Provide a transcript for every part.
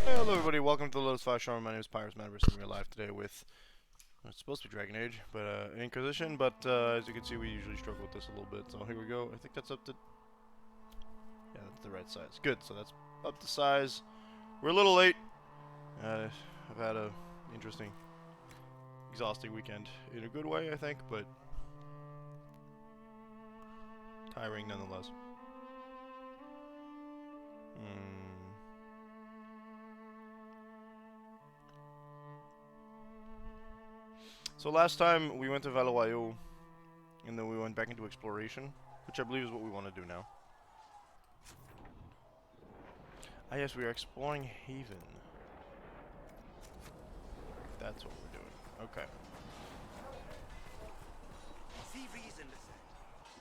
Hey, hello everybody, welcome to the Lotus Fire Show. My name is Pyrus Man in real life today with, it's supposed to be Dragon Age, but Inquisition, but as you can see we usually struggle with this a little bit, so here we go. I think that's up to, yeah, that's the right size. Good, so that's up to size. We're a little late. I've had a interesting, exhausting weekend in a good way, I think, but tiring nonetheless. So last time we went to Valawayo, and then we went back into exploration, which I believe is what we want to do now. Ah yes, we are exploring Haven. That's what we're doing. Okay. See reason to say.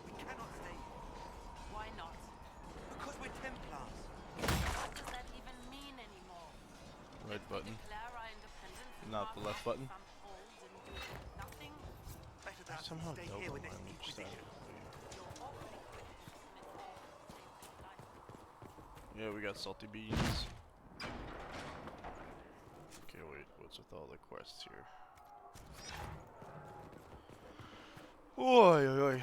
We cannot stay here. Why not? Because we're Templars. What does that even mean anymore? Right button. Declare our independence and Not the left button. some holds and do nothing? Better I that somehow than stay double here with my this image Inquisition. Yeah, we got salty beans. Okay, wait, what's with all the quests here? Oi, oi, oi.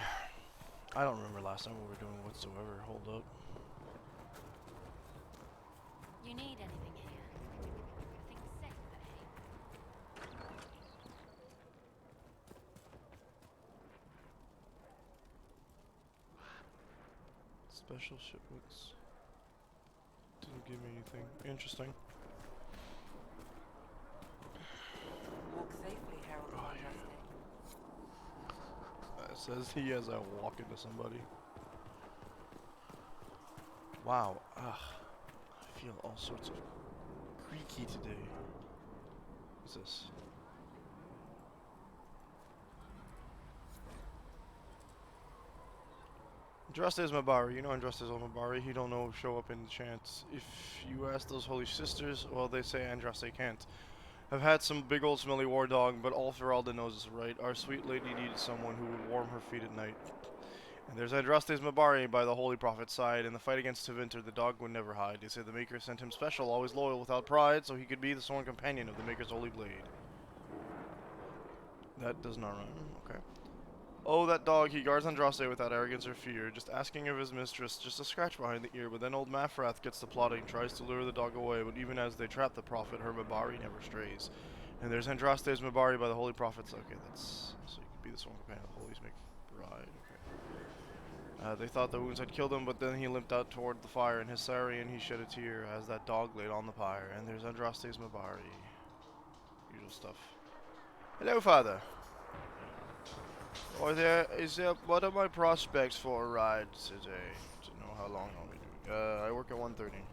I don't remember last time what we were doing whatsoever. Hold up. You need anything here? Things set, eh? Special shipments. Didn't give me anything interesting. Walk safely, Herald of Andraste. It says he as I walk into somebody. Wow, ugh. I feel all sorts of creaky today. What's this? Andraste's Mabari. You know Andraste's Mabari. He don't know show up in the chance. If you ask those holy sisters, well, they say Andraste can't. I've had some big old smelly war dog, but all Feralda knows is right. Our sweet lady needed someone who would warm her feet at night. And there's Andraste's Mabari by the holy prophet's side. In the fight against Tevinter, the dog would never hide. They say the Maker sent him special, always loyal without pride, so he could be the sworn companion of the Maker's holy blade. That does not rhyme. Okay. Oh, that dog, he guards Andraste without arrogance or fear, just asking of his mistress just a scratch behind the ear, but then old Mafrath gets to plotting, tries to lure the dog away, but even as they trap the prophet, her Mabari never strays. And there's Andraste's Mabari by the holy prophets. Okay, that's... so you could be the sworn companion of the holy bride. Okay. They thought the wounds had killed him, but then he limped out toward the fire in his sari, and he shed a tear as that dog laid on the pyre. And there's Andraste's Mabari. Usual stuff. Hello, father. What are my prospects for a ride today? To know how long I'll be doing. I work at 1:30.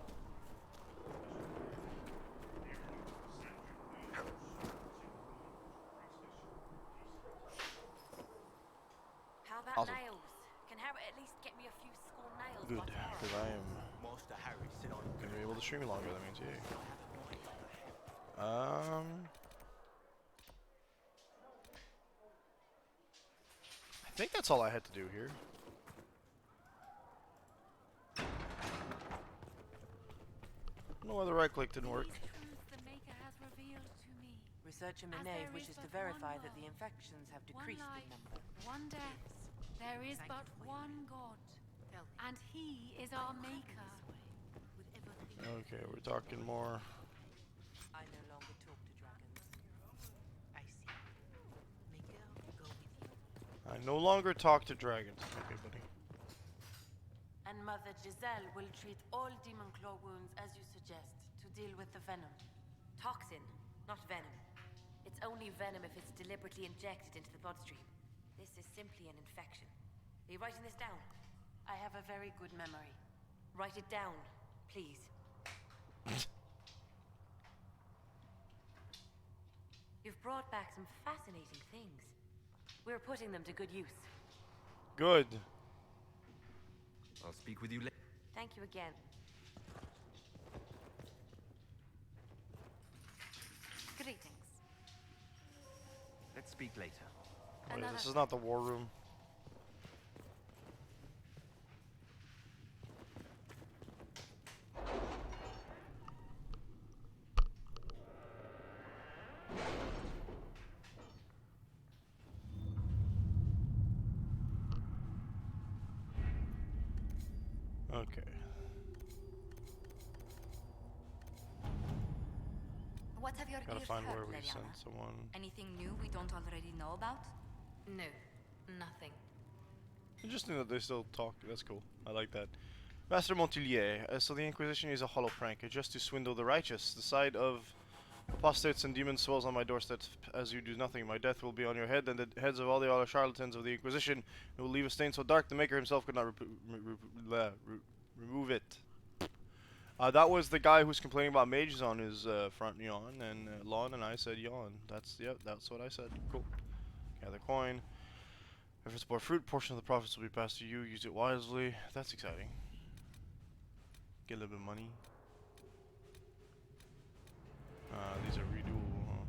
How about Awesome. nails? Can Harry at least get me a few score nails? Good, by tomorrow? because I am Master Harry, sit on gonna be able to stream longer. That means yay. I think that's all I had to do here. I don't know why the right click didn't work. These truths the Maker has revealed to me. Researcher As Minave there wishes is to but verify one that the world, infections have One decreased life, in number. one death. There is but one God, and He is our Maker. Okay, we're talking more. I no longer talk to dragons. I see. Miguel will go with you. I no longer talk to dragons. Okay, buddy. And Mother Giselle will treat all demon claw wounds as you suggest, to deal with the venom. Toxin, not venom. It's only venom if it's deliberately injected into the bloodstream. This is simply an infection. Are you writing this down? I have a very good memory. Write it down, please. You've brought back some fascinating things. We're putting them to good use. Good. I'll speak with you later. Thank you again. Greetings. Let's speak later. Wait, Another this is not the war room. Okay. What have your Gotta ears find heard, where we Leliana? sent someone. Anything new we don't already know about? No, nothing. Interesting that they still talk. That's cool. I like that. Master Montilier, so the Inquisition is a hollow prank, just to swindle the righteous. The side of apostates and demons swells on my doorstep as you do nothing. My death will be on your head and the heads of all the other charlatans of the Inquisition. It will leave a stain so dark the Maker himself could not remove it. That was the guy who's complaining about mages on his front yawn, and lawn, and I said yawn. That's what I said. Cool. Gather coin. If it's more fruit, portion of the profits will be passed to you. Use it wisely. That's exciting. Get a little bit of money. These are redoable, huh?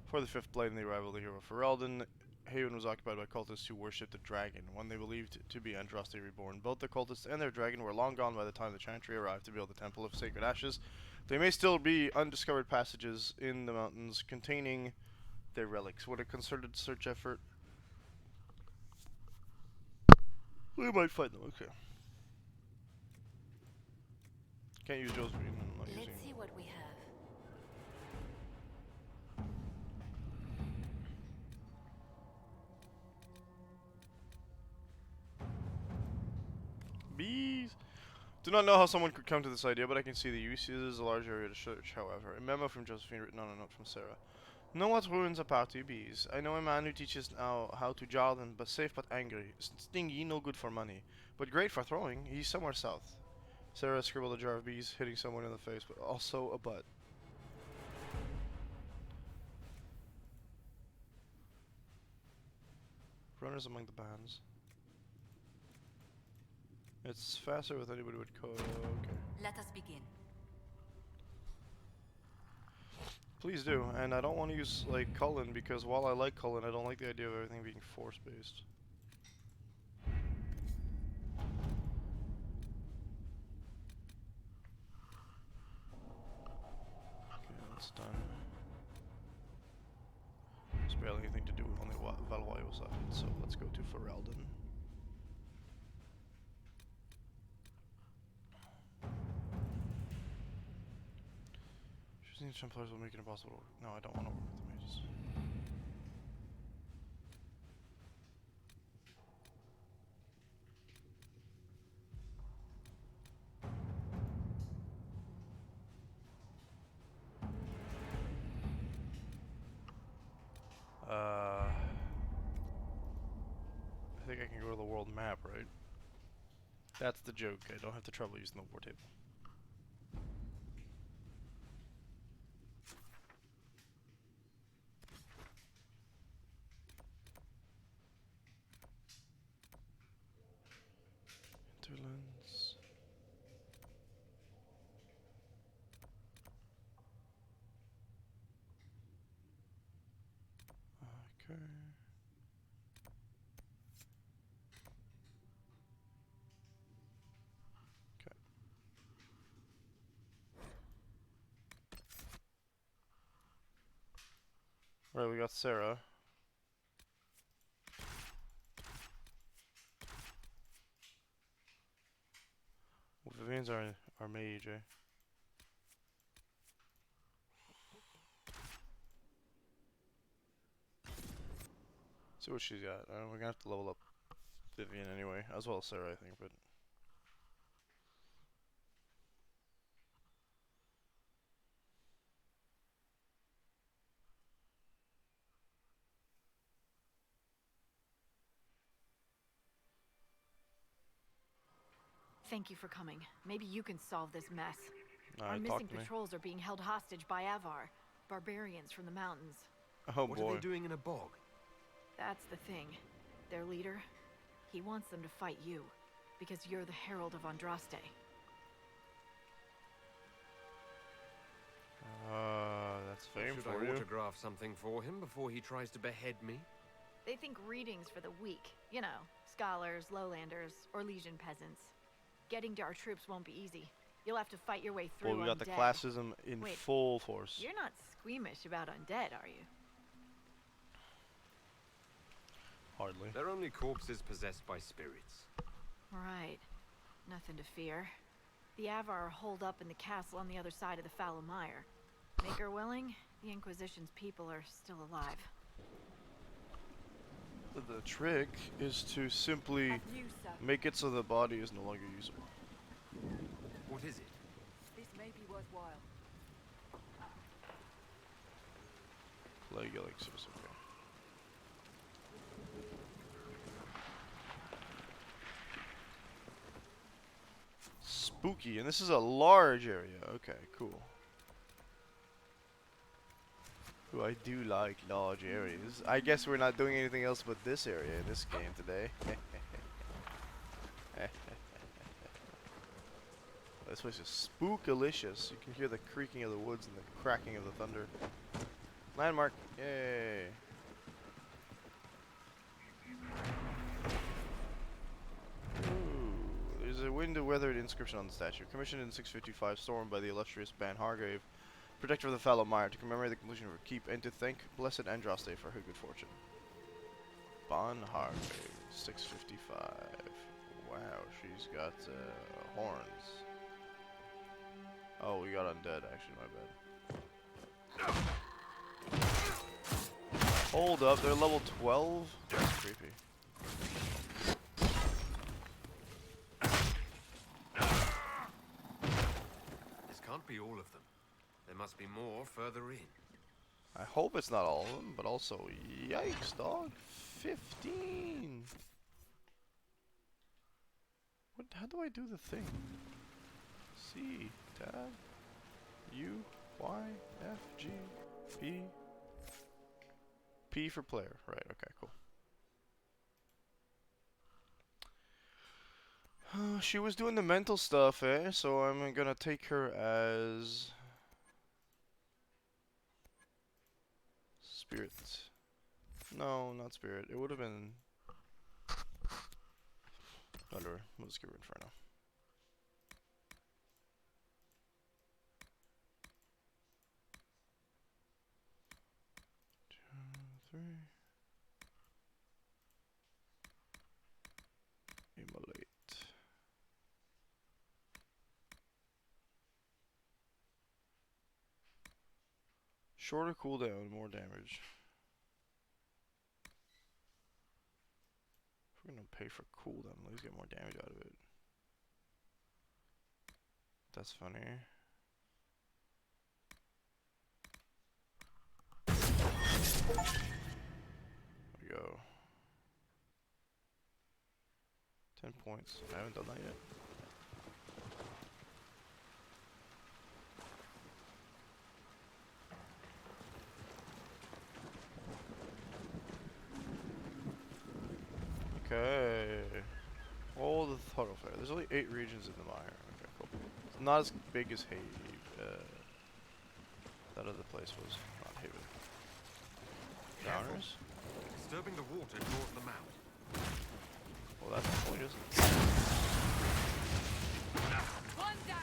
For the fifth blade in the arrival of the hero Ferelden, Haven was occupied by cultists who worshipped the dragon, one they believed to be Andraste reborn. Both the cultists and their dragon were long gone by the time the Chantry arrived to build the Temple of Sacred Ashes. There may still be undiscovered passages in the mountains containing their relics. What a concerted search effort. We might find them, okay. Can't use Josephine, I'm not using Let's see what we have. bees. Do not know how someone could come to this idea, but I can see the use. It is a large area to search, however. A memo from Josephine written on a note from Sarah. Know what ruins a party, bees? I know a man who teaches now how to jar them, but safe but angry. Stingy, no good for money, but great for throwing. He's somewhere south. Sarah scribbled a jar of bees, hitting someone in the face, but also a butt. Runners among the bands. It's faster with anybody with code. Okay. Let us begin. Please do, and I don't want to use like Cullen because while I like Cullen, I don't like the idea of everything being force-based. Okay, that's done. There's barely anything to do on the Valwayo side, so let's go to Ferelden. Choosing Templars will make it impossible. No, I don't want to work with the mages. I think I can go to the world map, right? That's the joke. I don't have to trouble using the war table. Interlands. Okay. Okay. Right, we got Sarah. Well, Vivian's our mage, eh? See what she's got. We're gonna have to level up Vivian anyway, as well as Sarah, I think, but... Thank you for coming. Maybe you can solve this mess. Our Alright, missing talk to me. patrols are being held hostage by Avar, barbarians from the mountains. Oh What boy. are they doing in a bog? That's the thing. Their leader, he wants them to fight you, because you're the Herald of Andraste. That's fame Should for I you. autograph something for him before he tries to behead me? They think readings for the weak. You know, scholars, lowlanders, or legion peasants. Getting to our troops won't be easy. You'll have to fight your way through Well, we got the undead. classism in Wait, full force. You're not squeamish about undead, are you? Hardly. They're only corpses possessed by spirits. Right. Nothing to fear. The Avar are holed up in the castle on the other side of the fallow mire. Maker willing, the Inquisition's people are still alive. The trick is to simply Have you, sir? make it so the body is no longer usable. What is it? This may be worthwhile. Plague elixirs, okay. Spooky, and this is a large area. Okay, cool. Ooh, I do like large areas. I guess we're not doing anything else but this area in this game today. This place is spookalicious. You can hear the creaking of the woods and the cracking of the thunder. Landmark, yay! Ooh, there's a wind-weathered inscription on the statue. Commissioned in 655, stormed by the illustrious Ban Hargrave, protector of the fallow mire, to commemorate the completion of her keep and to thank blessed Andraste for her good fortune. Ban Hargrave, 655. Wow, she's got horns. Oh, we got undead, actually, my bad. Hold up, they're level 12? That's creepy. This can't be all of them. There must be more further in. I hope it's not all of them, but also, yikes, dog. 15! What? How do I do the thing? C, tab, U, Y, F, G, P. P for player. Right, okay, cool. She was doing the mental stuff, eh? So I'm gonna take her as... Spirit. No, not spirit. It would have been... Whatever. We'll just get rid for now. Immolate. Shorter cooldown, more damage. If we're gonna pay for cooldown, at least get more damage out of it. That's funny. There we go. 10 points. I haven't done that yet. Okay. All the thoroughfare. There's only 8 regions in the mire. Okay, cool. It's not as big as that other place was. Not Haven. Downers? Disturbing the water draws them out. Well, that's the point, isn't it? One down!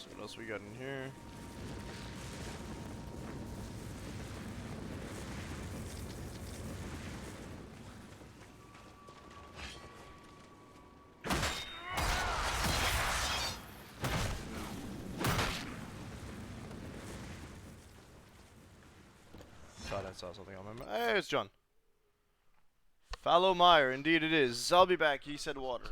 What else we got in here? Thought I saw something on my map. Hey, it's John. Fallow mire, indeed it is. I'll be back. He said water.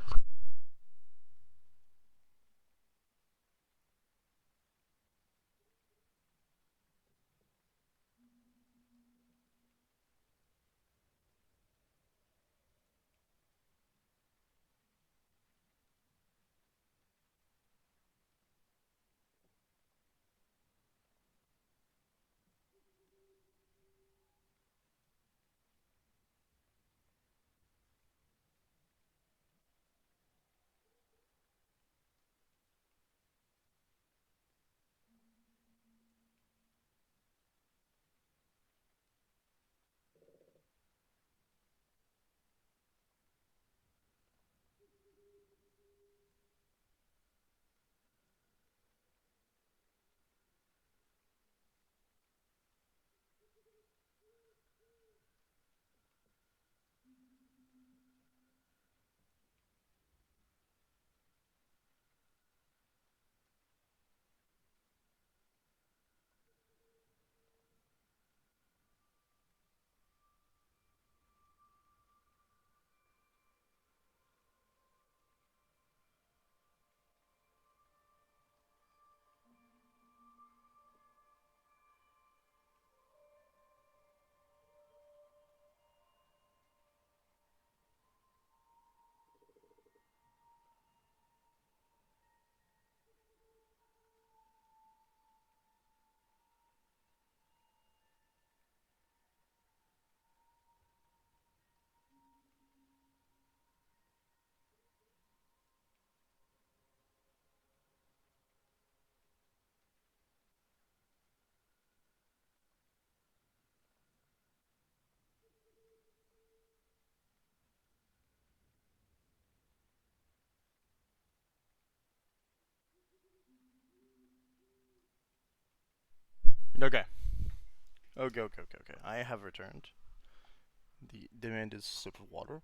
Okay. Okay. I have returned. The demanded sip of water.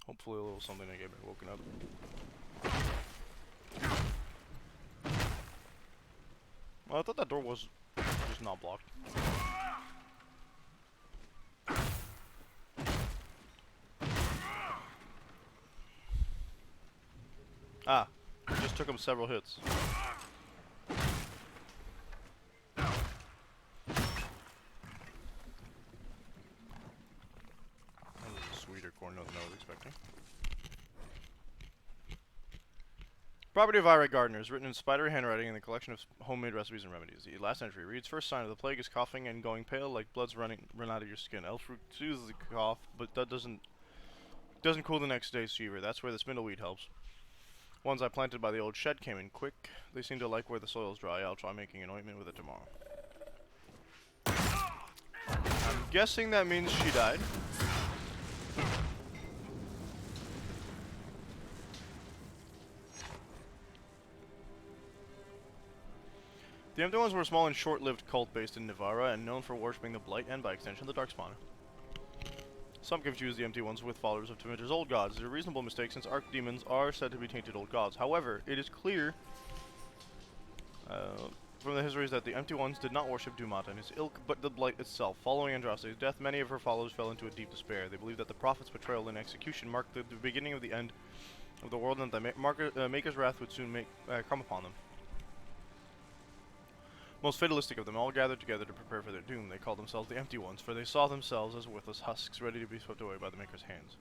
Hopefully a little something to get me woken up. Well, I thought that door was just not blocked. Ah, just took him several hits. That was a sweeter corn note than I was expecting. Property of Ira Gardner is written in spidery handwriting in the collection of homemade recipes and remedies. The last entry reads: first sign of the plague is coughing and going pale, like blood's run out of your skin. Elf fruit soothes the cough, but that doesn't cool the next day's fever. That's where the spindleweed helps. Ones I planted by the old shed came in quick. They seem to like where the soil's dry. I'll try making an ointment with it tomorrow. I'm guessing that means she died. The Empty Ones were a small and short-lived cult based in Navarra and known for worshipping the Blight and, by extension, the Darkspawn. Some confuse the Empty Ones with followers of Demeter's old gods. It's a reasonable mistake since archdemons are said to be tainted old gods. However, it is clear from the histories that the Empty Ones did not worship Dumat and his ilk, but the Blight itself. Following Andraste's death, many of her followers fell into a deep despair. They believed that the Prophet's betrayal and execution marked the beginning of the end of the world, and that the Maker's wrath would soon come upon them. Most fatalistic of them all gathered together to prepare for their doom. They called themselves the Empty Ones, for they saw themselves as worthless husks ready to be swept away by the Maker's hands.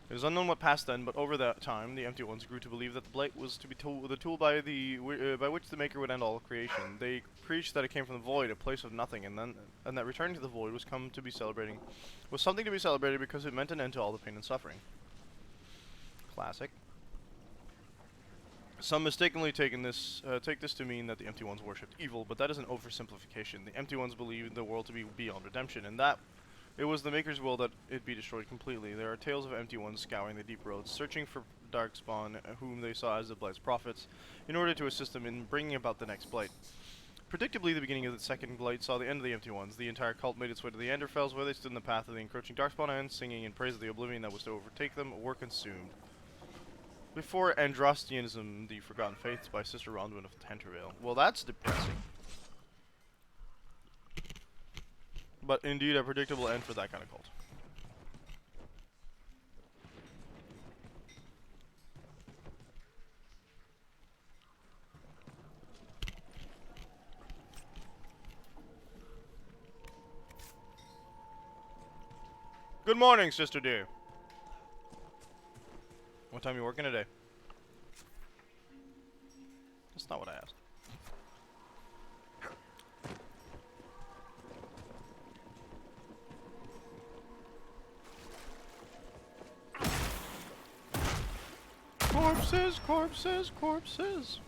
It is unknown what passed then, but over that time, the Empty Ones grew to believe that the Blight was to be the tool by which the Maker would end all creation. They preached that it came from the Void, a place of nothing, and that returning to the Void was something to be celebrated because it meant an end to all the pain and suffering. Classic. Some mistakenly take this to mean that the Empty Ones worshipped evil, but that is an oversimplification. The Empty Ones believed the world to be beyond redemption, and that it was the Maker's will that it be destroyed completely. There are tales of Empty Ones scouring the deep roads, searching for Darkspawn, whom they saw as the Blight's prophets, in order to assist them in bringing about the next Blight. Predictably, the beginning of the second Blight saw the end of the Empty Ones. The entire cult made its way to the Anderfells, where they stood in the path of the encroaching Darkspawn, and, singing in praise of the oblivion that was to overtake them, were consumed. Before Andrastianism, the Forgotten Faiths by Sister Ronduin of Tantervale. Well, that's depressing. But indeed a predictable end for that kind of cult. Good morning, sister dear. What time are you working today? That's not what I asked. Corpses, corpses, corpses.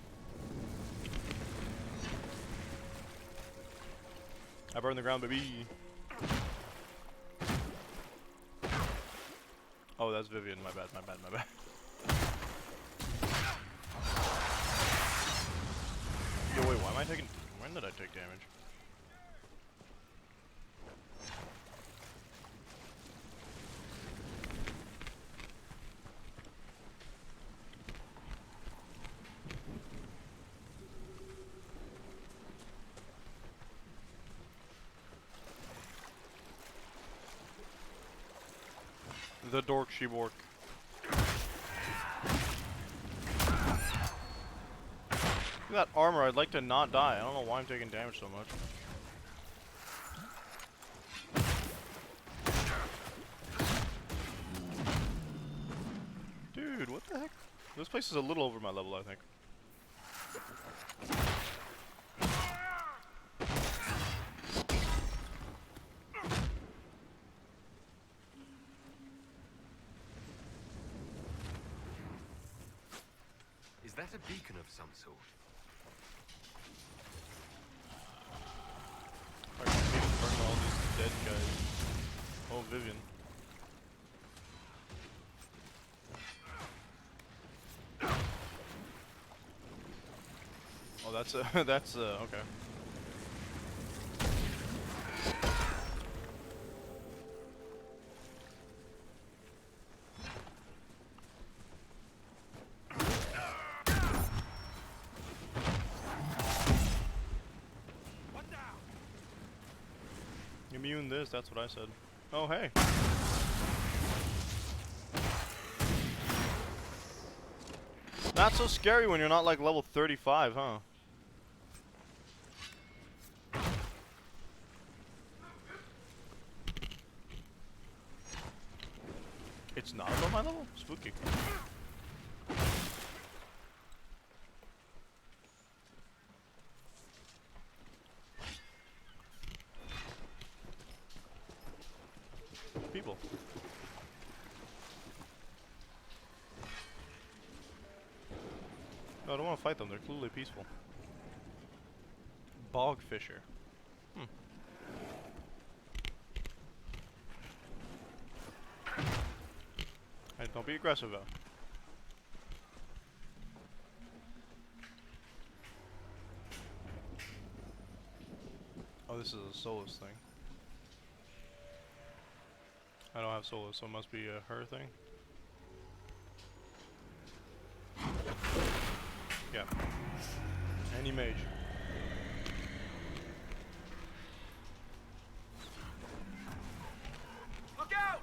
I burned the ground, baby. Oh, that's Vivian. My bad. Yo, wait, why am I taking... When did I take damage? The dork she bork. That armor, I'd like to not die. I don't know why I'm taking damage so much. Dude, what the heck? This place is a little over my level, I think. Is that a beacon of some sort? I can see them burn all these dead guys. Oh, Vivian. that's that's okay. Immune this, that's what I said. Oh, hey. Not so scary when you're not like level 35, huh? It's not above my level? Spooky. People. No, I don't want to fight them. They're clearly peaceful. Bog fisher. Hmm. Hey, don't be aggressive though. Oh, this is a Solus thing. I don't have Solus, so it must be a her thing. Yeah. Any mage. Look out!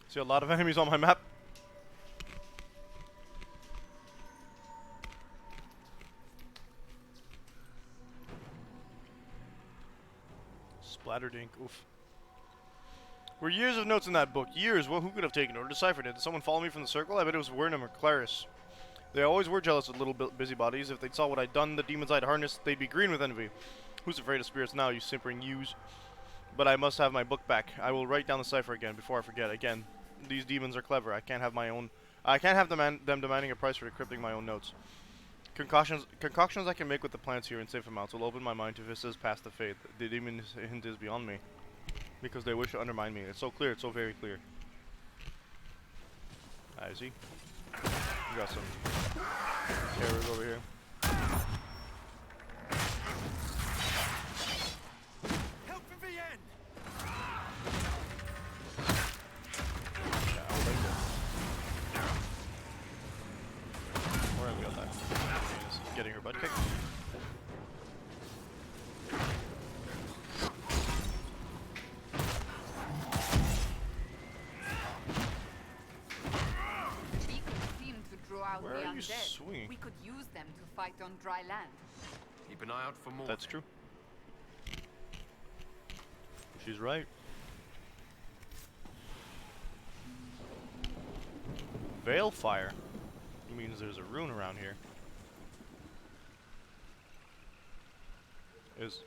See a lot of enemies on my map. Splattered ink. Oof. Were years of notes in that book. Years. Well, who could have taken it or deciphered it? Did someone follow me from the circle? I bet it was Wernham or Clarice. They always were jealous of little busybodies. If they saw what I'd done, the demons I'd harnessed, they'd be green with envy. Who's afraid of spirits now, you simpering ewes? But I must have my book back. I will write down the cipher again before I forget. Again, these demons are clever. I can't have my own. I can't have them demanding a price for decrypting my own notes. Concoctions I can make with the plants here in safe amounts will open my mind to vistas past the fate. The demon hint is beyond me, because they wish to undermine me. It's so clear. It's so very clear. I see. We got some terrors over here. Help for the end! Yeah, I'll take it. Where have we got that? She's getting her butt kicked. Out Where the are you undead. swinging? We could use them to fight on dry land. Keep an eye out for more. That's true. She's right. Veilfire. It means there's a rune around here.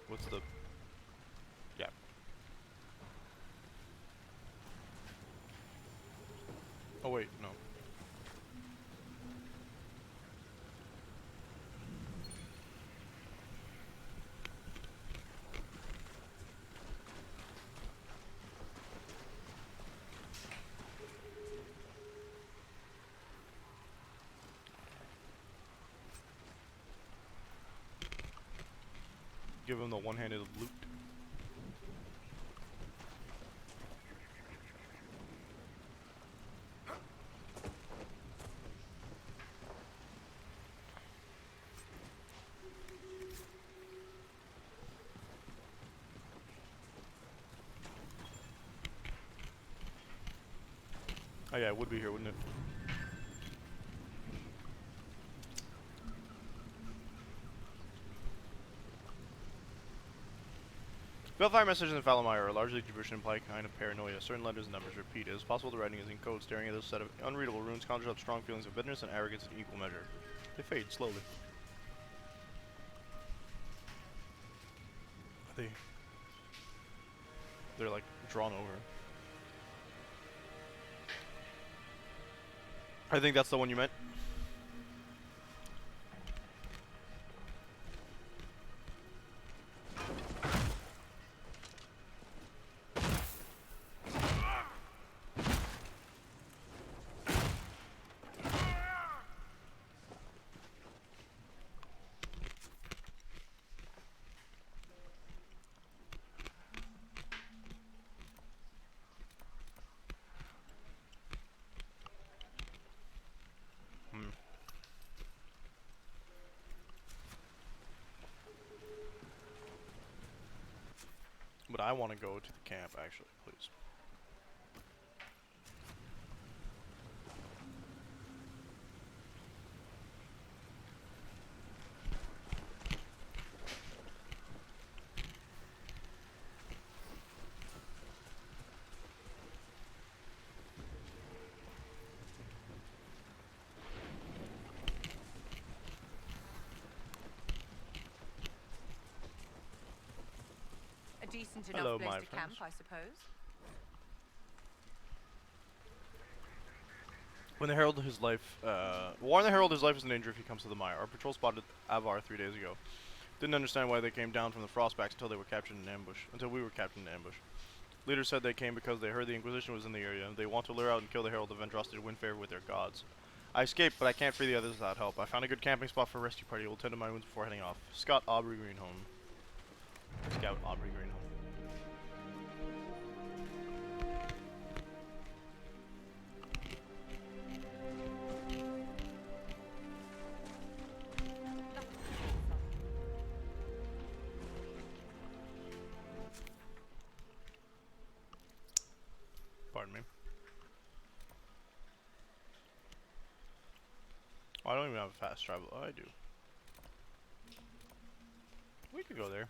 What's the... Yeah. Oh wait, no. Give him the one-handed loot. Oh yeah, it would be here, wouldn't it? Veilfire messages in Valamire are largely gibberish and imply a kind of paranoia. Certain letters and numbers repeat. It is possible the writing is in code. Staring at this set of unreadable runes conjures up strong feelings of bitterness and arrogance in equal measure. They fade slowly. They're like drawn over. I think that's the one you meant. But I want to go to the camp, actually, please. A decent Hello, enough place my to friends. camp, I suppose. When the Herald his life, warn the Herald his life is in danger if he comes to the mire. Our patrol spotted Avar 3 days ago. Didn't understand why they came down from the Frostbacks until they were captured in ambush. Until we were captured in ambush. Leaders said they came because they heard the Inquisition was in the area. They want to lure out and kill the Herald of Vendrasti to win favor with their gods. I escaped, but I can't free the others without help. I found a good camping spot for a rescue party. We'll tend to my wounds before heading off. Scott Aubrey Greenholm. Scout Aubrey Greenholm. Pardon me. Oh, I don't even have a fast travel. Oh, I do. We could go there.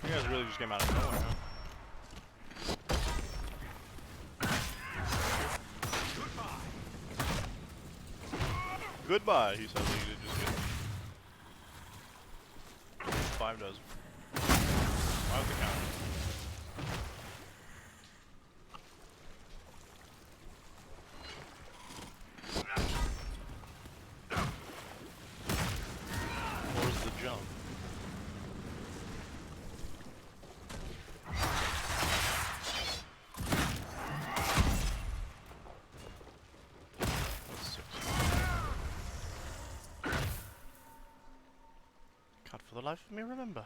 You guys really just came out of nowhere, huh? Goodbye, he said. He did just get 5 does. Why was the counter? What was the jump? What's 6? Can't for the life of me remember.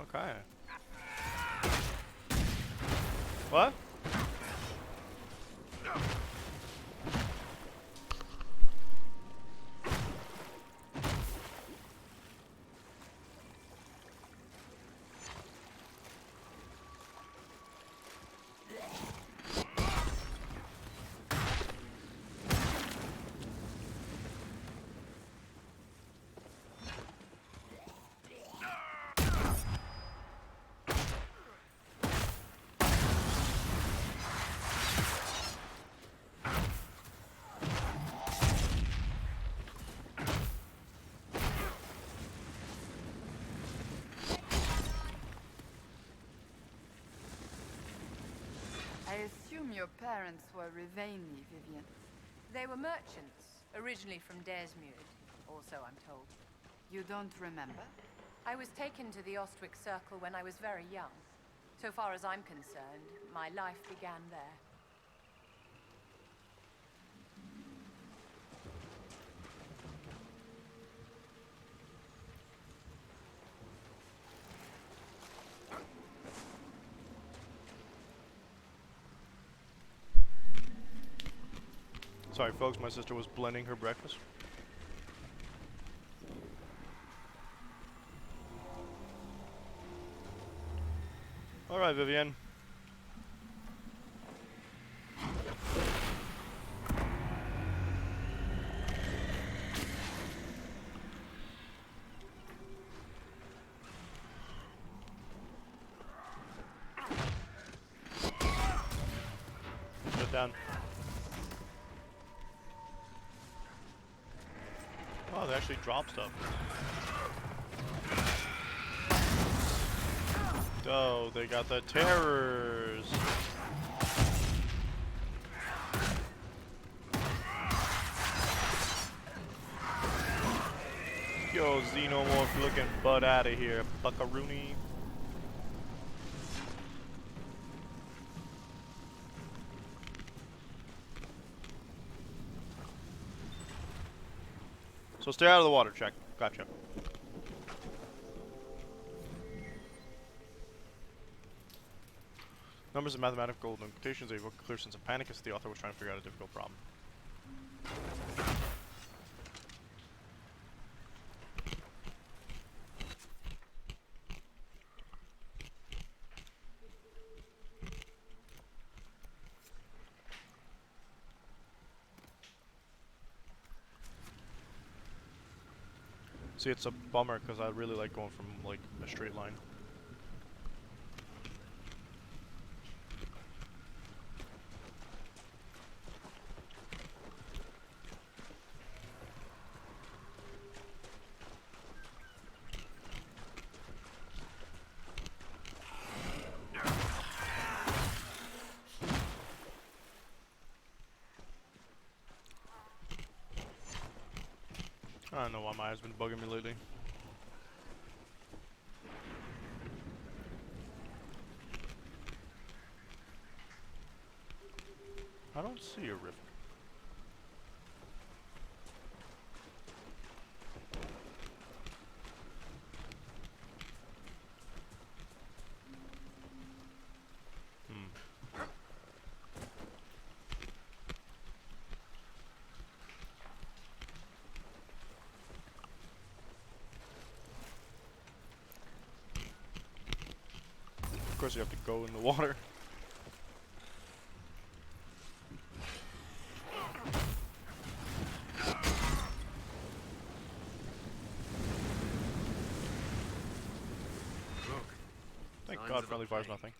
Okay. What? I assume your parents were Rivaini, Vivian. They were merchants, originally from Desmude, also I'm told. You don't remember? I was taken to the Ostwick Circle when I was very young. So far as I'm concerned, my life began there. Sorry folks, my sister was blending her breakfast. Alright, Vivienne. Sit down. Oh, they actually drop stuff. go. They got the terrors. Yo, Xenomorph looking butt out of here, buckaroony. So stay out of the water, check. Gotcha. Numbers of mathematical notations evoke a clear sense of panic as the author was trying to figure out a difficult problem. See, it's a bummer because I really like going from like a straight line. I don't know why my eyes been bugging me lately. I don't see a rift. Of course you have to go in the water. Thank God friendly fire's nothing.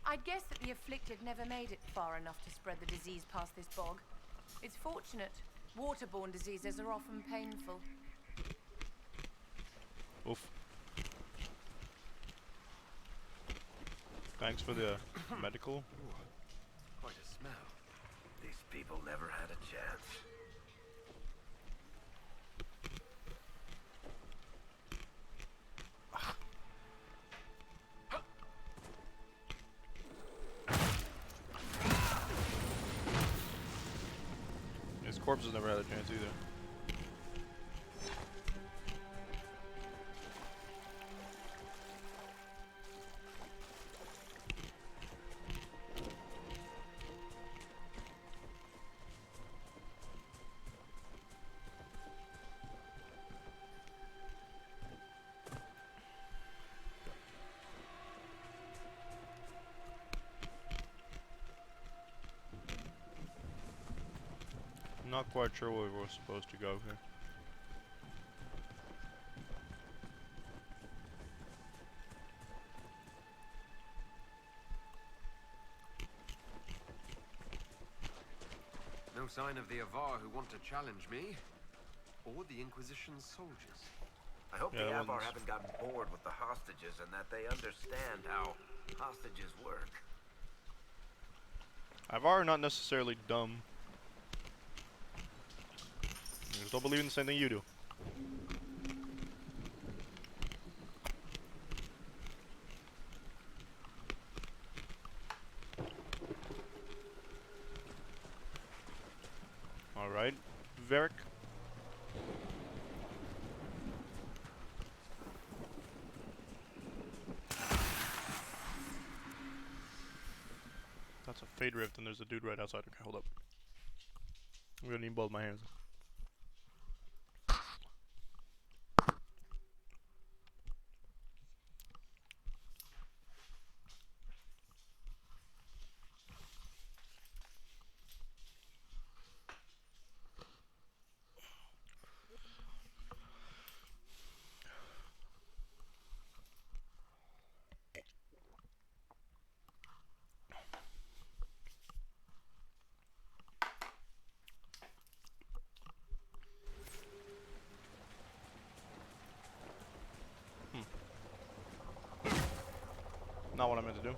I'd guess that the afflicted never made it far enough to spread the disease past this bog. It's fortunate. Waterborne diseases are often painful. Oof. Thanks for the medical. Quite a smell. These people never had a chance. His corpses never had a chance either. Not quite sure where we're supposed to go here. No sign of the Avar who want to challenge me, or the Inquisition's soldiers. I hope Yeah, the that Avar one's- haven't gotten bored with the hostages and that they understand how hostages work. Ivar not necessarily dumb. I just don't believe in the same thing you do. Alright, Varric. That's a Fade Rift and there's a dude right outside. Okay, hold up. I'm gonna need both my hands. Not what I meant to do.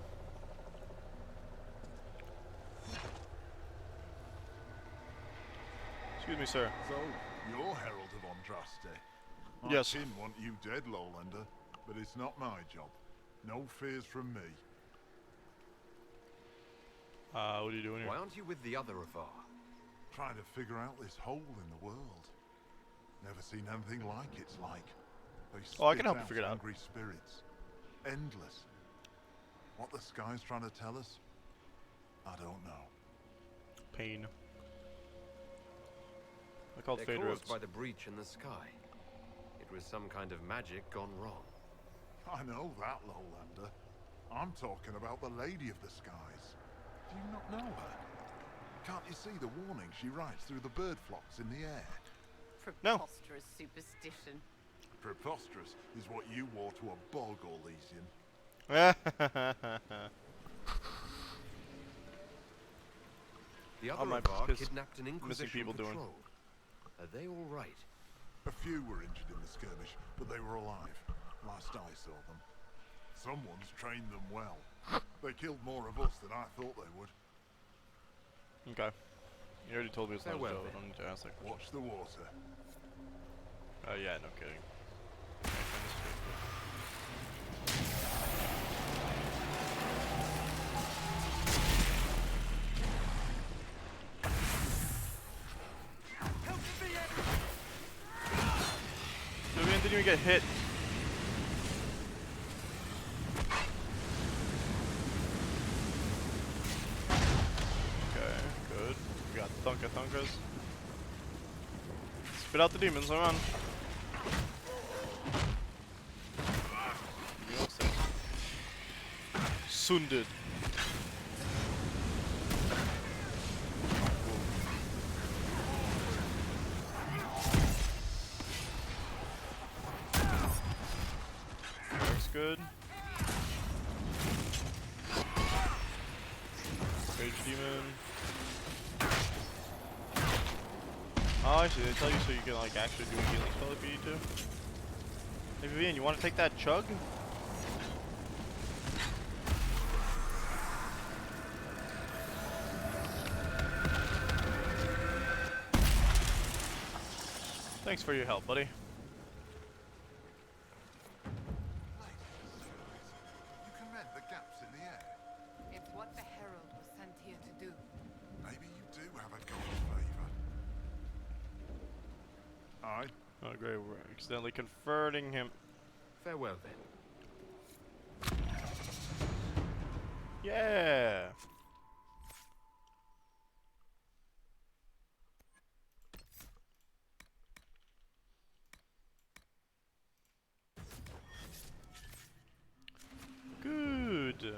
Excuse me, sir. So, you're Herald of Andraste. My Yes. kin want you dead, Lowlander, but it's not my job. No fears from me. What are you doing here? Why aren't you with the other Avar? Trying to figure out this hole in the world. Never seen anything like it's like. They Oh, I can spit help you figure it out. angry spirits. Endless. What the sky's trying to tell us? I don't know. Pain. I called They're fade caused roots. by the breach in the sky. It was some kind of magic gone wrong. I know that, Lowlander. I'm talking about the Lady of the Skies. Do you not know her? Can't you see the warning she writes through the bird flocks in the air? No. Preposterous superstition. Preposterous is what you wore to a bog, Orlesian. The Oh, other my Avar piss- kidnapped an missing Inquisition people doing. patrol. Are they all right? A few were injured in the skirmish, but they were alive. Last I saw them. Someone's trained them well. They killed more of us than I thought they would. Okay. You already told me it's not a Farewell, joke. I then. don't need to ask that question. Watch the water. Yeah, no kidding. Vivian didn't even get hit. Okay, good. We got Thunkas. Spit out the demons, come on. Sunded. Looks good. Rage demon. Oh, I see. They tell you so you can like actually do a healing spell if you need to. Hey Vivian, you want to take that chug? Thanks for your help, buddy. You can mend the gaps in the air. It's what the Herald was sent here to do. Maybe you do have a god's favor. Aye. Oh great, we're accidentally converting him. Farewell, then. Yeah! Good.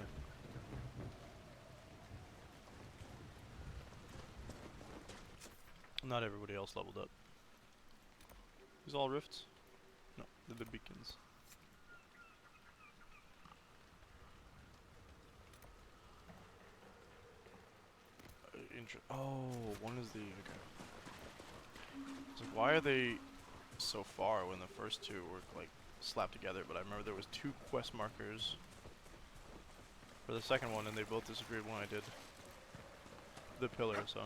Not everybody else leveled up. These all rifts? No, they're the beacons. Oh, one is the okay. It's like, why are they so far when the first two were like slapped together? But I remember there was 2 quest markers for the second one, and they both disappeared when I did the pillar. So.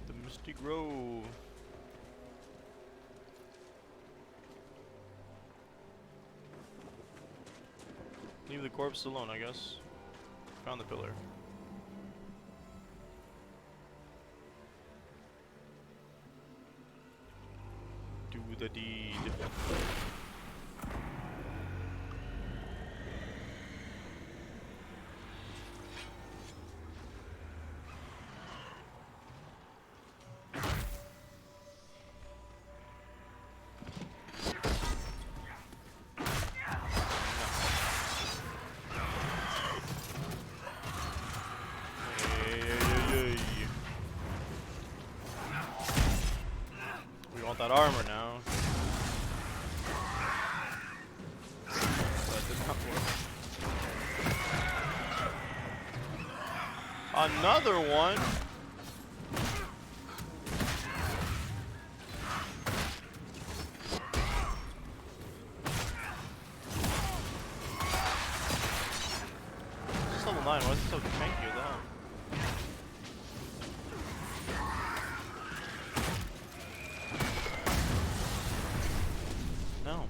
The Misty Grove. Leave the corpse alone, I guess. Found the pillar. Do the deed. We want that armor now. That did not work. Another one. level 9. Why is it so tanky? What the hell? No.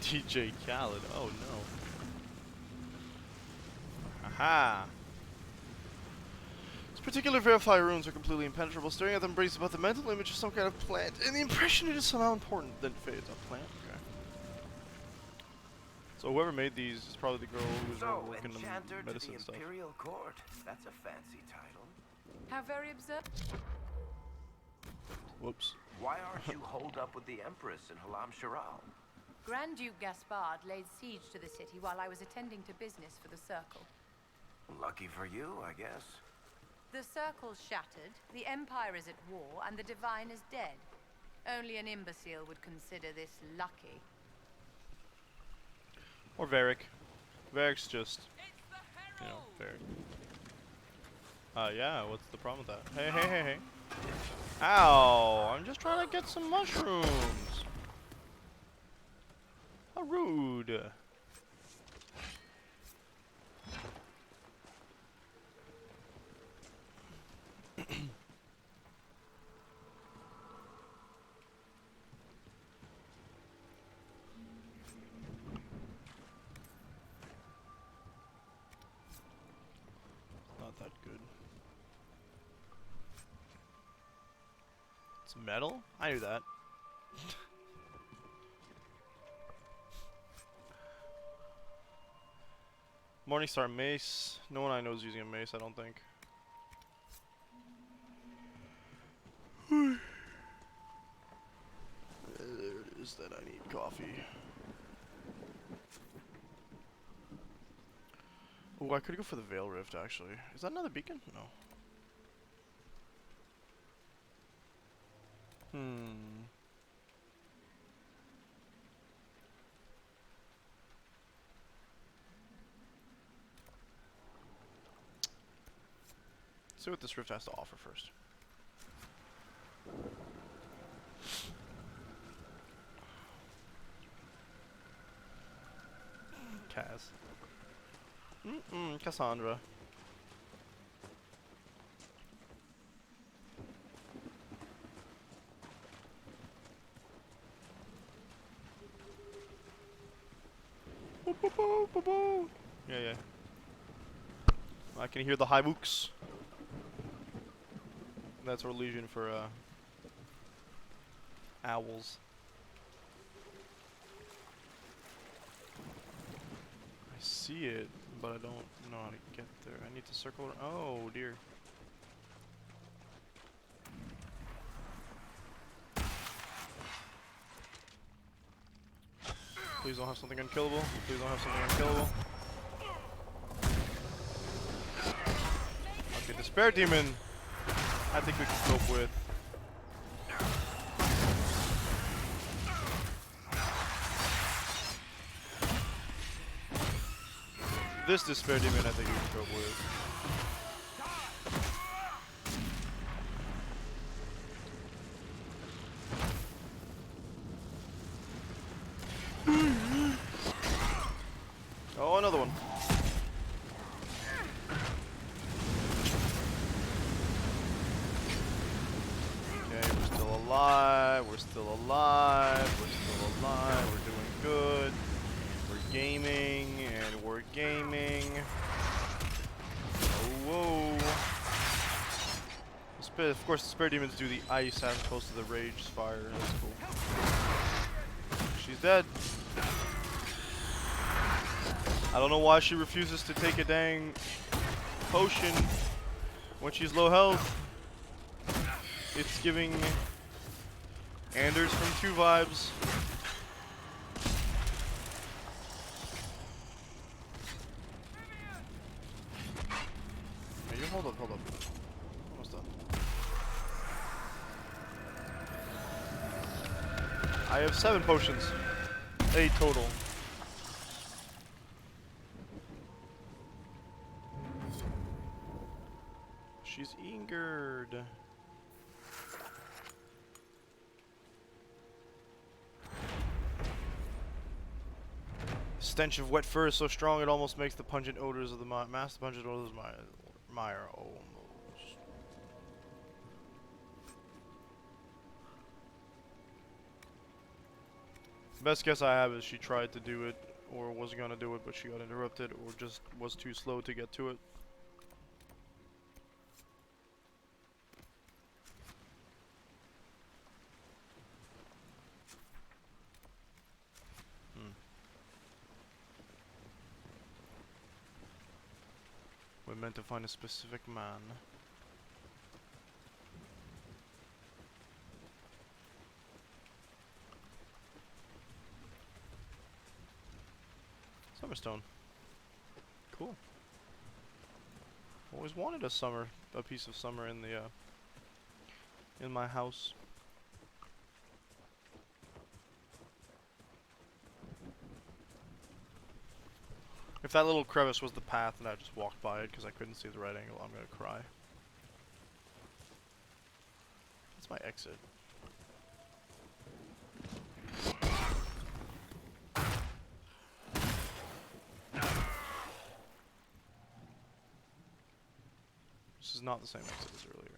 DJ Khaled. Oh no. Aha. These particular verify runes are completely impenetrable. Staring at them brings about the mental image of some kind of plant, and the impression it is somehow important. Then fades. A plant? Okay. So whoever made these is probably the girl who was working in Enchanter the medicine to the stuff. Imperial Court. That's a fancy title. How very absurd. Whoops. Why aren't you holed up with the Empress in Halam Sharal? Grand Duke Gaspard laid siege to the city while I was attending to business for the Circle. Lucky for you, I guess. The Circle's shattered, the Empire is at war, and the Divine is dead. Only an imbecile would consider this lucky. Or Varric. Varric's just, you know, Varric. Yeah, what's the problem with that? Hey, hey, hey, hey. Ow! I'm just trying to get some mushrooms! How rude! Not that good. It's metal? I knew that. Morningstar mace. No one I know is using a mace, I don't think. There it is that I need coffee. Oh, I could go for the Veil Rift actually. Is that another beacon? No. See what this rift has to offer first. Kaz. Cassandra. Yeah, yeah. I can hear the hibooks. That's our legion for owls. I see it, but I don't know how to get there. I need to circle around. Oh dear. Please don't have something unkillable. Please don't have something unkillable. Okay, the Spare Demon I think we can cope with. This Despair Demon I think we can cope with. Oh, another one. We're still alive, we're still alive, we're doing good. We're gaming, and we're gaming. Oh, whoa. Of course, the Spare Demons do the ice as opposed to the Rage Fire. That's cool. She's dead. I don't know why she refuses to take a dang potion when she's low health. It's giving Anders from 2 vibes. Hey, you hold up. Almost done. I have 7 potions. 8 total. She's Ingerd. stench of wet fur is so strong it almost makes the pungent odors of the mask the pungent odors of the mire almost. Best guess I have is she tried to do it, or was gonna do it, but she got interrupted, or just was too slow to get to it. We're meant to find a specific man. Summerstone. Cool. Always wanted a piece of summer in the in my house. If that little crevice was the path and I just walked by it because I couldn't see the right angle, I'm gonna cry. That's my exit. This is not the same exit as earlier.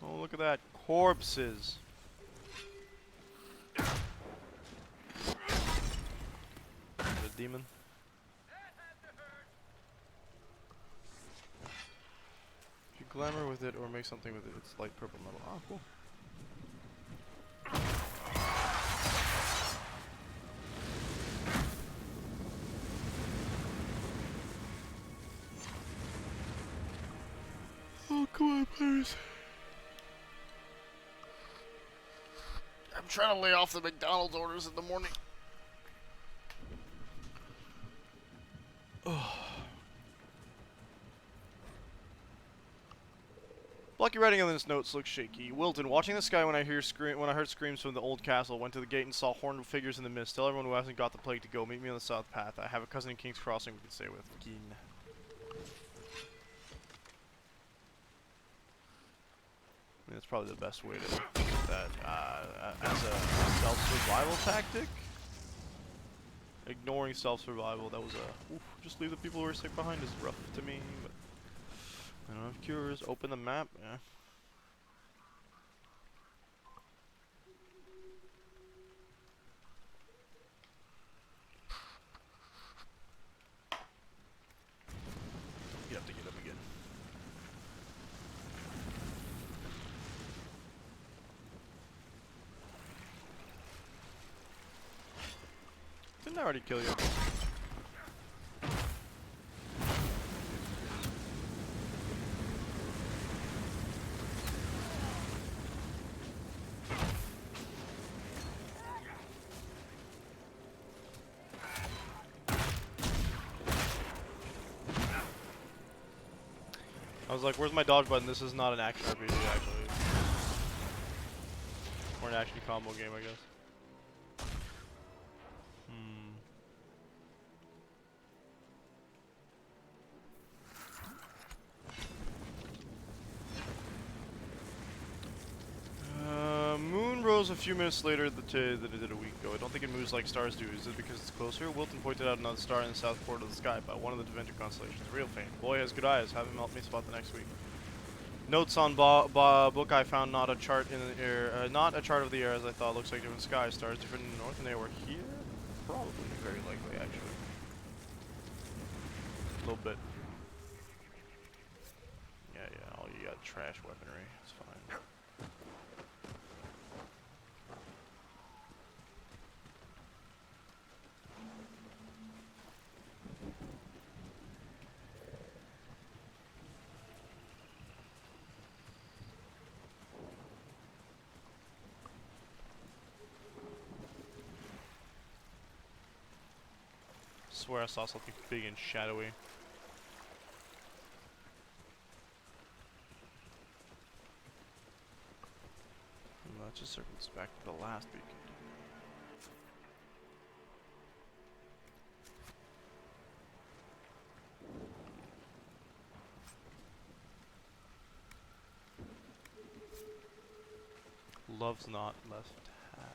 Oh, look at that. Corpses. Is it a demon? If you glamour with it or make something with it, it's light purple metal. Ah, cool. Oh, come on, please. I'm trying to lay off the McDonald's orders in the morning. Blocky writing on this notes looks shaky. Wilton, watching the sky when I heard screams from the old castle, went to the gate and saw horned figures in the mist. Tell everyone who hasn't got the plague to go. Meet me on the south path. I have a cousin in King's Crossing we can stay with. Keen. I mean, that's probably the best way to do that. As a self-survival tactic? Ignoring self-survival, that was a... Oof, just leave the people who are sick behind is rough to me, but... I don't have cures. Open the map, yeah. You have to get up again. Didn't I already kill you? I was like, where's my dodge button? This is not an action RPG, actually. Or an action combo game, I guess. Moon rose a few minutes later than it did a week ago. I don't think it moves like stars do. Is it because it's closer? Wilton pointed out another star in the south quarter of the sky, by one of the Deventer constellations. Real faint. Boy has good eyes. Have him help me spot the next week. Notes on book I found not a chart in the air, not a chart of the air as I thought. Looks like different sky stars, different in the north, and they were here. Probably, very likely, actually. A little bit. Yeah. All you got trash weaponry. It's fine. I swear I saw something big and shadowy. And that just circles back to the last beacon. Love's not left half.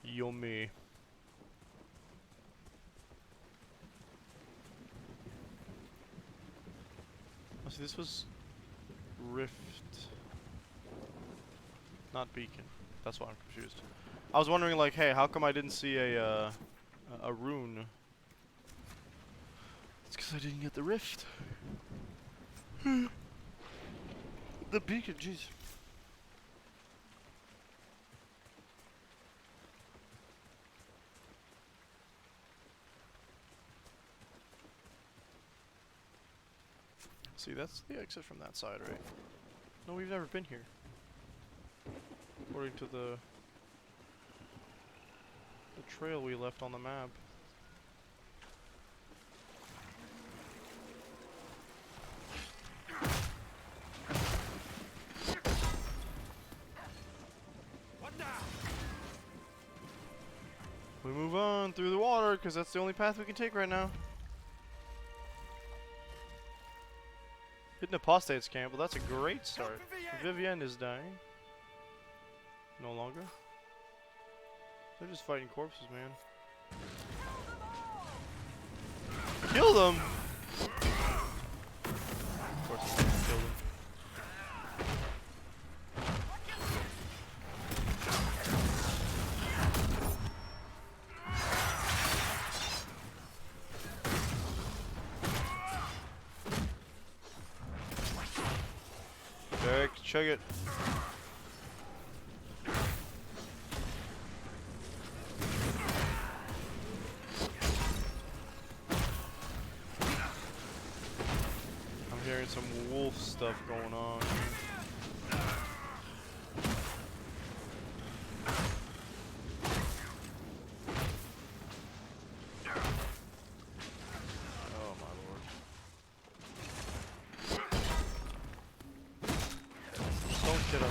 Yummy. Oh, see, this was Rift, not Beacon. That's why I'm confused. I was wondering, like, hey, how come I didn't see a rune? It's because I didn't get the Rift. The Beacon, jeez. See, that's the exit from that side, right? No, we've never been here. According to the trail we left on the map. We move on through the water because that's the only path we can take right now. Hidden Apostates camp, well that's a great start. Vivienne is dying. No longer. They're just fighting corpses, man. Kill them! Of course I'm gonna kill them. Derek, chug it. I'm hearing some wolf stuff going on. Oh my lord. Don't get up.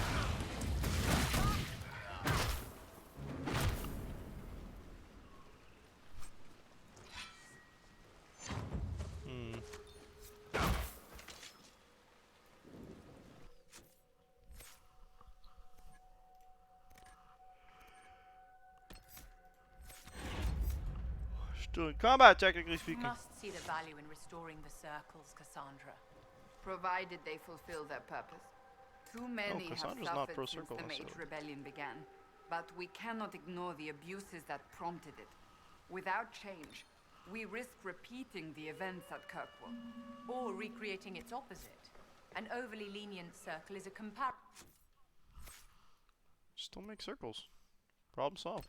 Still in combat, technically speaking. Must see the value in restoring the circles, Cassandra. Provided they fulfill their purpose. Too many have Cassandra's not suffered since pro-circle, the so- Mage Rebellion began. But we cannot ignore the abuses that prompted it. Without change, we risk repeating the events at Kirkwall. Or recreating its opposite. An overly lenient circle is a Just don't make circles. Problem solved.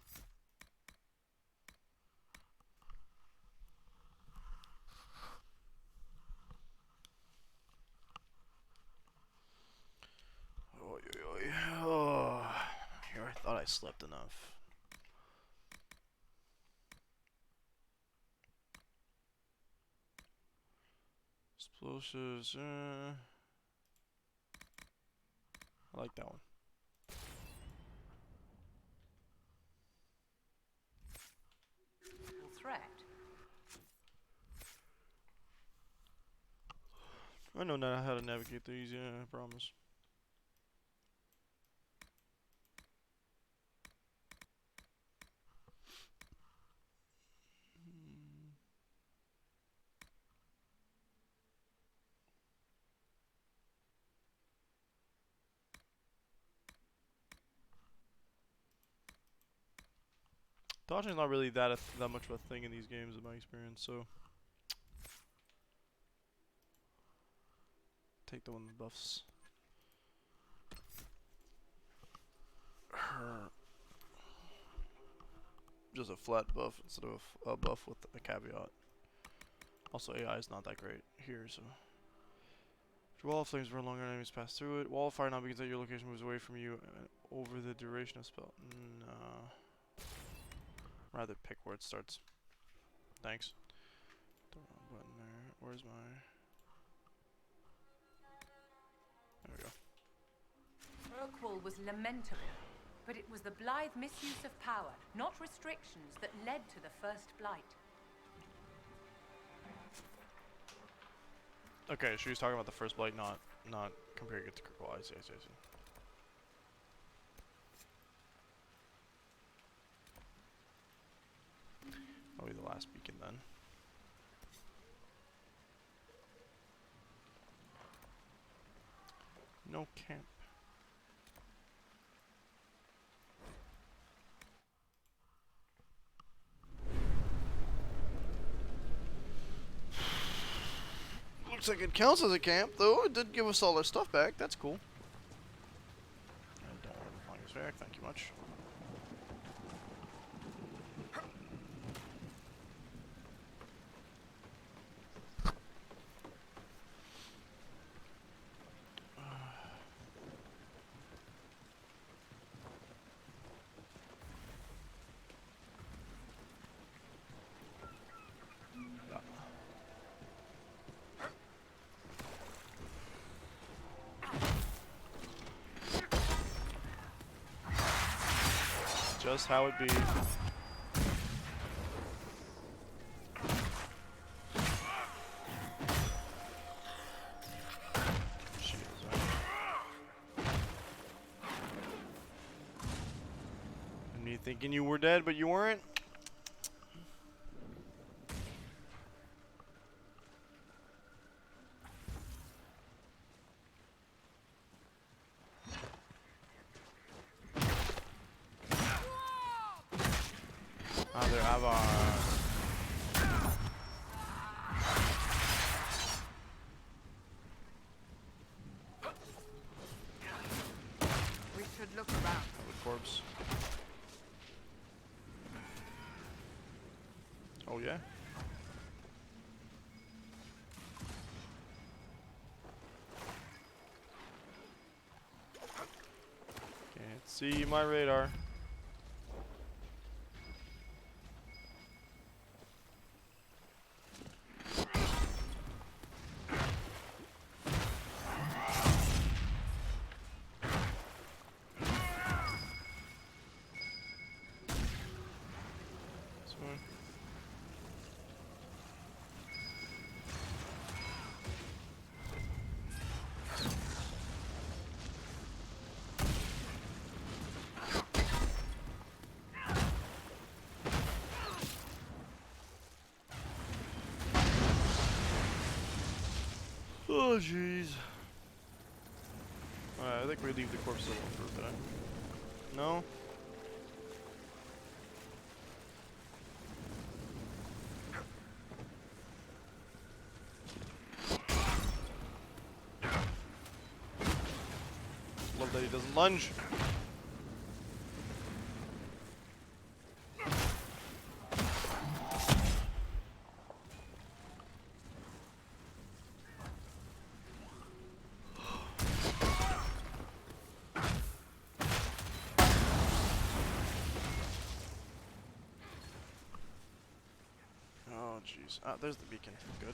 Oy, oy, oy. Oh, here I thought I slept enough. Explosives. I like that one. threat. I know now how to navigate these, yeah, I promise. Dodging's not really that much of a thing in these games in my experience, so take the one with buffs. Just a flat buff instead of a buff with a caveat. Also, AI is not that great here, so. Wall of flames burn longer, enemies pass through it. Wall of fire now begins at your location, moves away from you over the duration of spell. Nah. Rather pick where it starts. Thanks. The wrong button there. Where's my... There we go. Kirkwall was lamentable, But it was the blithe misuse of power, not restrictions, that led to the first blight. Okay, she was talking about the first blight, not comparing it to Kirkwall. I see. That'll be the last beacon then. No camp. Looks like it counts as a camp, though. It did give us all our stuff back. That's cool. I don't want to find us back. Thank you much. Just how it be. And me thinking you were dead, but you weren't. There have We should look around. corpse. Oh yeah. Can't see my radar. Oh jeez. Alright, I think we leave the corpse alone for a bit. No? Love that he doesn't lunge. Oh jeez. Ah, there's the beacon. Good.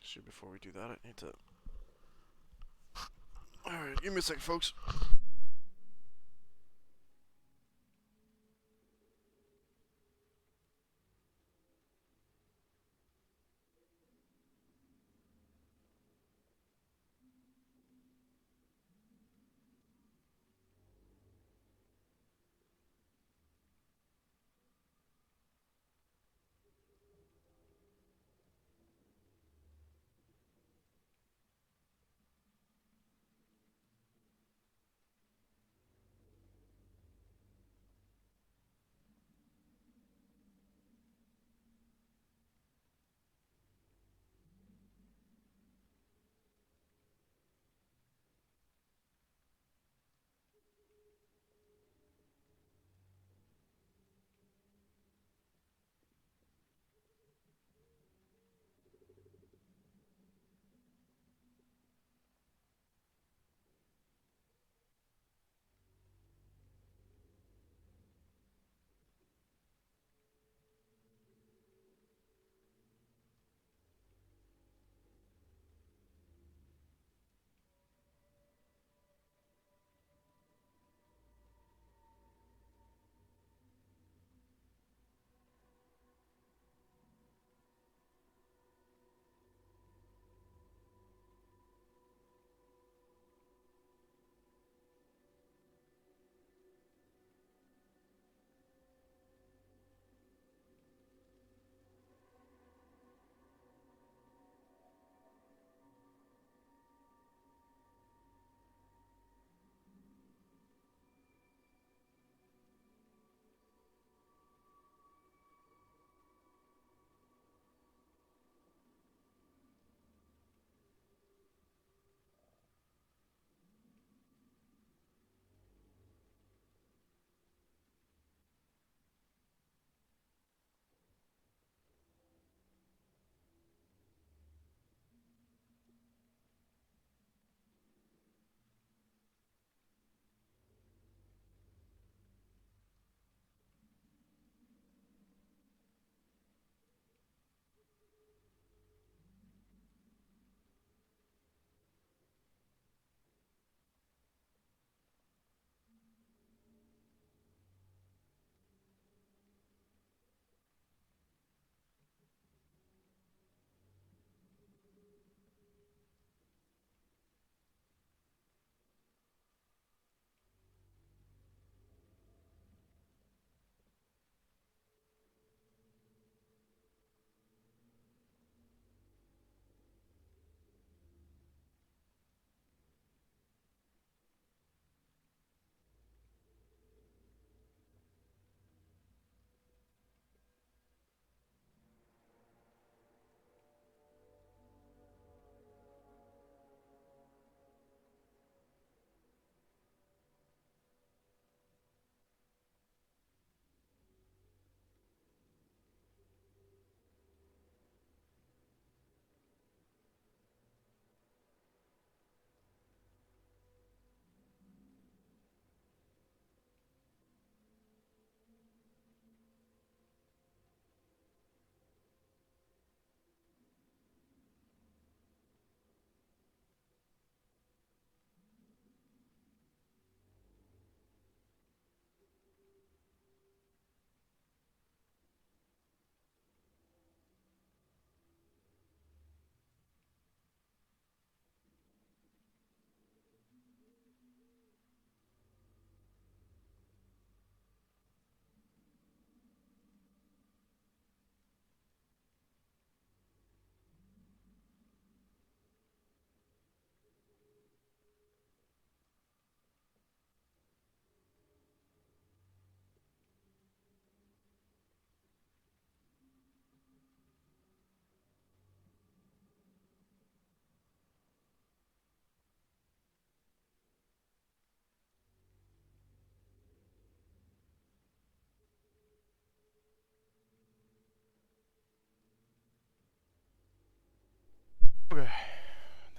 Actually, before we do that, I need to... Alright, give me a sec, folks.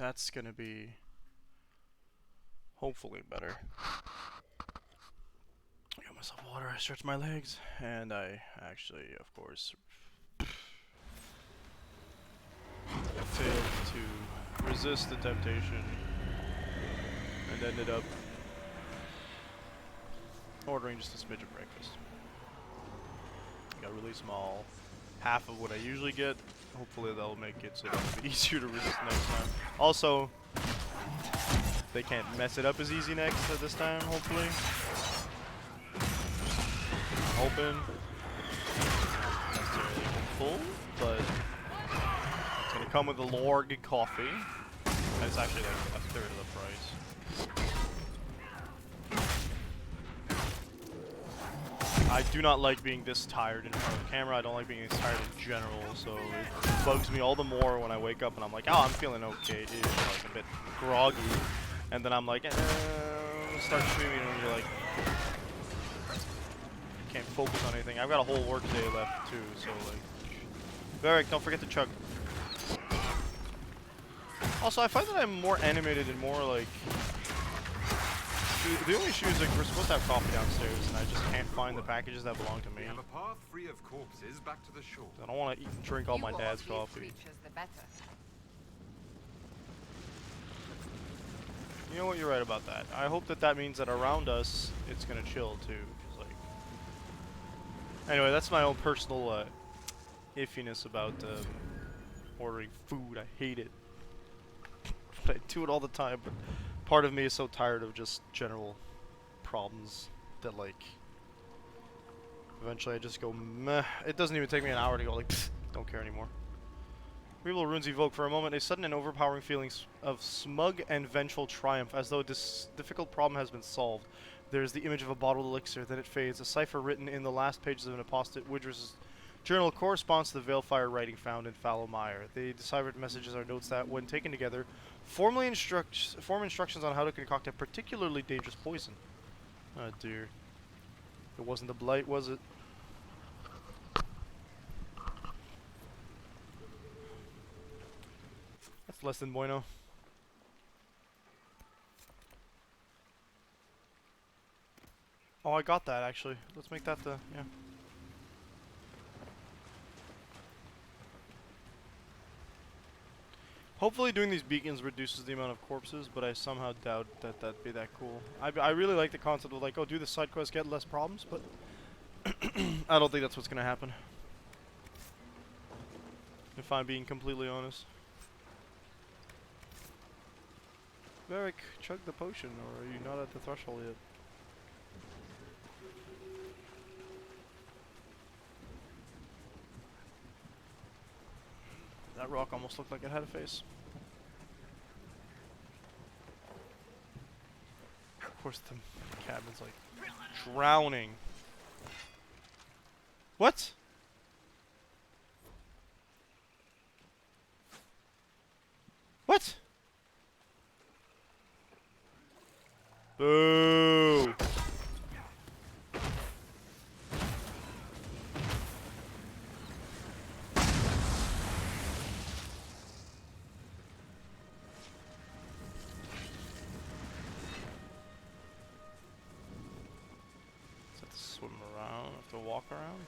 that's gonna be hopefully better. I got myself water, I stretched my legs, and I actually, of course, failed to resist the temptation and ended up ordering just a smidge of breakfast. I got really small, half of what I usually get. Hopefully that'll make it so that it'll be easier to resist next time. Also, they can't mess it up as easy this time, hopefully. I'm hoping. Not necessarily full, but it's gonna come with a Lorg coffee. It's actually like a third of the price. I do not like being this tired in front of the camera. I don't like being this tired in general, so it bugs me all the more when I wake up and I'm like, oh, I'm feeling okay-ish, like a bit groggy. And then I'm like, start streaming and you're like, can't focus on anything. I've got a whole work day left too, so like, Varric, don't forget to chug. Also, I find that I'm more animated and more like, the only issue is like we're supposed to have coffee downstairs and I just can't find the packages that belong to me. We have a path free of corpses back to the shore. I don't want to eat and drink all my dad's coffee. The better. You know what, you're right about that. I hope that that means that around us, it's gonna chill too. 'Cause, like, anyway, that's my own personal iffiness about ordering food. I hate it. But I do it all the time. But part of me is so tired of just general problems that like, eventually I just go meh. It doesn't even take me an hour to go like, pfft, don't care anymore. Reveal runes evoke for a moment a sudden and overpowering feelings of smug and vengeful triumph, as though this difficult problem has been solved. There is the image of a bottled elixir, then it fades. A cipher written in the last pages of an apostate Widris' journal corresponds to the Veilfire writing found in Fallow Mire. The deciphered messages are notes that, when taken together, form instructions on how to concoct a particularly dangerous poison. Oh dear. It wasn't the blight, was it? That's less than bueno. Oh, I got that actually. Let's make that the, yeah. Hopefully doing these beacons reduces the amount of corpses, but I somehow doubt that that'd be that cool. I really like the concept of like, oh, do the side quest, get less problems, but I don't think that's what's gonna happen. If I'm being completely honest. Varric, chug the potion, or are you not at the threshold yet? That rock almost looked like it had a face. Of course the cabin's like drowning. What? What? Boo! Have to swim around, have to walk around.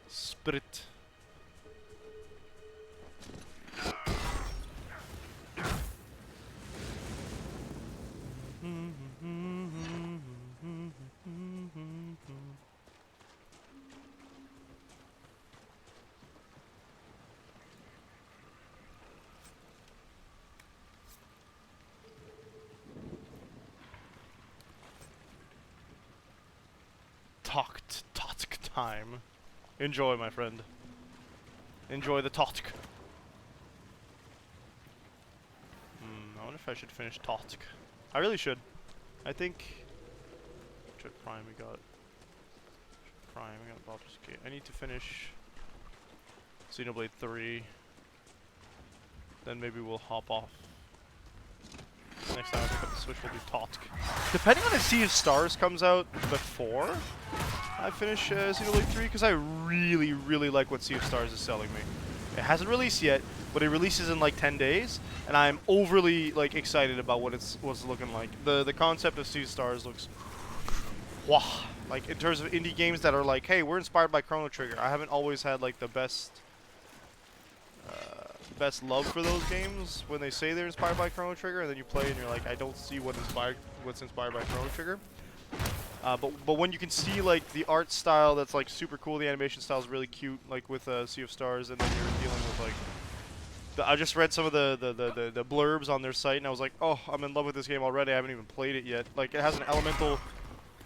Spirit. Talked time. Enjoy, my friend. Enjoy the Totk. I wonder if I should finish Totk. I really should. I think... What Prime we got? Prime, we got Baldur's Gate. I need to finish Xenoblade 3. Then maybe we'll hop off Next time I pick up the Switch will be Totk. Depending on if Sea of Stars comes out before I finish Xenoblade 3, because I really, really like what Sea of Stars is selling me. It hasn't released yet, but it releases in like 10 days, and I'm overly like excited about what's looking like. The concept of Sea of Stars looks wow. Like in terms of indie games that are like, hey, we're inspired by Chrono Trigger. I haven't always had like the best love for those games when they say they're inspired by Chrono Trigger, and then you play and you're like, I don't see what's inspired by Chrono Trigger. But when you can see like the art style that's like super cool, the animation style is really cute, like with Sea of Stars, and then you're dealing with like I just read some of the blurbs on their site, and I was like, oh, I'm in love with this game already. I haven't even played it yet. Like it has an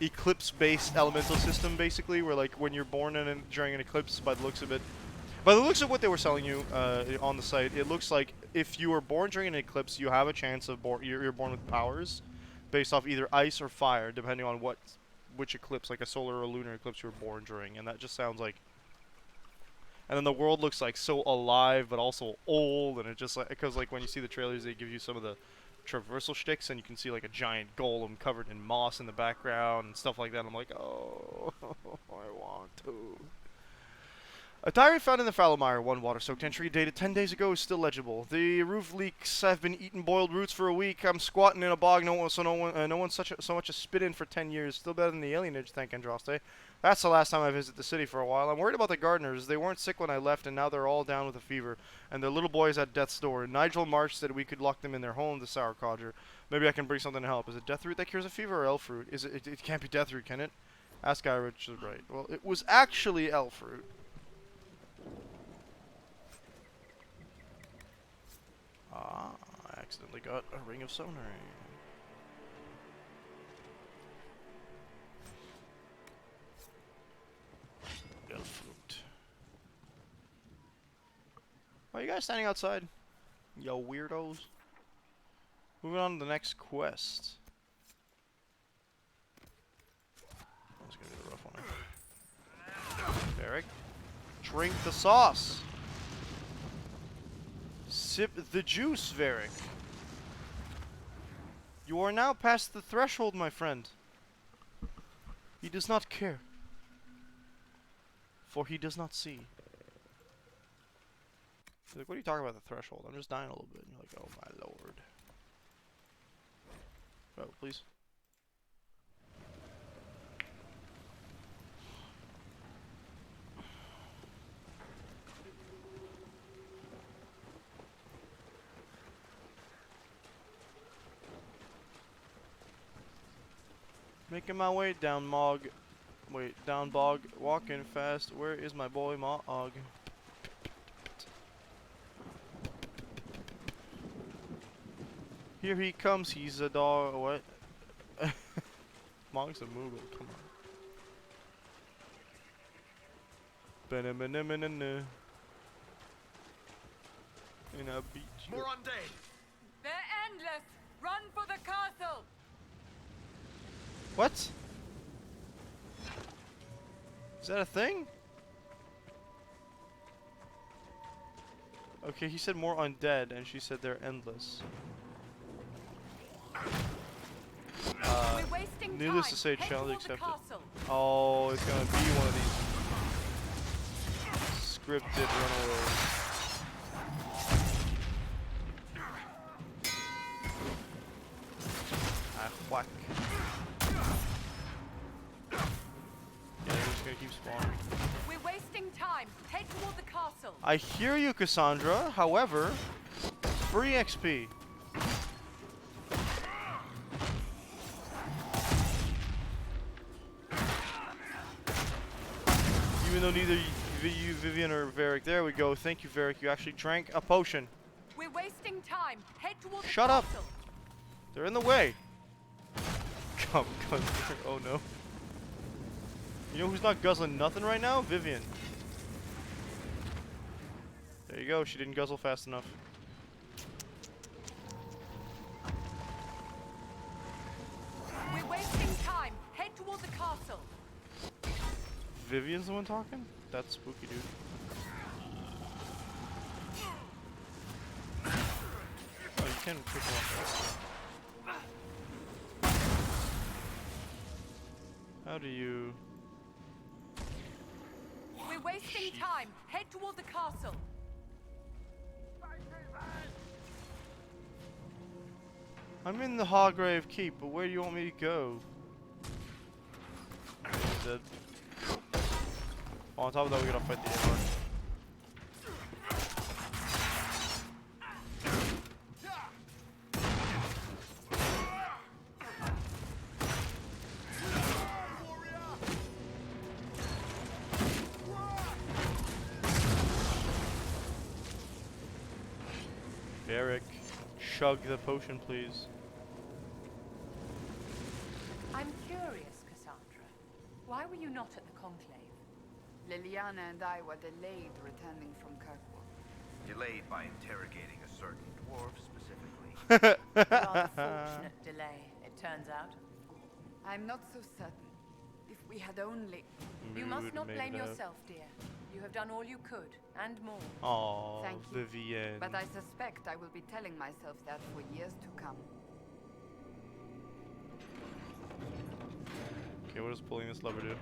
eclipse-based elemental system basically, where like when you're born during an eclipse, by the looks of it. By the looks of what they were selling you on the site, it looks like if you were born during an eclipse, you have a chance of you're born with powers based off either ice or fire, depending on which eclipse, like a solar or lunar eclipse you were born during. And that just sounds like... And then the world looks like so alive, but also old, and it just like... Because like when you see the trailers, they give you some of the traversal shticks, and you can see like a giant golem covered in moss in the background and stuff like that. I'm like, oh, I want to... A diary found in the fallow mire, one water-soaked entry dated 10 days ago is still legible. The roof leaks. I've been eating boiled roots for a week. I'm squatting in a bog. No one so much as spit in for 10 years. Still better than the alienage, thank Andraste. That's the last time I visit the city for a while. I'm worried about the gardeners. They weren't sick when I left, and now they're all down with a fever. And their little boy's at death's door. Nigel March said we could lock them in their home, the sour codger. Maybe I can bring something to help. Is it death root that cures a fever, or elf root? It can't be death root, can it? Ask Guy Rich is right. Well, it was actually elf root. Ah, I accidentally got a ring of sonar. Elf fruit. Why are you guys standing outside? Yo, weirdos. Moving on to the next quest. That's gonna be the rough one. Derek, drink the sauce. Sip the juice, Varric. You are now past the threshold, my friend. He does not care, for he does not see. He's like, what are you talking about the threshold? I'm just dying a little bit. And you're like, oh my lord. Oh, please. Making my way down down bog, walking fast. Where is my boy Mog? Here he comes, he's a dog. What? Mog's a Moogle, come on. And I beat you. More undead! They're endless! Run for the castle! What? Is that a thing? Okay, he said more undead, and she said they're endless. We're wasting Needless time. to say, Head challenge toward the accepted. castle. Oh, it's gonna be one of these scripted runaways. Whack. Yeah, they're just gonna keep spawning. We're wasting time. Head toward the castle. I hear you, Cassandra. However, free XP. Even though neither you, Vivian, or Varric. There we go. Thank you, Varric. You actually drank a potion. We're wasting time. Head toward the Shut up. castle. They're in the way. Come, oh no. You know who's not guzzling nothing right now? Vivian. There you go. She didn't guzzle fast enough. We're wasting time. Head toward the castle. Vivian's the one talking? That's spooky, dude. Oh, you can pick them up. How do you... We're wasting time. Head toward the castle. I'm in the Hargrave Keep, but where do you want me to go? He's dead. Oh, on top of that, we gotta fight the Avar. Eric, chug the potion, please. I'm curious, Cassandra. Why were you not at the conclave? Liliana and I were delayed returning from Kirkwood. Delayed by interrogating a certain dwarf specifically. Rather fortunate delay, it turns out. I'm not so certain. If we had only... You must not blame yourself. yourself, dear. You have done all you could, and more. Oh, Thank you. Vivienne. But I suspect I will be telling myself that for years to come. Okay, what does pulling this lever do?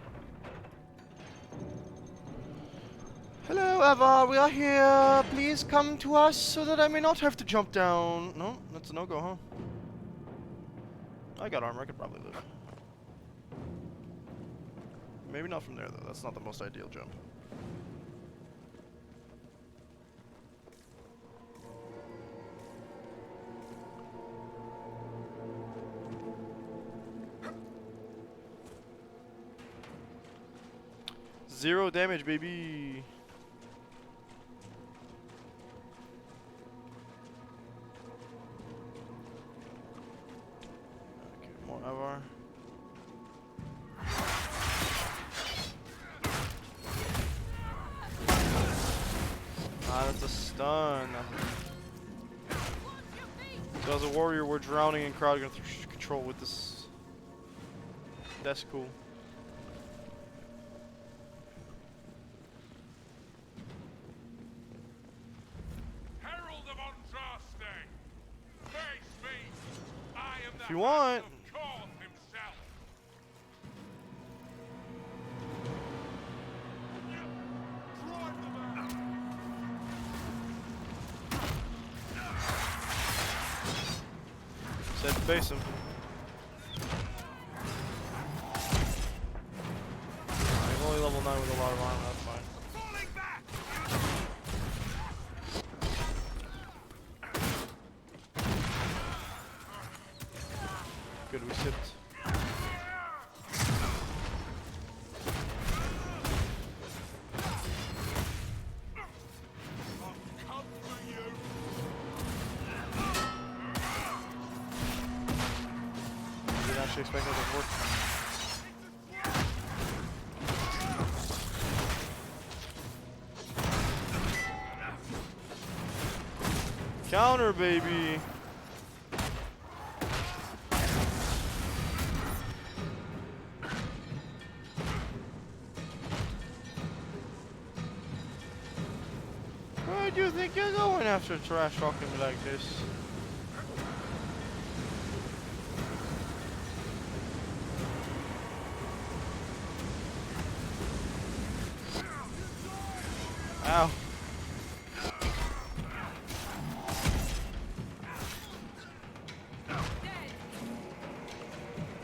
Hello, Avar, we are here. Please come to us so that I may not have to jump down. No, that's a no-go, huh? I got armor, I could probably live. Maybe not from there, though. That's not the most ideal jump. Zero damage, baby. Okay, more Avar. Ah, that's a stun. So as a warrior, we're drowning in crowd control with this. That's cool. If you want. Said face him. I'm only level 9 with a lot of armor, that's fine. Good, we sipped. Didn't actually expect that to work. Counter, baby! Where do you think you're going after trash talking me like this? Ow.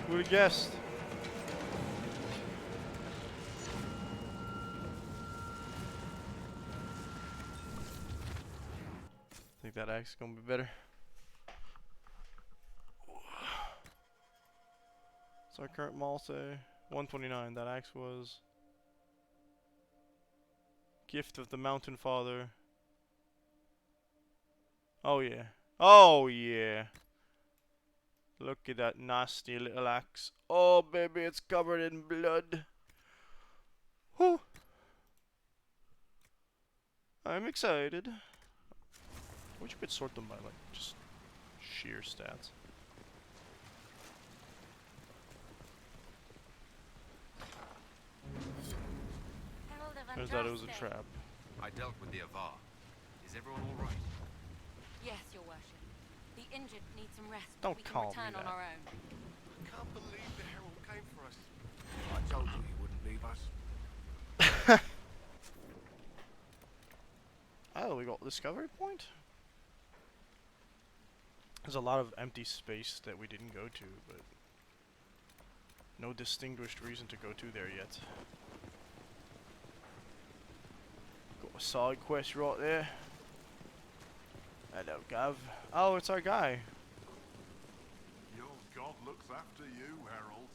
Who would've guessed? Think that axe is gonna be better. So our current mall say 129. That axe was gift of the Mountain Father. Oh yeah. Oh yeah. Look at that nasty little axe. Oh baby, it's covered in blood. Whew. I'm excited. I wish you could sort them by like just sheer stats. Turns out it was a trap. I dealt with the Avar. Is everyone all right? Yes, Your Worship. The injured need some rest. Don't we can call me return on that. our own. I can't believe the Herald came for us. I Told you he wouldn't leave us. Oh, we got discovery point? There's a lot of empty space that we didn't go to, but no distinguished reason to go to there yet. Got a side quest right there. Hello, Gav. Oh, it's our guy. Your god looks after you, Harold.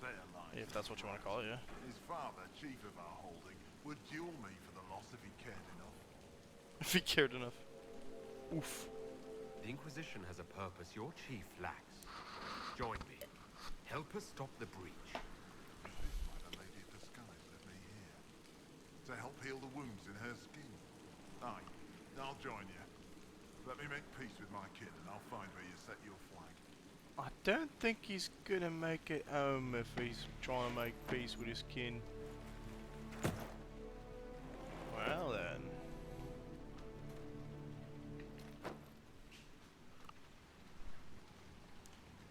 Thedas, If that's what you want to call it, yeah. his father, chief of our holding, would duel me for the loss if he cared enough. If he cared enough. Oof. The Inquisition has a purpose your chief lacks. Join me. Help us stop the breach. Is this why the Lady of Disguise led me here? To help heal the wounds in her skin? Aye, I'll join you. Let me make peace with my kid and I'll find where you set your flag. I don't think he's gonna make it home if he's trying to make peace with his kin. Well then.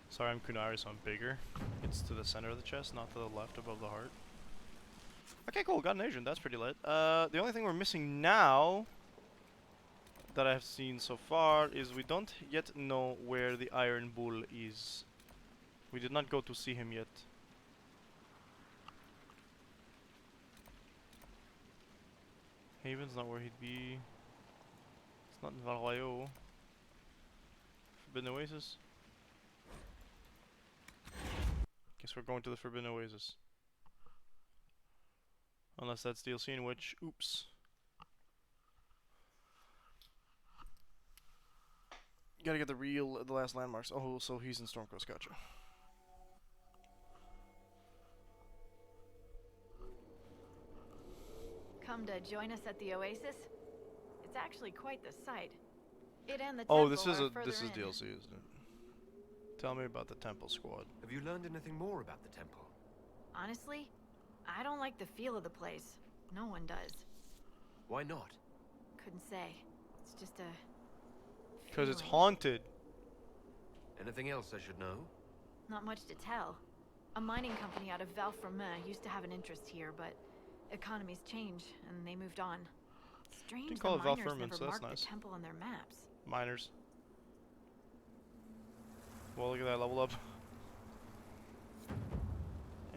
Sorry, I'm Kunari, so I'm bigger. It's to the center of the chest, not to the left above the heart. Okay, cool. Got an Asian. That's pretty lit. The only thing we're missing now that I've seen so far is we don't yet know where the Iron Bull is. We did not go to see him yet. Haven's not where he'd be. It's not in Valrayo. Forbidden Oasis. Guess we're going to the Forbidden Oasis. Unless that's DLC, in which, oops. Gotta get the last landmarks. Oh, so he's in Stormcoast, gotcha. Come to join us at the Oasis? It's actually quite the sight. It and the Oh, temple this is are a further this is in. DLC, isn't it? Tell me about the Temple Squad. Have you learned anything more about the temple? Honestly, I don't like the feel of the place. No one does. Why not? Couldn't say. It's just a... Because it's feeling. haunted. Anything else I should know? Not much to tell. A mining company out of Valfremin used to have an interest here, but economies change, and they moved on. Strange Didn't the call it miners Valfremin, never so that's marked nice. the temple on their maps. Miners. Well, look at that level up.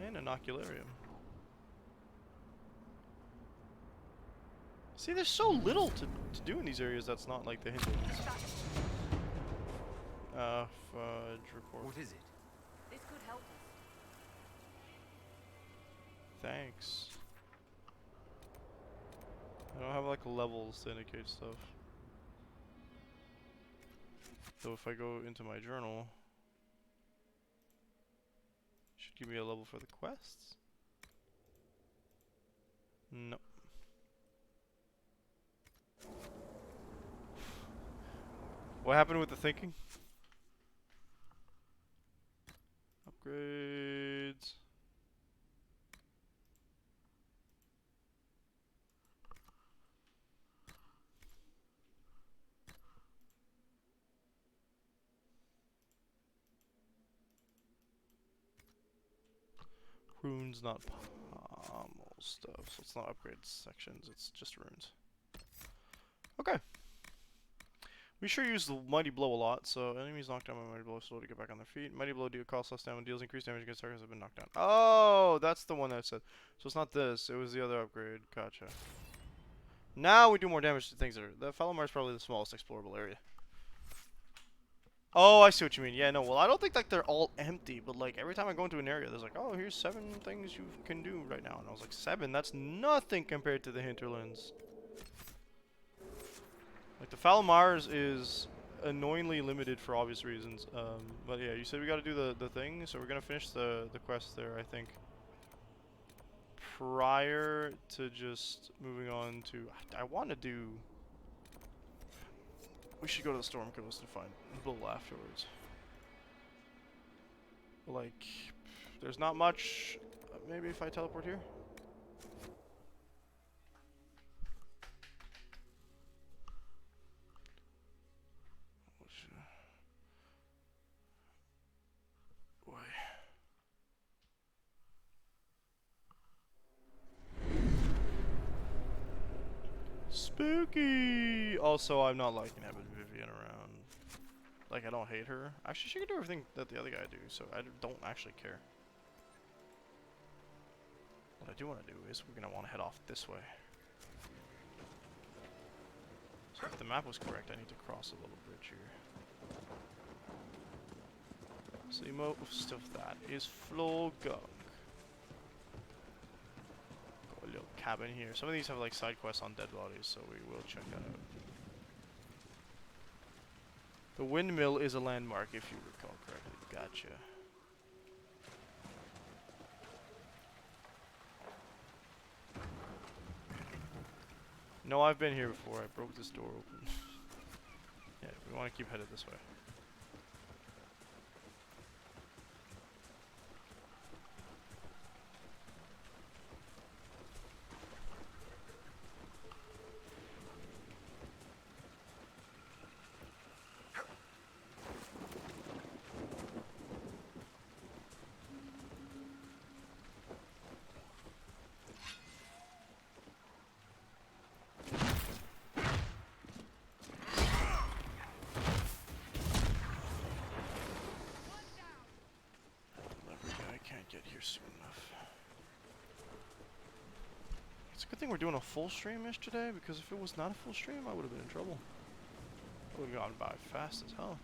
And an ocularium. See, there's so little to do in these areas that's not like the hinterlands. Fudge report. What is it? This could help us. Thanks. I don't have like levels to indicate stuff. So if I go into my journal, it should give me a level for the quests. No. What happened with the thinking? Upgrades. Runes, not pommel stuff. So it's not upgrade sections, it's just runes. Okay. We sure use the Mighty Blow a lot, so enemies knocked down by Mighty Blow slow to get back on their feet. Mighty Blow costs less damage, deals increased damage against targets that have been knocked down. Oh, that's the one that I said. So it's not this, it was the other upgrade. Gotcha. Now we do more damage to things that are... The Falomar is probably the smallest explorable area. Oh, I see what you mean. Yeah, no, well, I don't think like they're all empty, but like every time I go into an area, there's like, oh, here's 7 things you can do right now. And I was like, 7? That's nothing compared to the hinterlands. Like, the Falomars is annoyingly limited for obvious reasons. But yeah, you said we gotta do the thing, so we're gonna finish the quest there, I think. Prior to just moving on to... I want to do... We should go to the Storm Coast and find Bull afterwards. Like, there's not much... maybe if I teleport here? Why? Spooky! Also, I'm not liking having Vivian around. Like, I don't hate her. Actually, she can do everything that the other guy do, so I don't actually care. What I do want to do is we're going to want to head off this way. So if the map was correct, I need to cross a little bridge here. So most of that is floor gunk. Got a little cabin here. Some of these have like side quests on dead bodies, so we will check that out. The windmill is a landmark, if you recall correctly. Gotcha. No, I've been here before. I broke this door open. Yeah, we want to keep headed this way. Get here soon enough. It's a good thing we're doing a full stream-ish today, because if it was not a full stream, I would have been in trouble. It would have gone by fast as hell.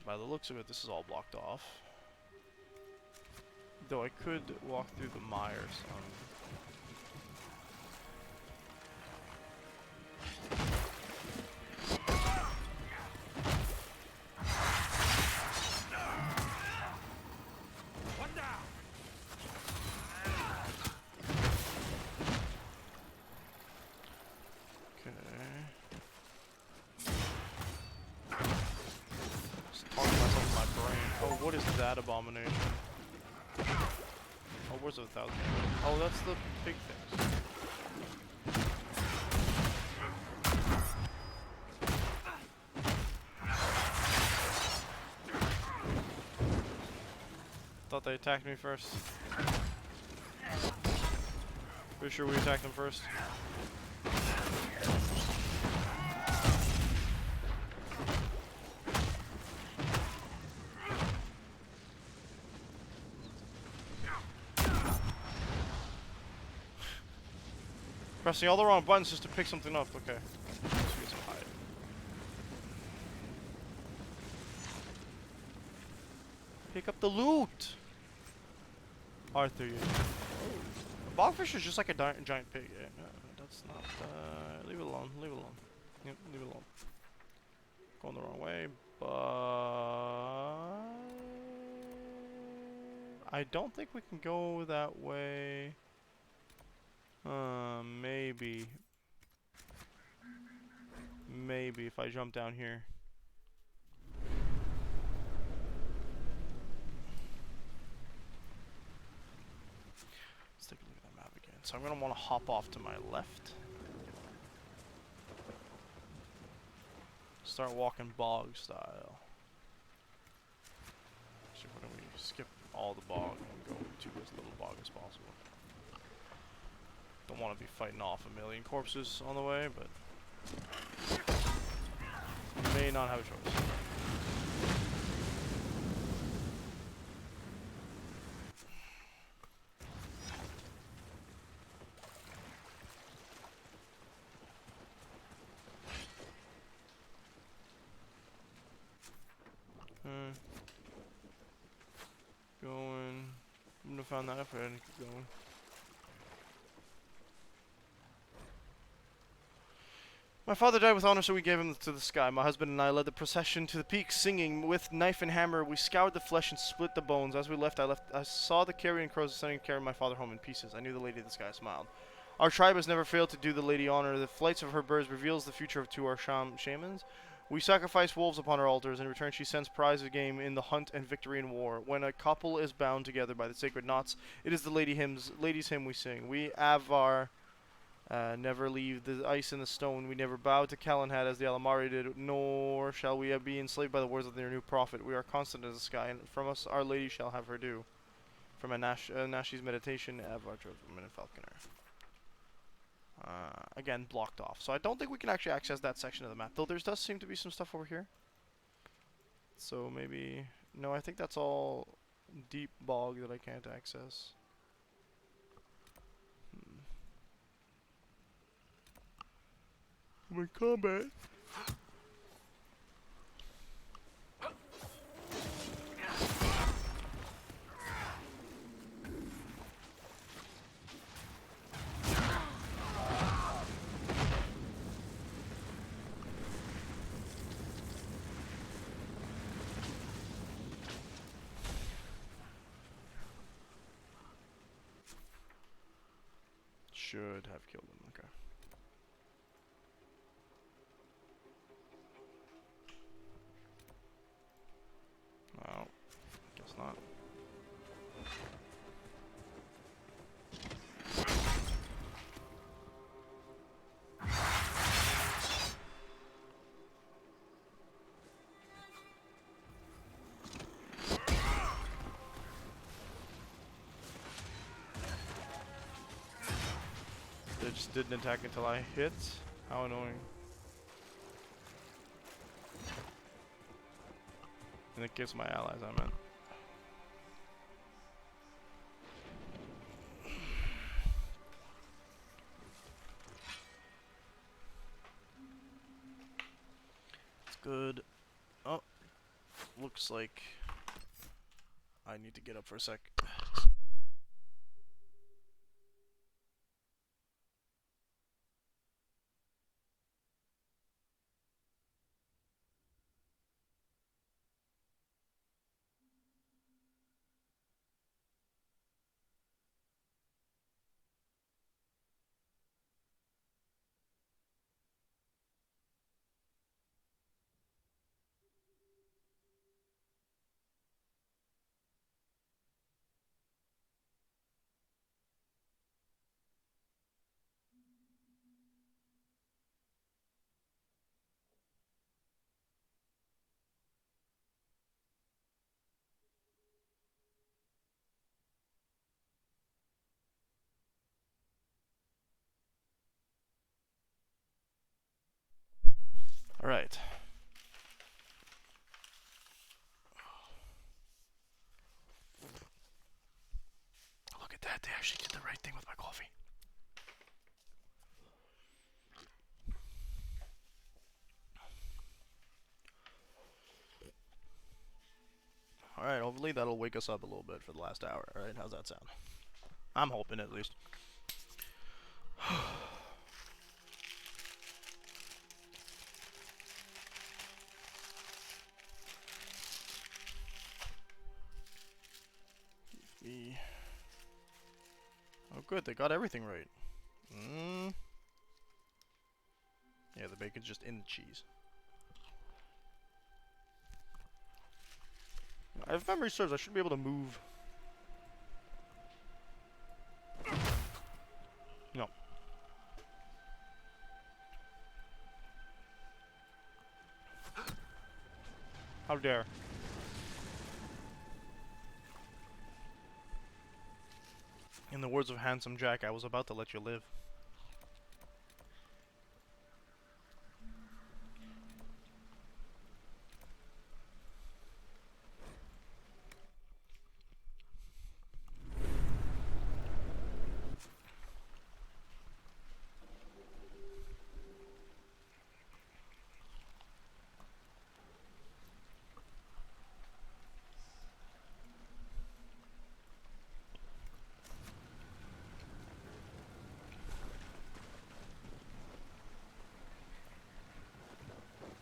By the looks of it, this is all blocked off. Though I could walk through the mire some. That abomination. Oh, where's the 1,000? Oh, that's the big things. Thought they attacked me first. Pretty sure we attacked them first. Pressing all the wrong buttons just to pick something up. Okay. Let's get some hide. Pick up the loot! Arthur, you. A bogfish is just like a giant pig. Yeah, no, that's not. Leave it alone. Leave it alone. Yep, leave it alone. Going the wrong way, but I don't think we can go that way. Maybe. Maybe if I jump down here. Let's take a look at that map again. So I'm gonna want to hop off to my left. Start walking bog style. So why don't we skip all the bog and go to as little bog as possible. Don't want to be fighting off a million corpses on the way, but may not have a choice. Going. Wouldn't have found that if I hadn't keep going. My father died with honor, so we gave him to the sky. My husband and I led the procession to the peak, singing. With knife and hammer, we scoured the flesh and split the bones. As we left, I saw the carrion crows descending, carrying my father home in pieces. I knew the lady of the sky smiled. Our tribe has never failed to do the lady honor. The flights of her birds reveals the future to our shamans. We sacrifice wolves upon her altars. In return, she sends prize of game in the hunt and victory in war. When a couple is bound together by the sacred knots, it is the lady's hymn we sing. We Avar Never leave the ice and the stone. We never bow to Calenhad as the Alamari did, nor shall we be enslaved by the words of their new prophet. We are constant as the sky, and from us Our Lady shall have her due. From Nashi's meditation, Avar Woman and Falconer. Again, blocked off. So I don't think we can actually access that section of the map, though there does seem to be some stuff over here. So maybe... No, I think that's all deep bog that I can't access. I'm in combat. Should have killed him, okay. No, guess not. They just didn't attack until I hit. How annoying. And it gives my allies, I meant. It's good. Oh, looks like I need to get up for a sec. Alright. Look at that, they actually did the right thing with my coffee. Alright, hopefully that'll wake us up a little bit for the last hour. Alright, how's that sound? I'm hoping, at least. Oh good, they got everything right. Yeah, the bacon's just in the cheese. If memory serves, I should be able to move. No. How dare. In the words of Handsome Jack, I was about to let you live.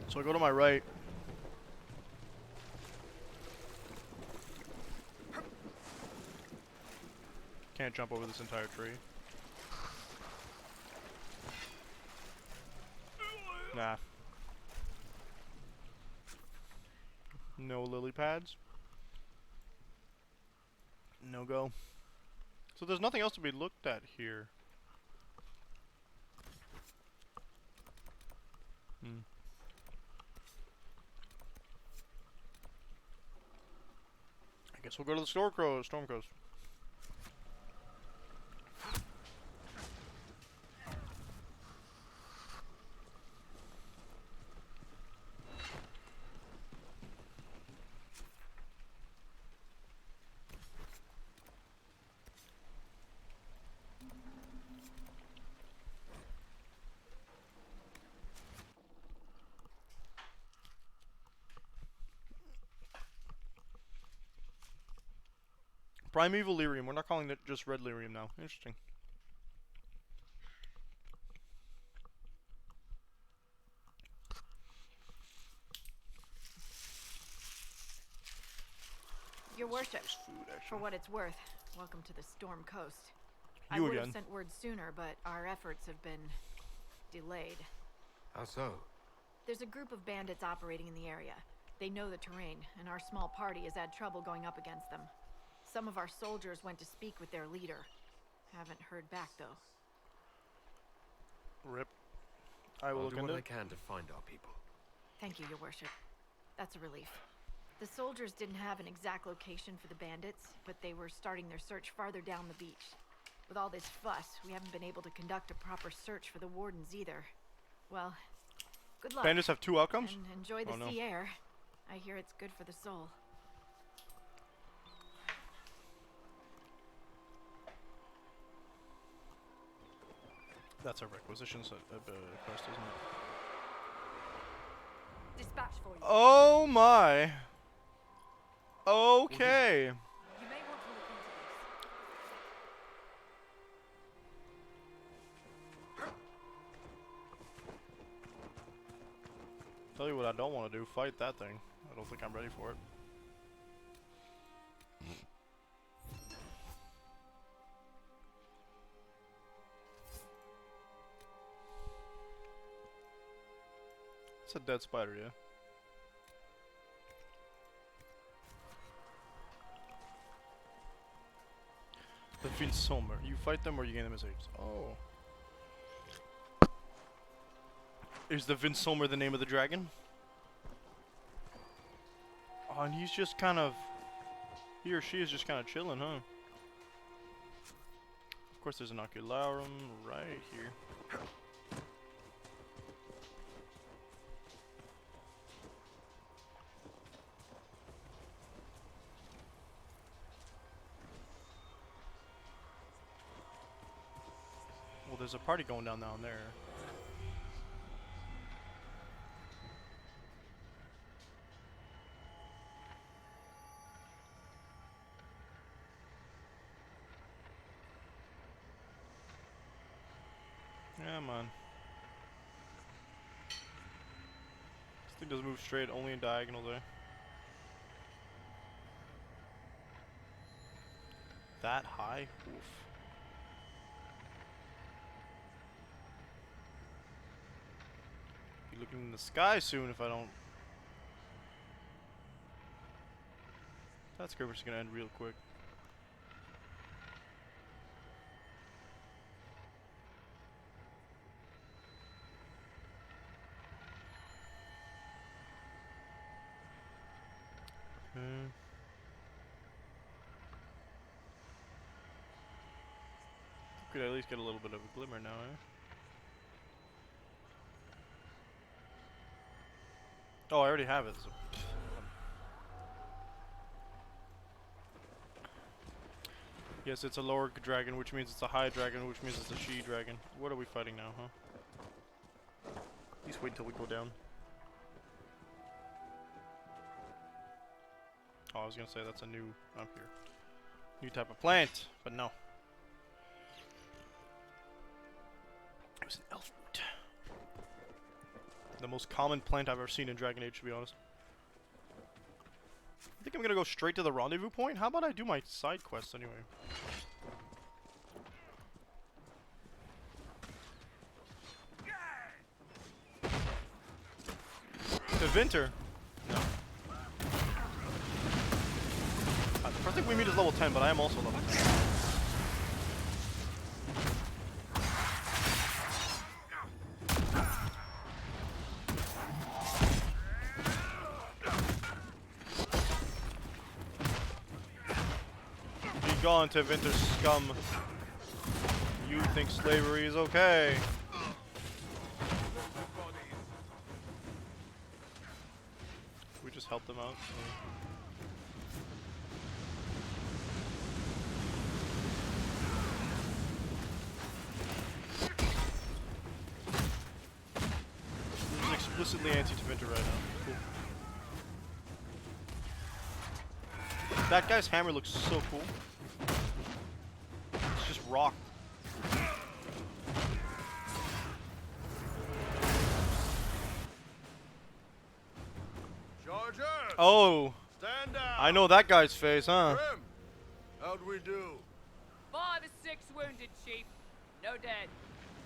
So I go to my right. Can't jump over this entire tree. Nah. No lily pads. No go. So there's nothing else to be looked at here. I guess we'll go to the Storm Coast. Primeval lyrium. We're not calling it just red lyrium now. Interesting. Your worship, Food, for what it's worth, welcome to the Storm Coast. I You would have again. sent word sooner, but our efforts have been delayed. How so? There's a group of bandits operating in the area. They know the terrain, and our small party has had trouble going up against them. Some of our soldiers went to speak with their leader. Haven't heard back, though. Rip. I will I'll look do into what I it. can to find our people. Thank you, your worship. That's a relief. The soldiers didn't have an exact location for the bandits, but they were starting their search farther down the beach. With all this fuss, we haven't been able to conduct a proper search for the wardens either. Well, good luck. Bandits have 2 outcomes? And enjoy the Oh, no. sea air. I hear it's good for the soul. That's a requisitions quest, isn't it? Dispatch for you. Oh my. Okay. You may want to look into this. Tell you what I don't want to do. Fight that thing. I don't think I'm ready for it. It's a dead spider, yeah. The Vinsomer. You fight them or you gain them as apes. Oh. Is the Vinsomer the name of the dragon? Oh, and he's just kind of... He or she is just kind of chilling, huh? Of course there's an Ocularum right here. Well, there's a party going down there. Yeah, man. This thing doesn't move straight, only in diagonal there. That high? Oof. Be looking in the sky soon if I don't. That skirmish is gonna end real quick. Could at least get a little bit of a glimmer now, eh? Oh, I already have it. So. Yes, it's a lower dragon, which means it's a high dragon, which means it's a she dragon. What are we fighting now, huh? At least wait until we go down. Oh, I was gonna say that's a new up here. New type of plant, but no. It was an elf root. The most common plant I've ever seen in Dragon Age, to be honest. I think I'm gonna go straight to the rendezvous point. How about I do my side quests anyway? The Vinter. No. The first thing we meet is level 10, but I am also level 10. gone, Tevinter scum. You think slavery is okay? We just help them out. This is explicitly anti-Tevinter right now. Cool. That guy's hammer looks so cool. It's just rock. Charger! Oh, Stand down! I know that guy's face, huh? Grim! How'd we do? 5 or 6 wounded, Chief. No dead.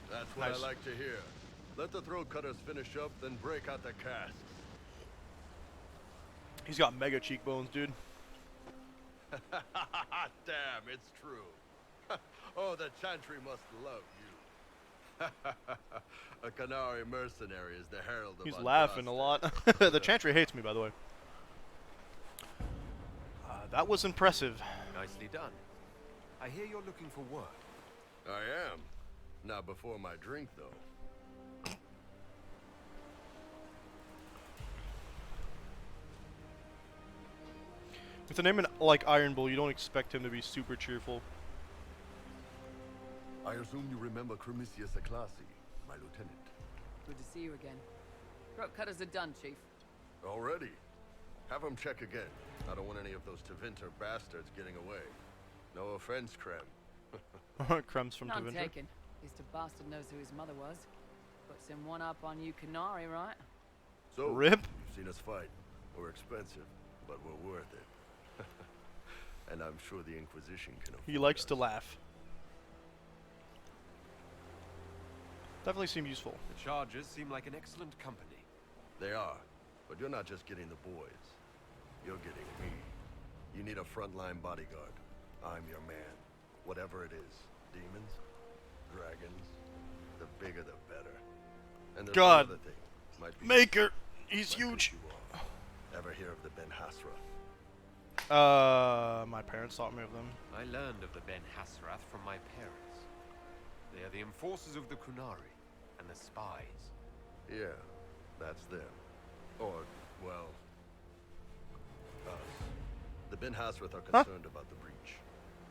That's what Nice. I like to hear. Let the throat cutters finish up, then break out the casks. He's got mega cheekbones, dude. Damn, it's true. Oh, the Chantry must love you. A Canary mercenary is the herald of He's our laughing a justice. lot. The Chantry hates me, by the way. That was impressive. Nicely done. I hear you're looking for work. I am. Not before my drink, though. With a name like Iron Bull, you don't expect him to be super cheerful. I assume you remember Cremisius Aclasi, my lieutenant. Good to see you again. Throat cutters are done, Chief. Already? Have him check again. I don't want any of those Tevinter bastards getting away. No offense, Krem. Crumbs from None Tevinter. taken. At least a bastard knows who his mother was. Puts him one up on you Canary, right? So, Rip. you've seen us fight. We're expensive, but we're worth it. And I'm sure the Inquisition can afford He likes us. to laugh. Definitely seem useful. The Chargers seem like an excellent company. They are, but you're not just getting the boys. You're getting me. You need a frontline bodyguard. I'm your man. Whatever it is. Demons? Dragons? The bigger the better. And there's God. one other thing. Might be Maker! He's might huge! piss you off. Ever hear of the Ben Hasra? My parents taught me of them. I learned of the Ben Hasrath from my parents. They are the enforcers of the Kunari and the spies. Yeah, that's them. Or, well, us. The Ben Hasrath are concerned about the breach.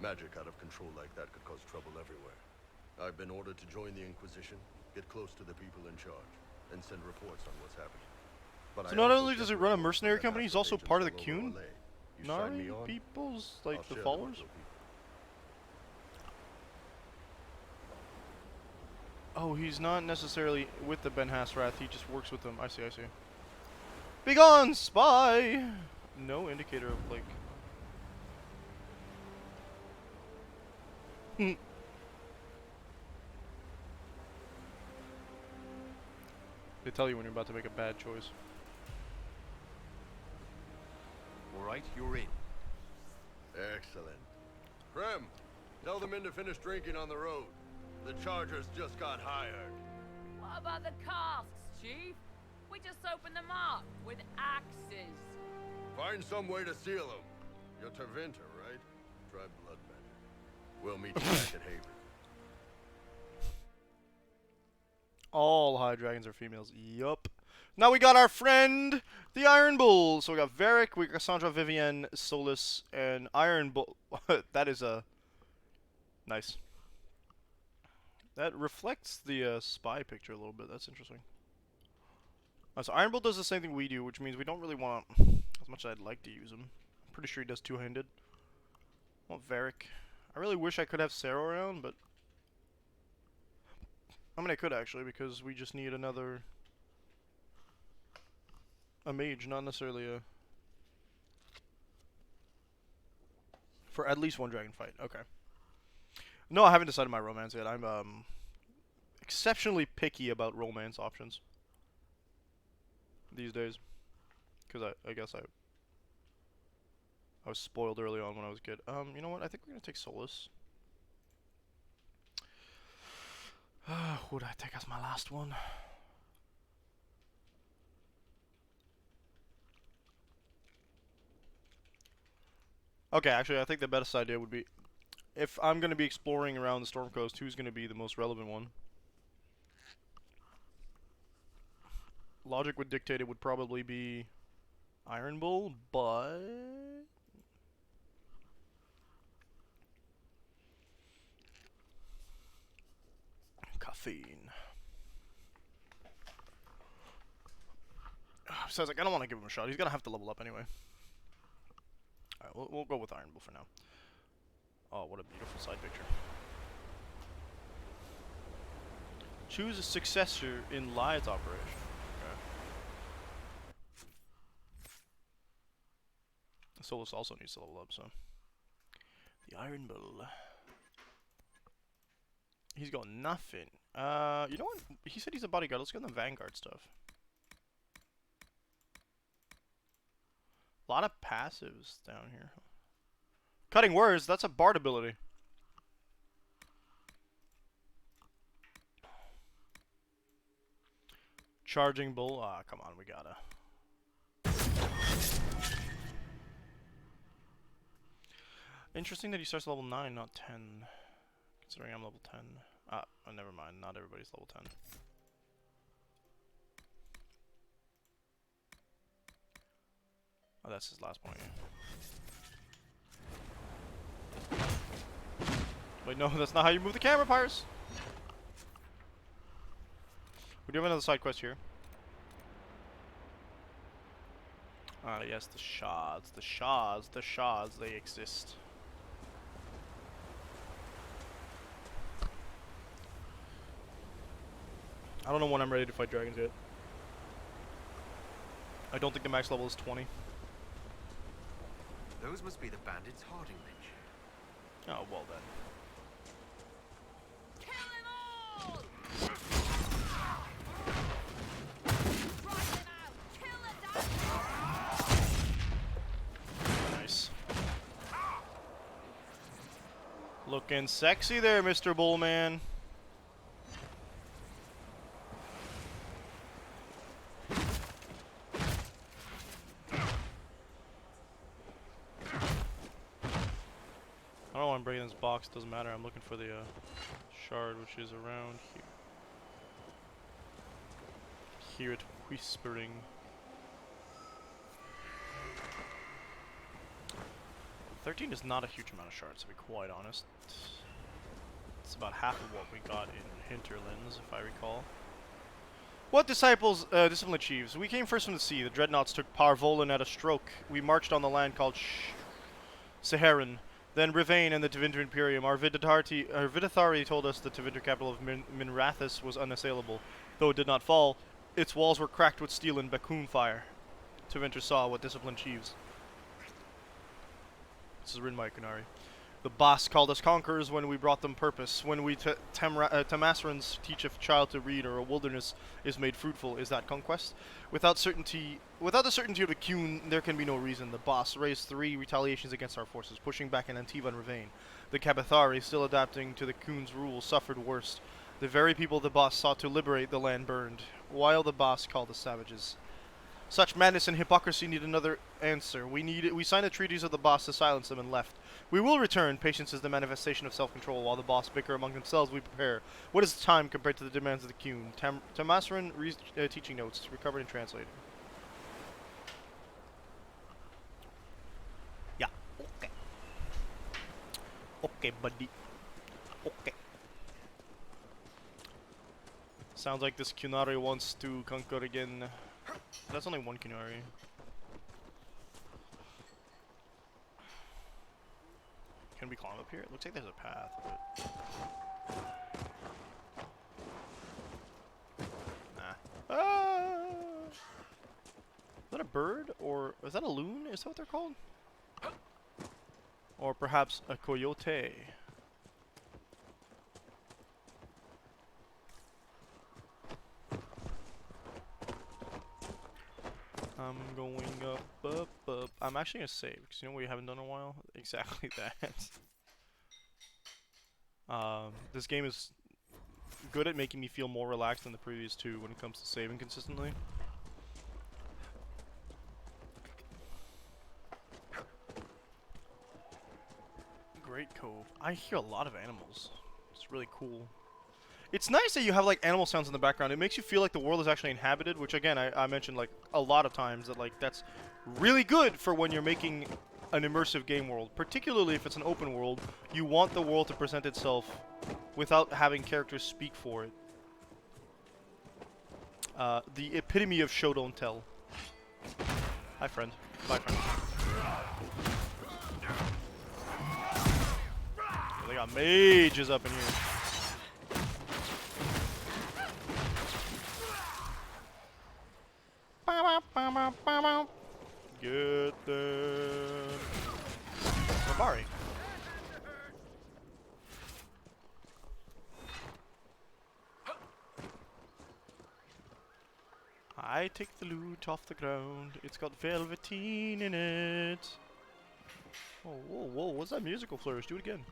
Magic out of control like that could cause trouble everywhere. I've been ordered to join the Inquisition, get close to the people in charge, and send reports on what's happening. But So I not also only get does it run a reports from mercenary Ben company, he's Hasrath also agents part of the all over Kuhn? LA. You sign me Nari on, people's, I'll like, the share followers? with people. Oh, he's not necessarily with the Ben Hasrath, he just works with them. I see, I see. Begone, spy! No indicator of, like... They tell you when you're about to make a bad choice. All right, you're in. Excellent. Krem, tell the men to finish drinking on the road. The Chargers just got hired. What about the casks, Chief? We just opened them up with axes. Find some way to seal them. You're Tevinter, right? Try blood magic. We'll meet you back at Haven. All high dragons are females. Yup. Now we got our friend, the Iron Bull. So we got Varric, we got Cassandra, Vivienne, Solus, and Iron Bull. That is a... nice. That reflects the spy picture a little bit. That's interesting. So Iron Bull does the same thing we do, which means we don't really want... as much as I'd like to use him. I'm pretty sure he does two-handed. I want Varric. I really wish I could have Sarah around, but... I mean, I could actually, because we just need another... a mage, not necessarily a... for at least one dragon fight. Okay. No, I haven't decided my romance yet. I'm exceptionally picky about romance options these days, because I guess I was spoiled early on when I was a kid. You know what? I think we're gonna take Solus. Who would I take as my last one? Okay, actually, I think the best idea would be... if I'm going to be exploring around the Storm Coast, who's going to be the most relevant one? Logic would dictate it would probably be Iron Bull, but caffeine. Besides, like, I don't want to give him a shot. He's gonna have to level up anyway. Alright, we'll go with Iron Bull for now. Oh, what a beautiful side picture. Choose a successor in Lide's operation. Okay. Solus also needs to level up, so. The Iron Bull. He's got nothing. You know what? He said he's a bodyguard. Let's get the Vanguard stuff. A lot of passives down here. Cutting words, that's a bard ability. Charging bull. Ah, come on, we gotta. Interesting that he starts level 9, not 10. Considering I'm level 10. Ah, oh, never mind. Not everybody's level 10. Oh, that's his last point. Wait, no, that's not how you move the camera, Pirates! We do have another side quest here. Ah, yes, the shards. The shards. The shards, they exist. I don't know when I'm ready to fight dragons yet. I don't think the max level is 20. Those must be the bandits Harding mentioned. Oh, well then. Kill them all! Nice. Looking sexy there, Mr. Bullman. I don't know why I'm breaking this box, doesn't matter. I'm looking for the shard, which is around here. Hear it whispering. $13 is not a huge amount of shards, to be quite honest. It's about half of what we got in Hinterlands, if I recall. What disciples, discipline achieves? We came first from the sea. The dreadnoughts took Parvolan at a stroke. We marched on the land called Saharan. Then Rivain and the Tevinter Imperium. Our Vidithari told us the Tevinter capital of Minrathis was unassailable. Though it did not fall, its walls were cracked with steel and Bakun fire. Tevinter saw what discipline achieves. This is written by Kunari. The boss called us conquerors when we brought them purpose. When we Tamasrans teach a child to read, or a wilderness is made fruitful, is that conquest? Without the certainty of the Qun, there can be no reason. The boss raised 3 retaliations against our forces, pushing back in Antiva and Rivain. The Kabathari, still adapting to the Qun's rule, suffered worst. The very people the boss sought to liberate the land burned, while the boss called us savages. Such madness and hypocrisy need another answer. We signed the treaties of the boss to silence them and left. We will return. Patience is the manifestation of self-control. While the boss bicker among themselves, we prepare. What is time compared to the demands of the Qun? Tamasran teaching notes, recovered and translated. Yeah. Okay. Okay, buddy. Okay. Sounds like this Kunari wants to conquer again. That's only one Kunari. Can we climb up here? It looks like there's a path, but... Nah. Ah! Is that a bird? Or is that a loon? Is that what they're called? Or perhaps a coyote? I'm going up. I'm actually gonna save, because you know what we haven't done in a while? Exactly that. This game is good at making me feel more relaxed than the previous 2 when it comes to saving consistently. Great Cove. I hear a lot of animals. It's really cool. It's nice that you have like animal sounds in the background. It makes you feel like the world is actually inhabited, which again I mentioned like a lot of times that like that's really good for when you're making an immersive game world. Particularly if it's an open world, you want the world to present itself without having characters speak for it. The epitome of show don't tell. Hi friend. Bye friend. They got mages up in here. Get them. Mabari. I take the loot off the ground. It's got velveteen in it. Oh, whoa, whoa, what's that musical flourish? Do it again.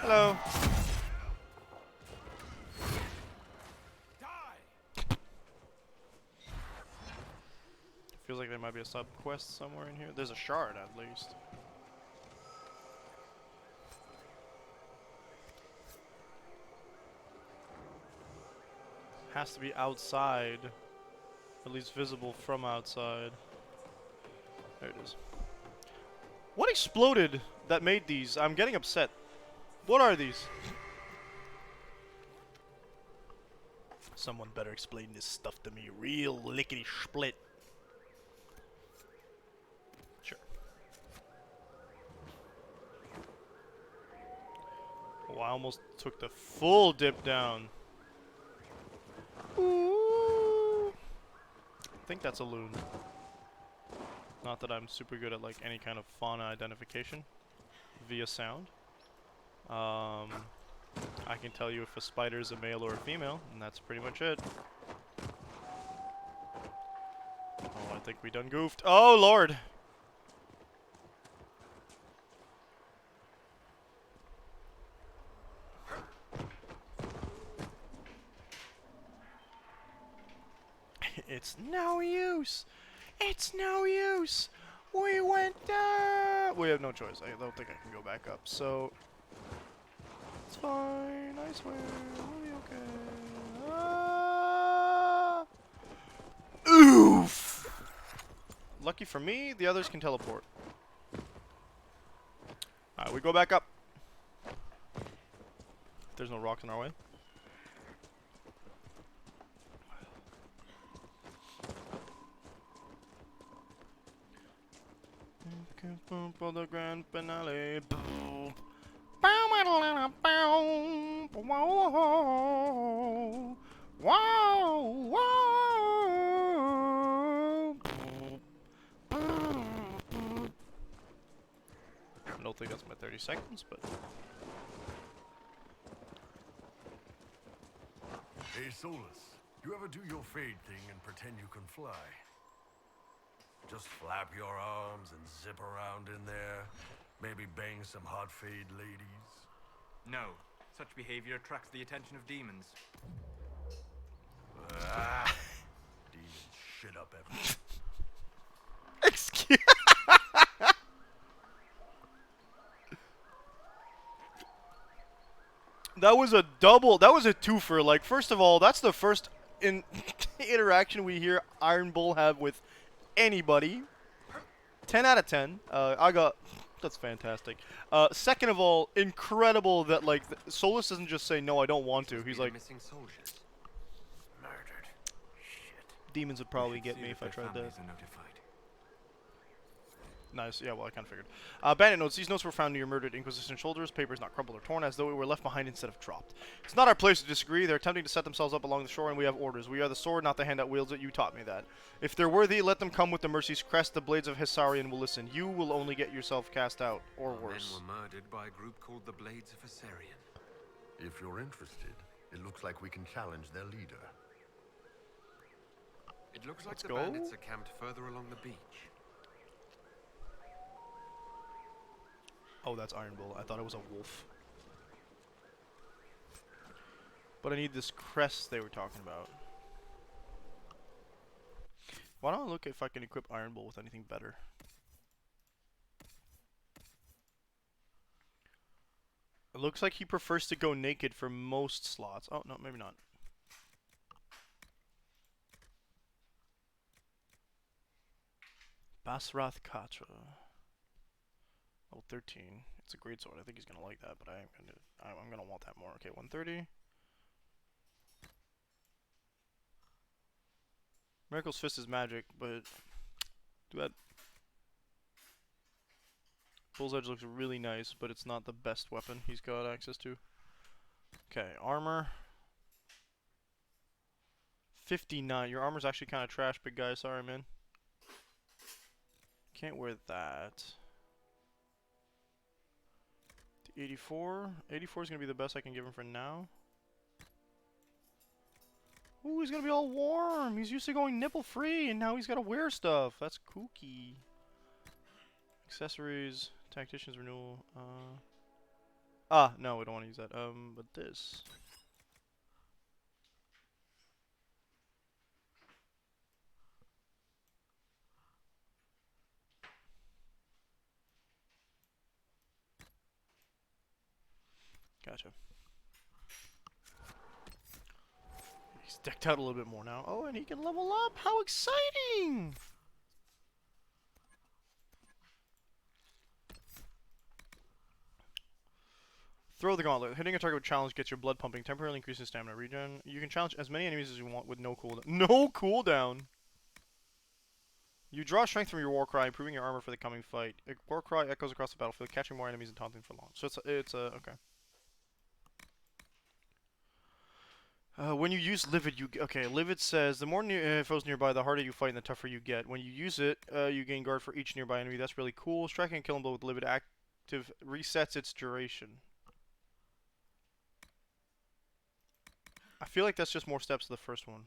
Hello. Feels like there might be a sub quest somewhere in here. There's a shard at least. Has to be outside. At least visible from outside. There it is. What exploded that made these? I'm getting upset. What are these? Someone better explain this stuff to me real lickety split. Sure. Oh, I almost took the full dip down. Ooh. I think that's a loon. Not that I'm super good at like any kind of fauna identification via sound. I can tell you if a spider is a male or a female, and that's pretty much it. Oh, I think we done goofed. Oh, Lord! It's no use! It's no use! We went down! We have no choice. I don't think I can go back up, so... It's fine, I swear, we'll be okay. Ah! Oof! Lucky for me, the others can teleport. Alright, we go back up. There's no rocks in our way. For the grand finale. I don't think that's my 30 seconds, but... Hey, Solus, you ever do your fade thing and pretend you can fly? Just flap your arms and zip around in there. Maybe bang some hot fade ladies. No, such behavior attracts the attention of demons. Demons shit up everything. Excuse. That was a double. That was a twofer. Like, first of all, that's the first interaction we hear Iron Bull have with anybody. 10 out of 10. That's fantastic. Second of all, incredible that like Solus doesn't just say no, I don't want to. He's like, missing soldiers. Murdered. Shit. demons would probably get me if I tried that. Notified. Nice. Yeah, well, I kind of figured. Bandit notes. These notes were found near murdered Inquisition shoulders. Papers not crumpled or torn, as though it were left behind instead of dropped. It's not our place to disagree. They're attempting to set themselves up along the shore, and we have orders. We are the sword, not the hand that wields it. You taught me that. If they're worthy, let them come with the Mercy's crest. The blades of Hissarion will listen. You will only get yourself cast out, or worse. Men were murdered by a group called the Blades of Hissarion. If you're interested, it looks like we can challenge their leader. It looks like Let's the go. bandits are camped further along the beach. Oh, that's Iron Bull. I thought it was a wolf. But I need this crest they were talking about. Why don't I look if I can equip Iron Bull with anything better? It looks like he prefers to go naked for most slots. Oh, no, maybe not. Basrath Katra. Level 13. It's a great sword. I think he's gonna like that, but I'm gonna want that more. Okay, 130. Miracle's Fist is magic, but that Bull's Edge looks really nice, but it's not the best weapon he's got access to. Okay, armor. 59. Your armor's actually kind of trash, big guy. Sorry, man. Can't wear that. 84. 84 is going to be the best I can give him for now. Ooh, he's going to be all warm. He's used to going nipple free, and now he's got to wear stuff. That's kooky. Accessories. Tactician's renewal. No, we don't want to use that. But this. Gotcha. He's decked out a little bit more now. Oh, and he can level up! How exciting! Throw the gauntlet. Hitting a target with challenge gets your blood pumping, temporarily increases stamina regen. You can challenge as many enemies as you want with no cooldown. No cooldown! You draw strength from your war cry, improving your armor for the coming fight. A war cry echoes across the battlefield, catching more enemies and taunting for long. So it's okay. When you use Livid, Livid says, the more foes nearby, the harder you fight and the tougher you get. When you use it, you gain guard for each nearby enemy. That's really cool. Striking and killing blow with Livid active resets its duration. I feel like that's just more steps to the first one.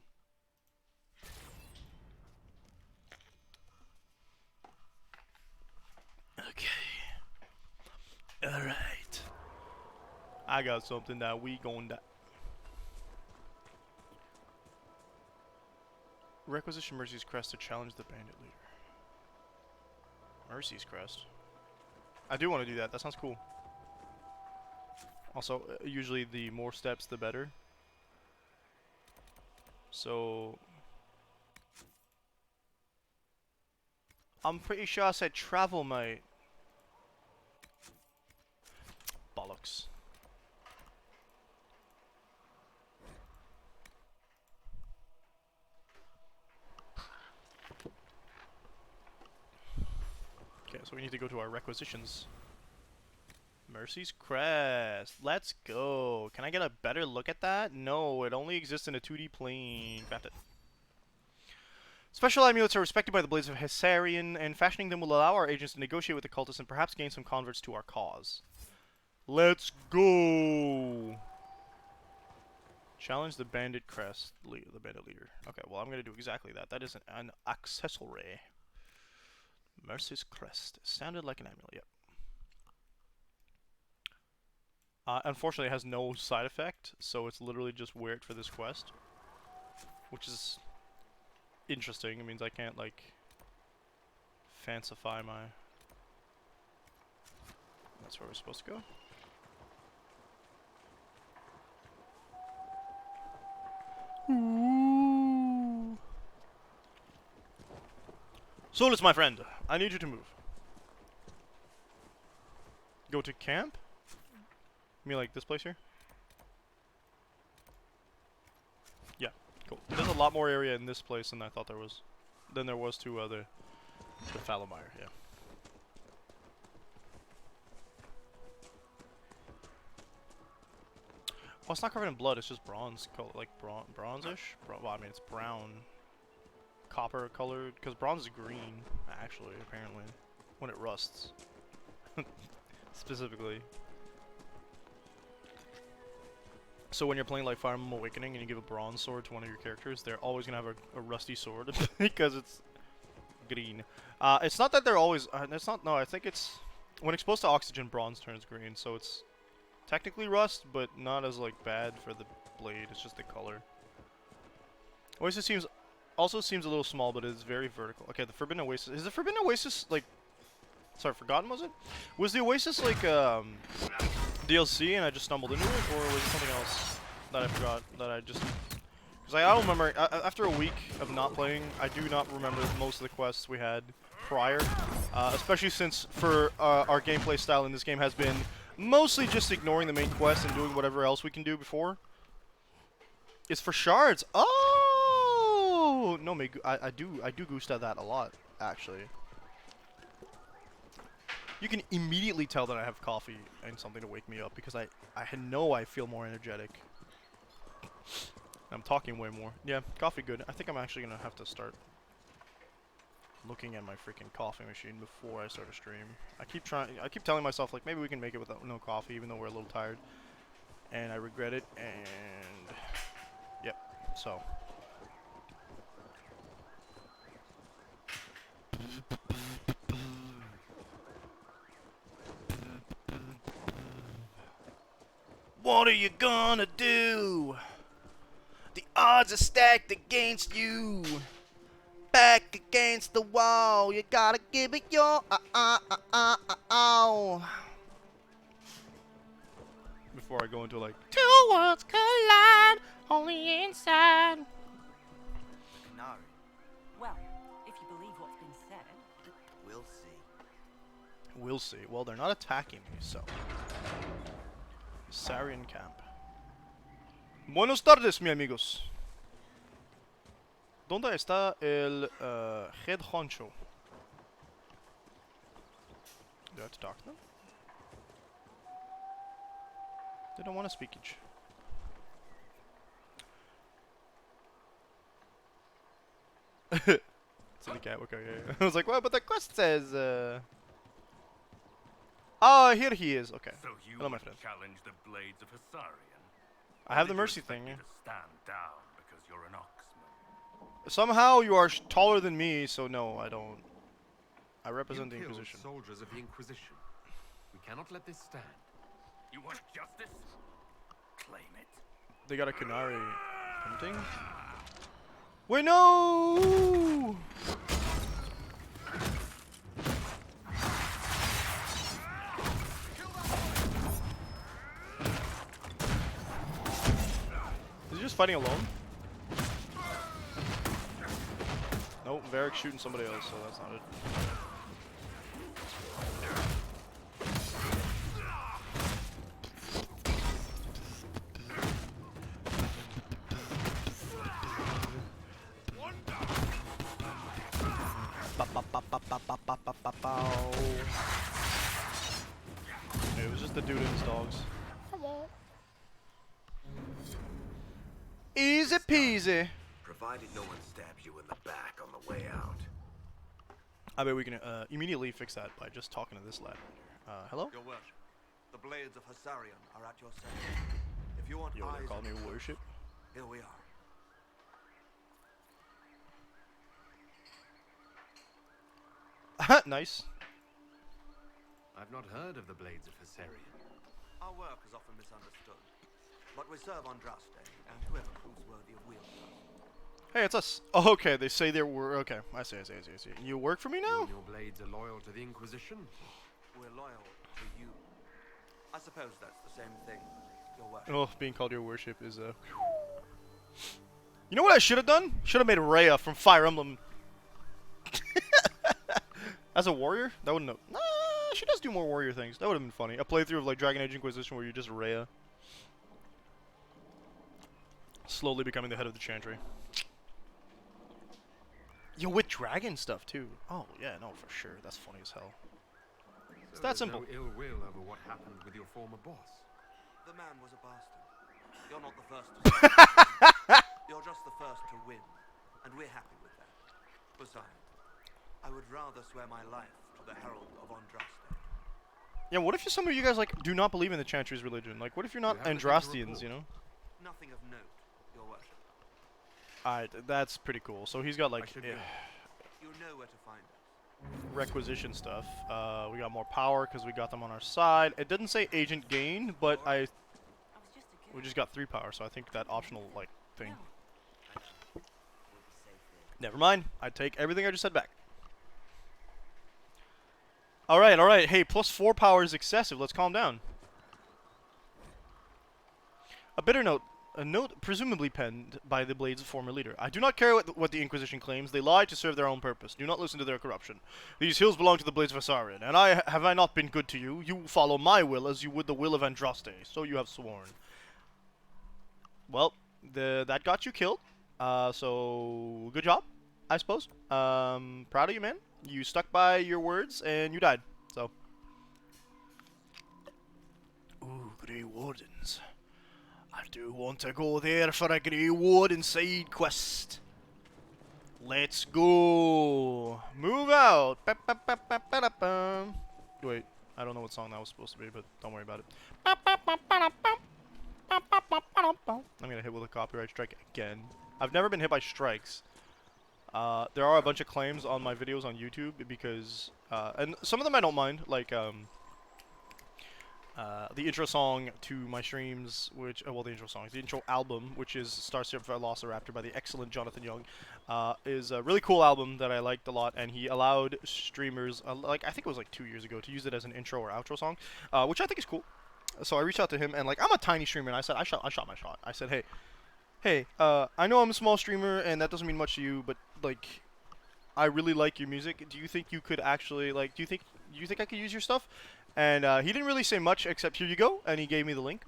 Okay. Alright. I got something that we gon' die. Requisition Mercy's Crest to challenge the bandit leader. Mercy's Crest? I do want to do that. That sounds cool. Also, usually the more steps, the better. So... I'm pretty sure I said travel, mate. Bollocks. Okay, so we need to go to our requisitions. Mercy's Crest. Let's go. Can I get a better look at that? No, it only exists in a 2D plane. Got it. Special amulets are respected by the Blades of Hessarian, and fashioning them will allow our agents to negotiate with the cultists and perhaps gain some converts to our cause. Let's go! Challenge the bandit crest, the bandit leader. Okay, well I'm gonna do exactly that. That is an accessory. Mercy's Crest. Sounded like an amulet, yep. Unfortunately it has no side effect, so it's literally just wear it for this quest. Which is interesting. It means I can't, like, fancify my... That's where we're supposed to go. Ooh. Solus, my friend, I need you to move. Go to camp? You mean like this place here? Yeah, cool. There's a lot more area in this place than I thought there was. Than there was to the Falomire, yeah. Oh, it's not covered in blood, it's just bronze, like bronze-ish? Well, I mean, it's brown, copper colored, because bronze is green, actually, apparently, when it rusts. Specifically. So when you're playing like Fire Emblem Awakening and you give a bronze sword to one of your characters, they're always going to have a rusty sword, because it's green. It's not that they're always, it's not, no, I think it's, when exposed to oxygen, bronze turns green, so it's technically rust, but not as like bad for the blade. It's just the color. Always just seems also seems a little small, but it's very vertical. Okay, the Forbidden Oasis. Is the Forbidden Oasis like? Sorry, Forgotten was it? Was the Oasis like DLC and I just stumbled into it, or was it something else that I forgot that I just? Because I don't remember. After a week of not playing, I do not remember most of the quests we had prior. Especially since for our gameplay style in this game has been mostly just ignoring the main quest and doing whatever else we can do before. It's for shards. Oh no, I do Gusta that a lot actually. You can immediately tell that I have coffee and something to wake me up because I know I feel more energetic. I'm talking way more. Yeah, coffee good. I think I'm actually gonna have to start looking at my freaking coffee machine before I start a stream. I keep telling myself like maybe we can make it without no coffee even though we're a little tired. And I regret it and yep. So what are you gonna do? The odds are stacked against you. Back against the wall, you gotta give it your before I go into like two worlds collide, only inside. Canary. Well, if you believe what's been said. We'll see. We'll see. Well, they're not attacking me, so. Sarian camp. Buenos tardes, mi amigos. ¿Dónde está el head honcho? Do I have to talk to them? They don't want to speak each. It's in the camp, okay, yeah. I was like, well, but the quest says, oh, here he is, okay. So you Hello, my would friend. challenge the blades of Hissarian? I have the mercy thing, yeah. To stand down because you're an Oxman. Somehow you are taller than me, so no, I don't. I represent the You killed Inquisition. soldiers of the Inquisition. We cannot let this stand. You want justice? Claim it. They got a Canary hunting. Wait, no! Is he just fighting alone? Nope, Varric's shooting somebody else, so that's not it. It was just the dude and his dogs. Easy peasy. Provided no one stabs you in the back on the way out. I bet we can immediately fix that by just talking to this lad. Hello? Your worship, the blades of Hissarian are at your service. If you want Yo, they're eyes calling on me the worship. here we are. Nice. I've not heard of the blades of Hissarian. Our work is often misunderstood, but we serve on Andraste and whoever proves worthy of wielding us. Hey, it's us. Oh, okay, they say they were. Okay, I see. You work for me You now? and your blades are loyal to the Inquisition? We're loyal to you. I suppose that's the same thing, your worship. Oh, being called your worship is You know what I should have done? Should have made Rhea from Fire Emblem. As a warrior? That wouldn't have... Nah, she does do more warrior things. That would have been funny. A playthrough of like Dragon Age Inquisition where you're just Rhea. Slowly becoming the head of the Chantry. Yo, with dragon stuff too. Oh, yeah, no, for sure. That's funny as hell. It's that simple. No ill will over what happened with your former boss. The man was a bastard. You're not the first to say You're just the first to win, and we're happy with that. Besides, I would rather swear my life to the Herald of Andraste. Yeah, what if some of you guys like do not believe in the Chantry's religion? Like, what if you're not Andrastians, you know? Nothing of note, your worship. Alright, that's pretty cool. So he's got like You know where to find us. requisition stuff. We got more power because we got them on our side. It didn't say agent gain, but we just got 3 power, so I think that optional like thing. Never mind. I take everything I just said back. Alright, alright. Hey, +4 power is excessive. Let's calm down. A bitter note. A note presumably penned by the Blade's former leader. I do not care what the Inquisition claims. They lie to serve their own purpose. Do not listen to their corruption. These hills belong to the Blades of Asarian, and have I not been good to you? You follow my will as you would the will of Andraste. So you have sworn. Well, that got you killed. So good job, I suppose. Proud of you, man. You stuck by your words, and you died. So. Ooh, Grey Wardens. I do want to go there for a Grey Warden side quest. Let's go. Move out. Wait, I don't know what song that was supposed to be, but don't worry about it. I'm gonna hit with a copyright strike again. I've never been hit by strikes. There are a bunch of claims on my videos on YouTube because, and some of them I don't mind, like the intro song to my streams, which, well, the intro song, the intro album, which is Star Step Velociraptor by the excellent Jonathan Young, is a really cool album that I liked a lot, and he allowed streamers, like, I think it was like 2 years ago, to use it as an intro or outro song, which I think is cool. So I reached out to him, and, like, I'm a tiny streamer, and I said, I shot my shot. I said, hey, I know I'm a small streamer, and that doesn't mean much to you, but, like, I really like your music. Do you think you could actually, like, do you think I could use your stuff? And he didn't really say much except here you go, and he gave me the link.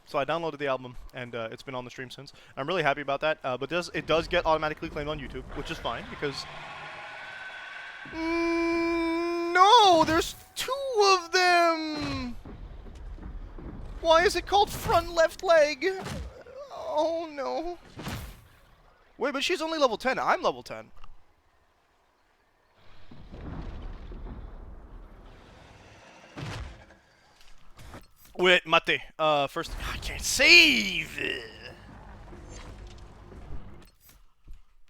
So I downloaded the album, and it's been on the stream since. I'm really happy about that, but it does get automatically claimed on YouTube, which is fine, because... no! There's 2 of them! Why is it called front left leg? Oh, no. Wait, but she's only level 10. I'm level 10. Wait, mate. First, I can't save.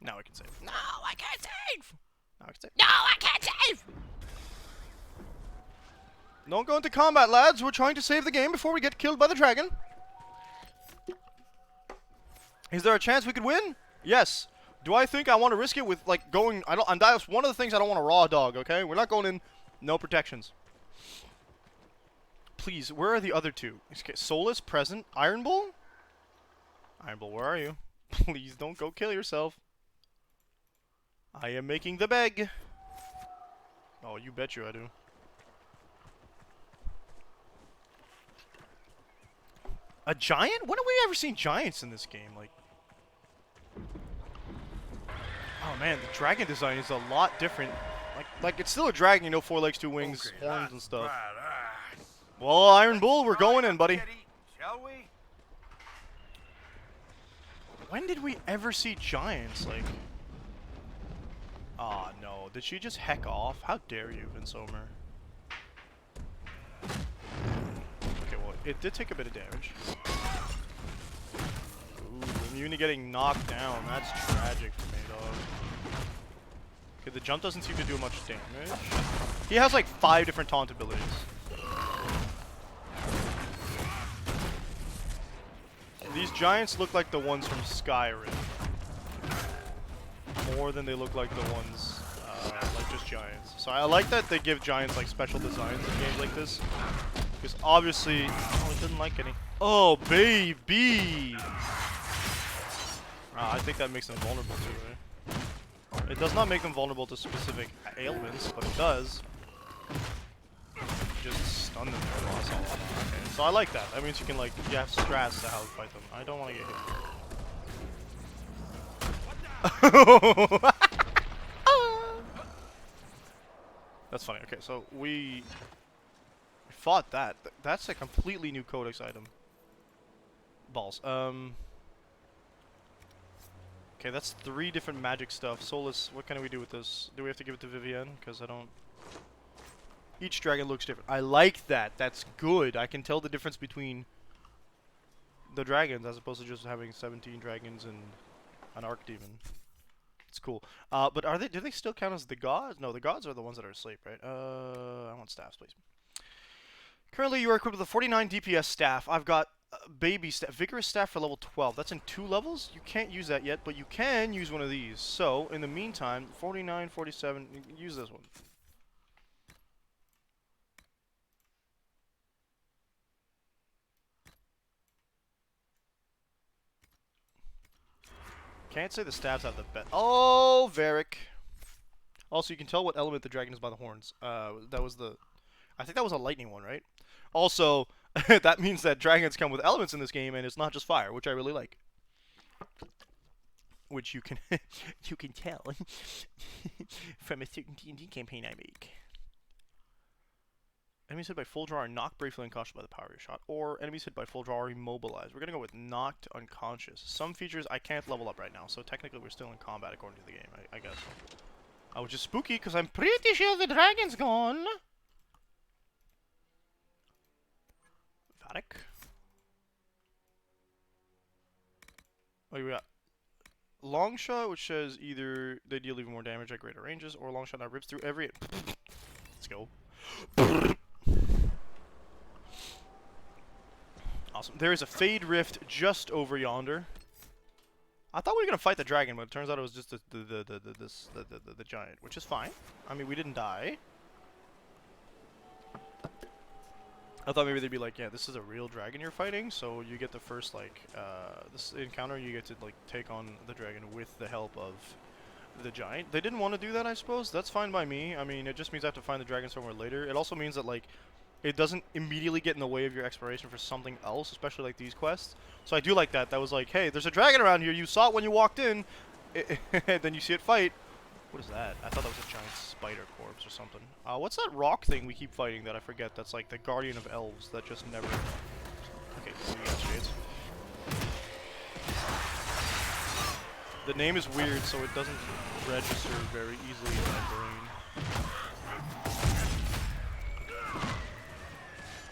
Now I can save. No, I can't save. Now I can save. No, I can't save. Don't go into combat, lads. We're trying to save the game before we get killed by the dragon. Is there a chance we could win? Yes. Do I think I want to risk it with, like, going... And that's one of the things I don't want to raw dog, okay? We're not going in... No protections. Please, where are the other 2? Okay, Solus, present. Iron Bull? Iron Bull, where are you? Please don't go kill yourself. I am making the beg. Oh, you bet you I do. A giant? When have we ever seen giants in this game? Like... Oh man, the dragon design is a lot different. Like it's still a dragon, you know, 4 legs, 2 wings, okay, horns and stuff. Well, Iron Bull, we're going in, buddy. Shall we? When did we ever see giants? Like, oh no, did she just heck off? How dare you, Vinsomer? Okay, well, it did take a bit of damage. Ooh, immune to getting knocked down. That's tragic for me, dog. Okay, the jump doesn't seem to do much damage. He has like 5 different taunt abilities. These giants look like the ones from Skyrim. More than they look like the ones, like just giants. So I like that they give giants like special designs in games like this. Because obviously, oh, it didn't like any. Oh, baby! I think that makes them vulnerable too, right? It does not make them vulnerable to specific ailments, but it does. Just stun them for loss all. Okay, so I like that. That means you can, like, you have strats to how to fight them. I don't want to get hit. That's funny. Okay, so we fought that. That's a completely new codex item. Balls. Okay, that's 3 different magic stuff. Solus, what can we do with this? Do we have to give it to Vivienne? Because I don't... Each dragon looks different. I like that. That's good. I can tell the difference between the dragons as opposed to just having 17 dragons and an archdemon. It's cool. But are they? Do they still count as the gods? No, the gods are the ones that are asleep, right? I want staffs, please. Currently, you are equipped with a 49 DPS staff. I've got baby staff, vigorous staff for level 12. That's in 2 levels. You can't use that yet, but you can use one of these. So in the meantime, 49, 47. You can use this one. Can't say the staffs have the best. Oh, Varric. Also, you can tell what element the dragon is by the horns. That was the. I think that was a lightning one, right? Also, that means that dragons come with elements in this game, and it's not just fire, which I really like. Which you can you can tell from a certain D&D campaign I make. Enemies hit by full draw are knocked briefly unconscious by the power of your shot, or enemies hit by full draw are immobilized. We're gonna go with knocked unconscious. Some features I can't level up right now, so technically we're still in combat according to the game, I guess. Which is spooky, because I'm pretty sure the dragon's gone. Vatic. Oh, we got long shot, which says either they deal even more damage at greater ranges, or long shot now rips through every. Let's go. Awesome. There is a Fade Rift just over yonder. I thought we were gonna fight the dragon, but it turns out it was just the giant, which is fine. I mean, we didn't die. I thought maybe they'd be like, yeah, this is a real dragon you're fighting, so you get the first, like, this encounter, you get to, like, take on the dragon with the help of the giant. They didn't want to do that, I suppose. That's fine by me. I mean, it just means I have to find the dragon somewhere later. It also means that, like, it doesn't immediately get in the way of your exploration for something else, especially, like, these quests. So I do like that. That was like, hey, there's a dragon around here. You saw it when you walked in. Then you see it fight. What is that? I thought that was a giant spider corpse or something. What's that rock thing we keep fighting that I forget? That's like the guardian of elves that just never... Okay, cool, we got shades. The name is weird, so it doesn't register very easily in my brain.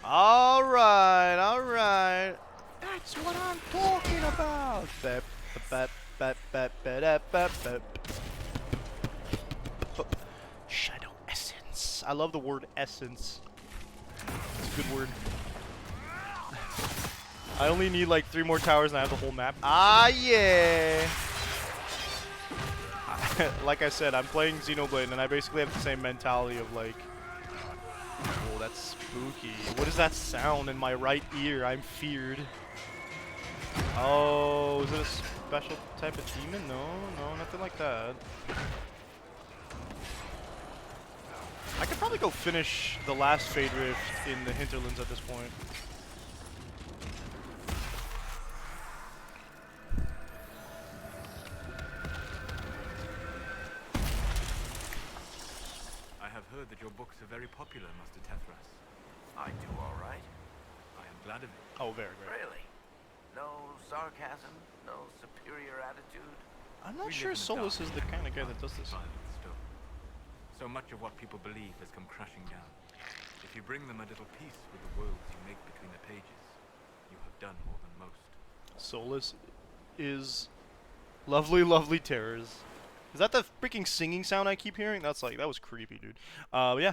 Alright, alright. That's what I'm talking about. Shadow essence. I love the word essence. It's a good word. I only need like 3 more towers and I have the whole map. Ah, yeah. Like I said, I'm playing Xenoblade and I basically have the same mentality of like, oh, that's spooky. What is that sound in my right ear? I'm feared. Oh, is it a special type of demon? No, no, nothing like that. I could probably go finish the last Fade Rift in the hinterlands at this point. I have heard that your books are very popular, Master Tethras. I do all right. I am glad of it. Oh, very great. Really? No sarcasm? No superior attitude? I'm not sure Solus is the kind of guy that does this. So much of what people believe has come crashing down. If you bring them a little peace with the worlds you make between the pages, you have done more than most. Solus is lovely, lovely terrors. Is that the freaking singing sound I keep hearing? That's like, that was creepy, dude. Yeah.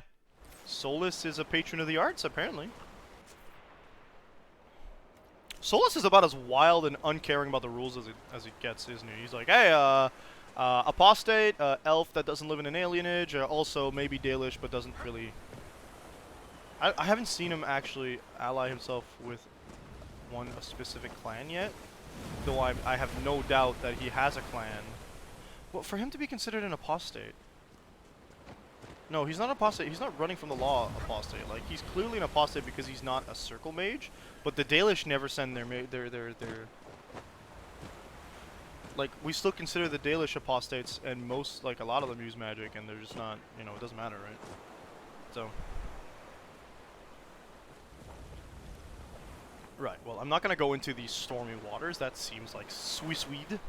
Solus is a patron of the arts, apparently. Solus is about as wild and uncaring about the rules as it gets, isn't he? He's like, hey, apostate, elf that doesn't live in an alienage, also maybe Dalish, but doesn't really... I haven't seen him actually ally himself with a specific clan yet, though I have no doubt that he has a clan. Well, for him to be considered an apostate... No, he's not apostate. He's not running from the law apostate. Like, he's clearly an apostate because he's not a circle mage, but the Dalish never send their like, we still consider the Dalish apostates, and most, like, a lot of them use magic, and they're just not, you know, it doesn't matter, right? So. Right, well, I'm not gonna go into these stormy waters. That seems like Swiss weed.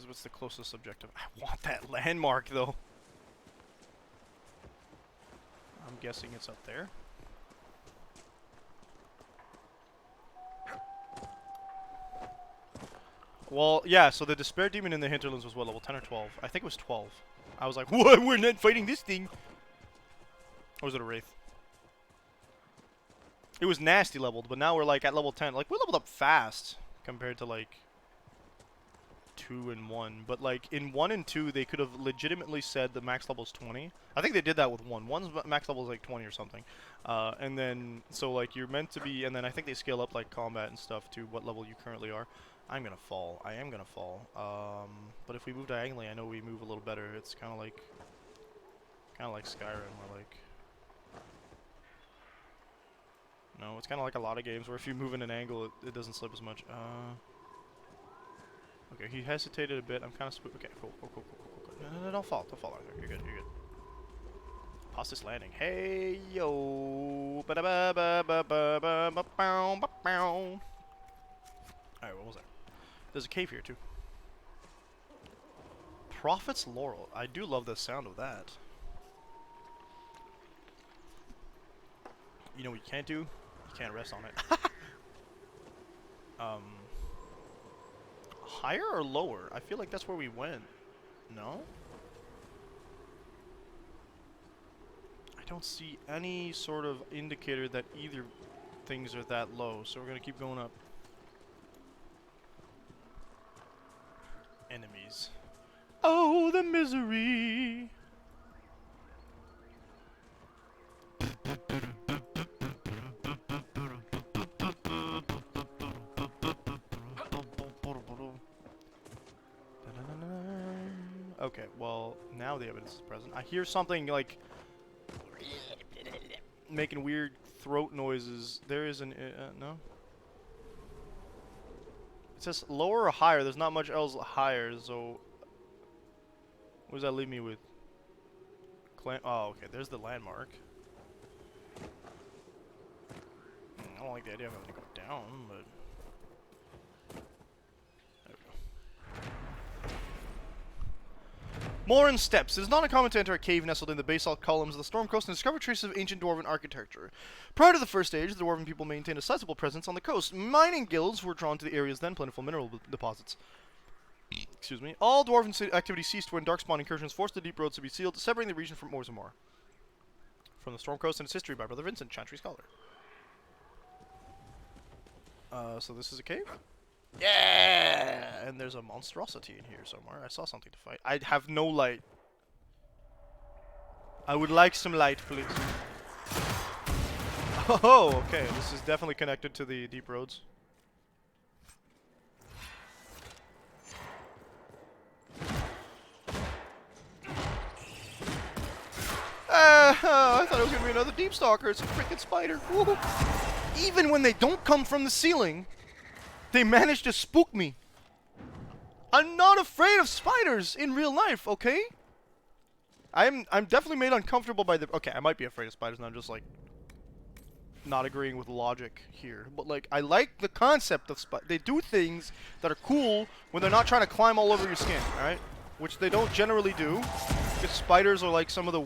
What's the closest objective? I want that landmark, though. I'm guessing it's up there. Well, yeah, so the Despair Demon in the hinterlands was what, level 10 or 12? I think it was 12. I was like, what? We're not fighting this thing! Or was it a Wraith? It was nasty leveled, but now we're like at level 10. Like, we leveled up fast compared to like 2 and 1. But like in 1 and 2, they could have legitimately said the max level is 20. I think they did that with 1. 1's max level is like 20 or something. And then, so like you're meant to be, and then I think they scale up like combat and stuff to what level you currently are. I'm gonna fall. I am gonna fall. But if we move diagonally, I know we move a little better. It's kind of like Skyrim, where like, no, it's kind of like a lot of games where if you move in an angle, it doesn't slip as much. Okay, he hesitated a bit. I'm kind of spooked. Okay, cool. No, don't fall, Arthur. You're good. Past this landing. Hey yo. Alright, what was that? There's a cave here too. Prophet's Laurel. I do love the sound of that. You know what you can't do? You can't rest on it. Higher or lower? I feel like that's where we went. No? I don't see any sort of indicator that either things are that low, so we're gonna keep going up. Enemies. Oh, the misery! Okay, well, now the evidence is present. I hear something like making weird throat noises. There is an no. It says lower or higher. There's not much else higher, so what does that leave me with? Oh, okay. There's the landmark. I don't like the idea of having to go down, but there we go. Morin Steps. It is not uncommon to enter a cave nestled in the basalt columns of the Storm Coast and discover traces of ancient dwarven architecture. Prior to the First Age, the dwarven people maintained a sizable presence on the coast. Mining guilds were drawn to the area's then plentiful mineral deposits. Excuse me. All dwarven activity ceased when darkspawn incursions forced the deep roads to be sealed, separating the region from Orzammar. From the Storm Coast and its history by Brother Vincent, Chantry Scholar. So this is a cave? Yeah! And there's a monstrosity in here somewhere. I saw something to fight. I have no light. I would like some light, please. Oh, okay. This is definitely connected to the deep roads. I thought it was going to be another Deep Stalker. It's a freaking spider. Woo. Even when they don't come from the ceiling, they manage to spook me. I'm not afraid of spiders in real life, okay? I'm definitely made uncomfortable by the... Okay, I might be afraid of spiders, and I'm just, like, not agreeing with logic here. But, like, I like the concept of spiders. They do things that are cool when they're not trying to climb all over your skin, alright? Which they don't generally do. Because spiders are, like, some of the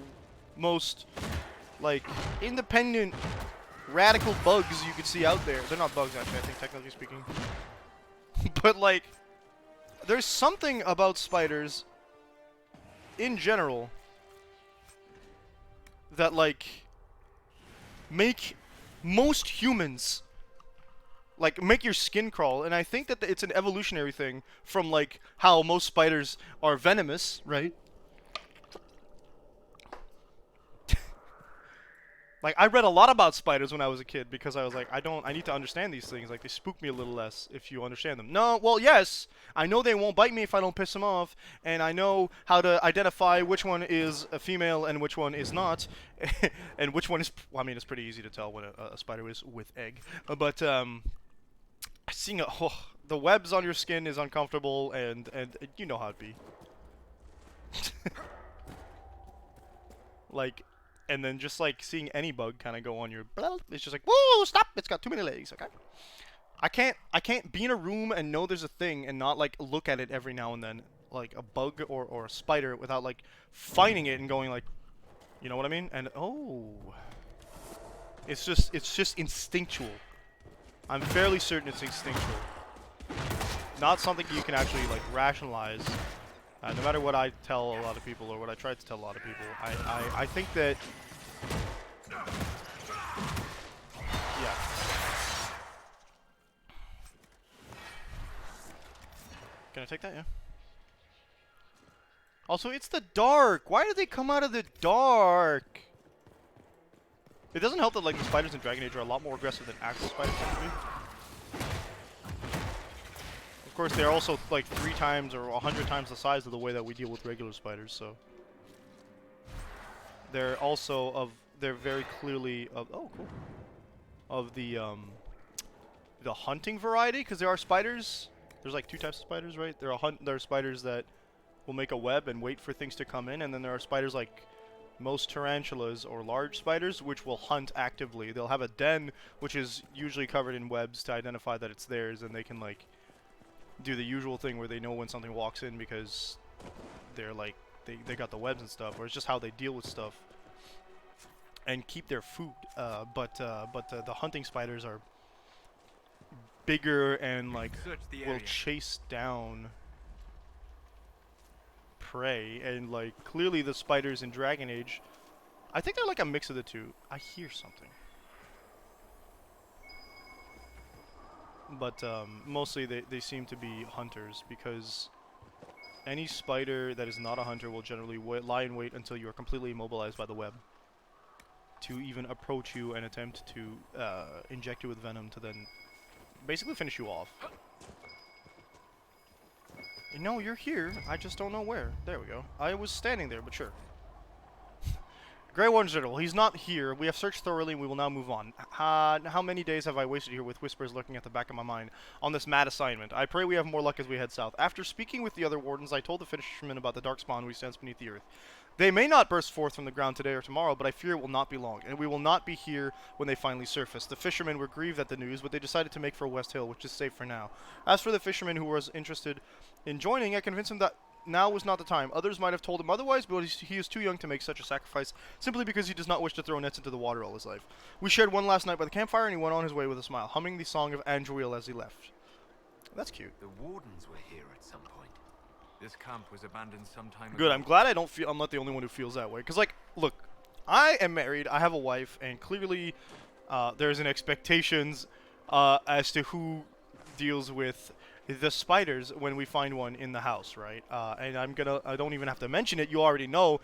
most, like, independent, radical bugs you could see out there. They're not bugs, actually, I think, technically speaking. But, like, there's something about spiders, in general, that, like, make most humans, like, make your skin crawl. And I think that it's an evolutionary thing from, like, how most spiders are venomous, right? Like, I read a lot about spiders when I was a kid because I was like, I need to understand these things. Like, they spook me a little less if you understand them. No, well, yes, I know they won't bite me if I don't piss them off, and I know how to identify which one is a female and which one is not, and which one is, well, I mean, it's pretty easy to tell when a spider is with egg. But, seeing the webs on your skin is uncomfortable, and you know how it be. Like... And then just like seeing any bug kind of go on your, it's just like, whoa, stop! It's got too many legs. Okay, I can't be in a room and know there's a thing and not like look at it every now and then, like a bug or a spider, without like finding it and going like, you know what I mean? And oh, it's just instinctual. I'm fairly certain it's instinctual. Not something you can actually like rationalize. No matter what I tell a lot of people, or what I try to tell a lot of people, I think that Can I take that? Yeah. Also, it's the dark. Why do they come out of the dark? It doesn't help that like the spiders in Dragon Age are a lot more aggressive than actual spiders tend to be. Of course, they're also like 3 times or 100 times the size of the way that we deal with regular spiders. So they're also of they're very clearly of of the hunting variety, because there are spiders. There's like 2 types of spiders, right? There are spiders that will make a web and wait for things to come in, and then there are spiders like most tarantulas or large spiders which will hunt actively. They'll have a den which is usually covered in webs to identify that it's theirs, and they can like do the usual thing where they know when something walks in because they're like they got the webs and stuff, or it's just how they deal with stuff and keep their food. But the hunting spiders are bigger and like will chase down prey, and like clearly the spiders in Dragon Age, I think they're like a mix of the two. I hear something. But mostly they seem to be hunters, because any spider that is not a hunter will generally lie in wait until you are completely immobilized by the web to even approach you and attempt to inject you with venom to then basically finish you off. No, you're here. I just don't know where. There we go. I was standing there, but sure. Grey Warden General, he's not here. We have searched thoroughly and we will now move on. How many days have I wasted here with whispers lurking at the back of my mind on this mad assignment? I pray we have more luck as we head south. After speaking with the other wardens, I told the fishermen about the dark spawn we sense beneath the earth. They may not burst forth from the ground today or tomorrow, but I fear it will not be long, and we will not be here when they finally surface. The fishermen were grieved at the news, but they decided to make for West Hill, which is safe for now. As for the fisherman who was interested in joining, I convinced him that now was not the time. Others might have told him otherwise, but he is too young to make such a sacrifice, simply because he does not wish to throw nets into the water all his life. We shared one last night by the campfire, and he went on his way with a smile, humming the song of Andruil as he left. That's cute. The wardens were here at some point. This camp was abandoned some time ago. Good, I'm glad I'm not the only one who feels that way. Because, like, look, I am married, I have a wife, and clearly there's an expectations as to who deals with the spiders when we find one in the house, right? And I don't even have to mention it, you already know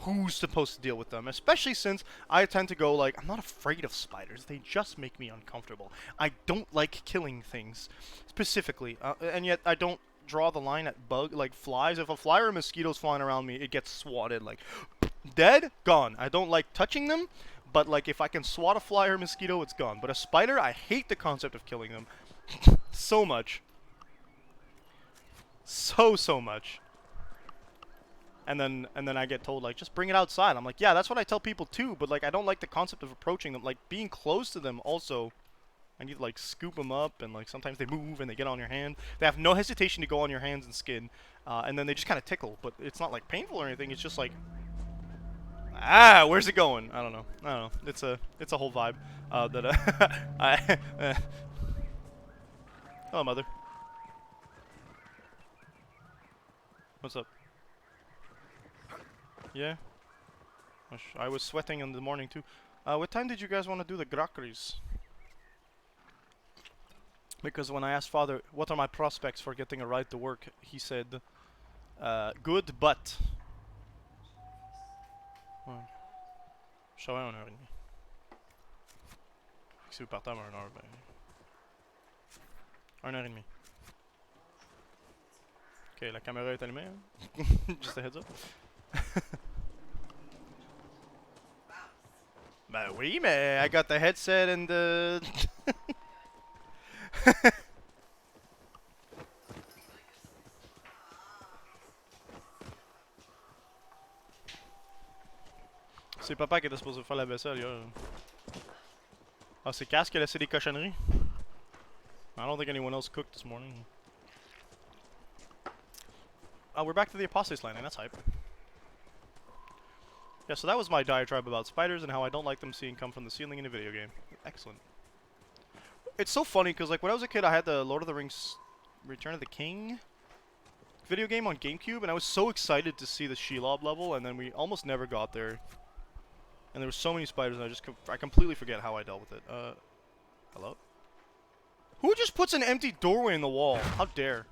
who's supposed to deal with them, especially since I tend to go like, I'm not afraid of spiders, they just make me uncomfortable. I don't like killing things, specifically, and yet I don't draw the line at flies. If a fly or a mosquito's flying around me, it gets swatted, like, dead, gone. I don't like touching them, but like, if I can swat a fly or mosquito, it's gone. But a spider, I hate the concept of killing them so much. So much. And then I get told, like, just bring it outside. I'm like, yeah, that's what I tell people too, but like, I don't like the concept of approaching them. Like, being close to them also, I need to like scoop them up, and like sometimes they move and they get on your hand. They have no hesitation to go on your hands and skin, and then they just kind of tickle, but it's not like painful or anything. It's just like, where's it going? I don't know. It's a whole vibe that hello, mother. What's up? Yeah. I was sweating in the morning too. What time did you guys want to do the grockeries? Because when I asked Father, what are my prospects for getting a ride to work, he said, good, but... Ouais. Je savais 1h30. Si vous partez avant 1h, ben... 1h30. Ok, la caméra est allumée, hein? Just a heads up. Ben oui, mais I got the headset and the... C'est papa qui était supposé faire la vaisselle hier. Ah, c'est Cass qui a laissé des cochonneries? I don't think anyone else cooked this morning. We're back to the Apostate's Landing, that's hype. Yeah, so that was my diatribe about spiders and how I don't like them seeing come from the ceiling in a video game. Excellent. It's so funny, because like when I was a kid I had the Lord of the Rings Return of the King video game on GameCube, and I was so excited to see the Shelob level, and then we almost never got there. And there were so many spiders, and I completely forget how I dealt with it. Hello? Who just puts an empty doorway in the wall? How dare?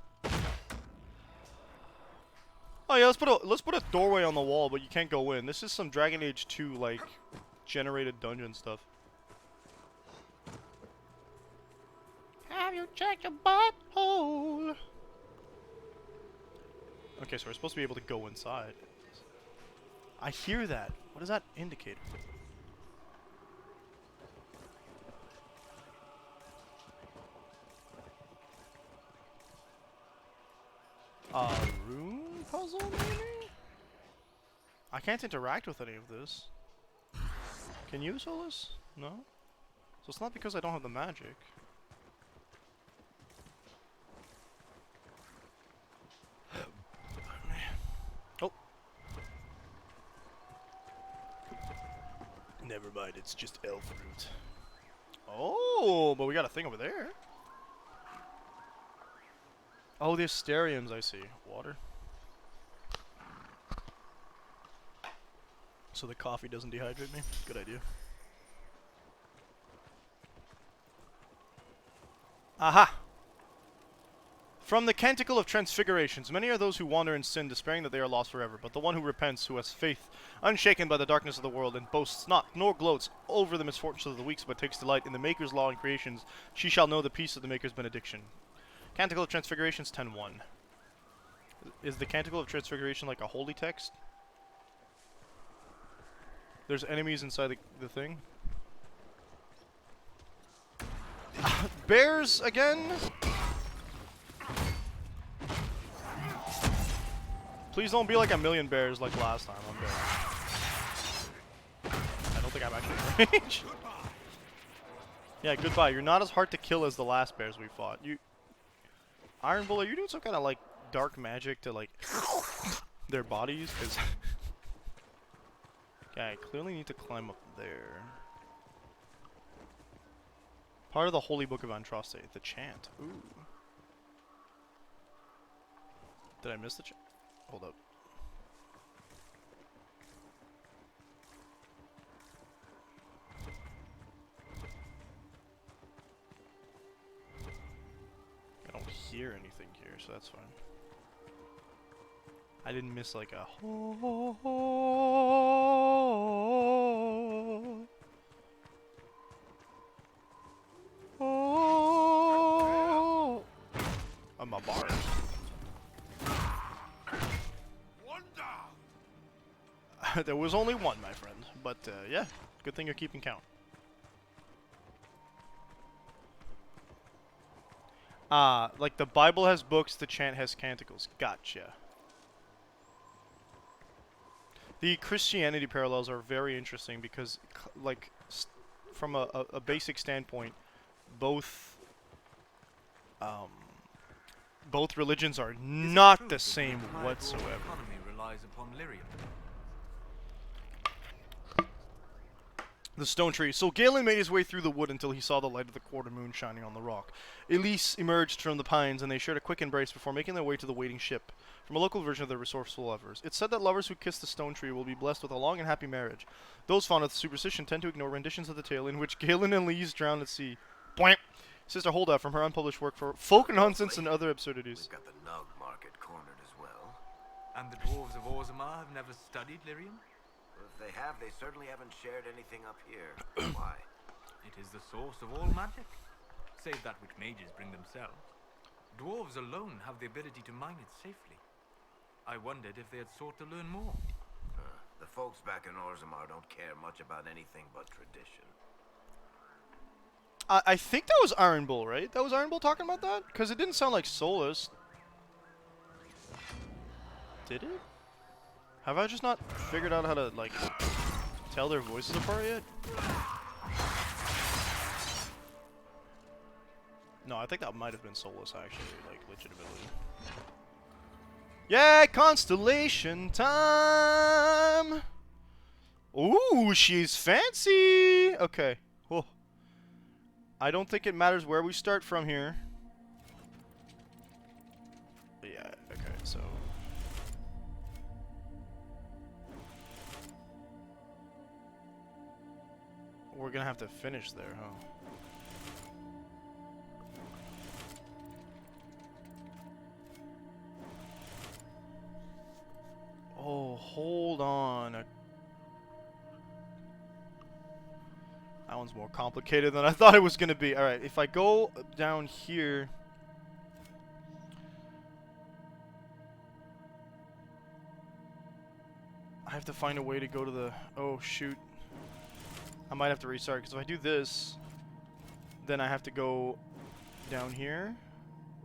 Oh yeah, let's put a doorway on the wall, but you can't go in. This is some Dragon Age 2 like generated dungeon stuff. Have you checked your butthole? Okay, so we're supposed to be able to go inside. I hear that. What does that indicate? A rune puzzle, maybe? I can't interact with any of this. Can you, Solus? No? So it's not because I don't have the magic. Oh. Never mind, it's just elf root. Oh, but we got a thing over there. Oh, the Asteriums, I see. Water. So the coffee doesn't dehydrate me? Good idea. Aha! From the Canticle of Transfigurations, many are those who wander in sin, despairing that they are lost forever. But the one who repents, who has faith, unshaken by the darkness of the world, and boasts not, nor gloats over the misfortunes of the weak, but takes delight in the Maker's law and creations, she shall know the peace of the Maker's benediction. Canticle of Transfigurations 10:1. Is the Canticle of Transfiguration like a holy text? There's enemies inside the thing. Bears again? Please don't be like a million bears like last time. I'm dead. I don't think I'm actually in range. Yeah, goodbye. You're not as hard to kill as the last bears we fought. Iron Bull, are you doing some kind of like dark magic to like their bodies? Cause okay, I clearly need to climb up there. Part of the Holy Book of Andraste, the chant. Ooh. Did I miss the chant? Hold up. I don't hear anything here, so that's fine. I didn't miss like a I'm a bard. One down. There was only one, my friend. But yeah, good thing you're keeping count. Like the Bible has books, the chant has canticles. Gotcha. The Christianity parallels are very interesting because, like, from a basic standpoint, both religions are not the same whatsoever. Economy relies upon lyrium. The stone tree. So Galen made his way through the wood until he saw the light of the quarter moon shining on the rock. Elise emerged from the pines, and they shared a quick embrace before making their way to the waiting ship. From a local version of the Resourceful Lovers. It's said that lovers who kiss the stone tree will be blessed with a long and happy marriage. Those fond of the superstition tend to ignore renditions of the tale in which Galen and Elise drown at sea. Bwamp! Sister Holda from her unpublished work for folk nonsense and other absurdities. We've got the Nug market cornered as well. And the dwarves of Orzammar have never studied lyrium? If they have, they certainly haven't shared anything up here. Why? It is the source of all magic, save that which mages bring themselves. Dwarves alone have the ability to mine it safely. I wondered if they had sought to learn more. The folks back in Orzammar don't care much about anything but tradition. I think that was Iron Bull, right? That was Iron Bull talking about that? Because it didn't sound like Solus. Did it? Have I just not figured out how to, like, tell their voices apart yet? No, I think that might have been Solus, actually, like, legitimately. Yay, Constellation time! Ooh, she's fancy! Okay, cool. I don't think it matters where we start from here. But yeah, okay, so... we're gonna have to finish there, huh? one's more complicated than I thought it was gonna be. Alright, if I go down here... I have to find a way to go to the... Oh, shoot. I might have to restart, because if I do this, then I have to go down here,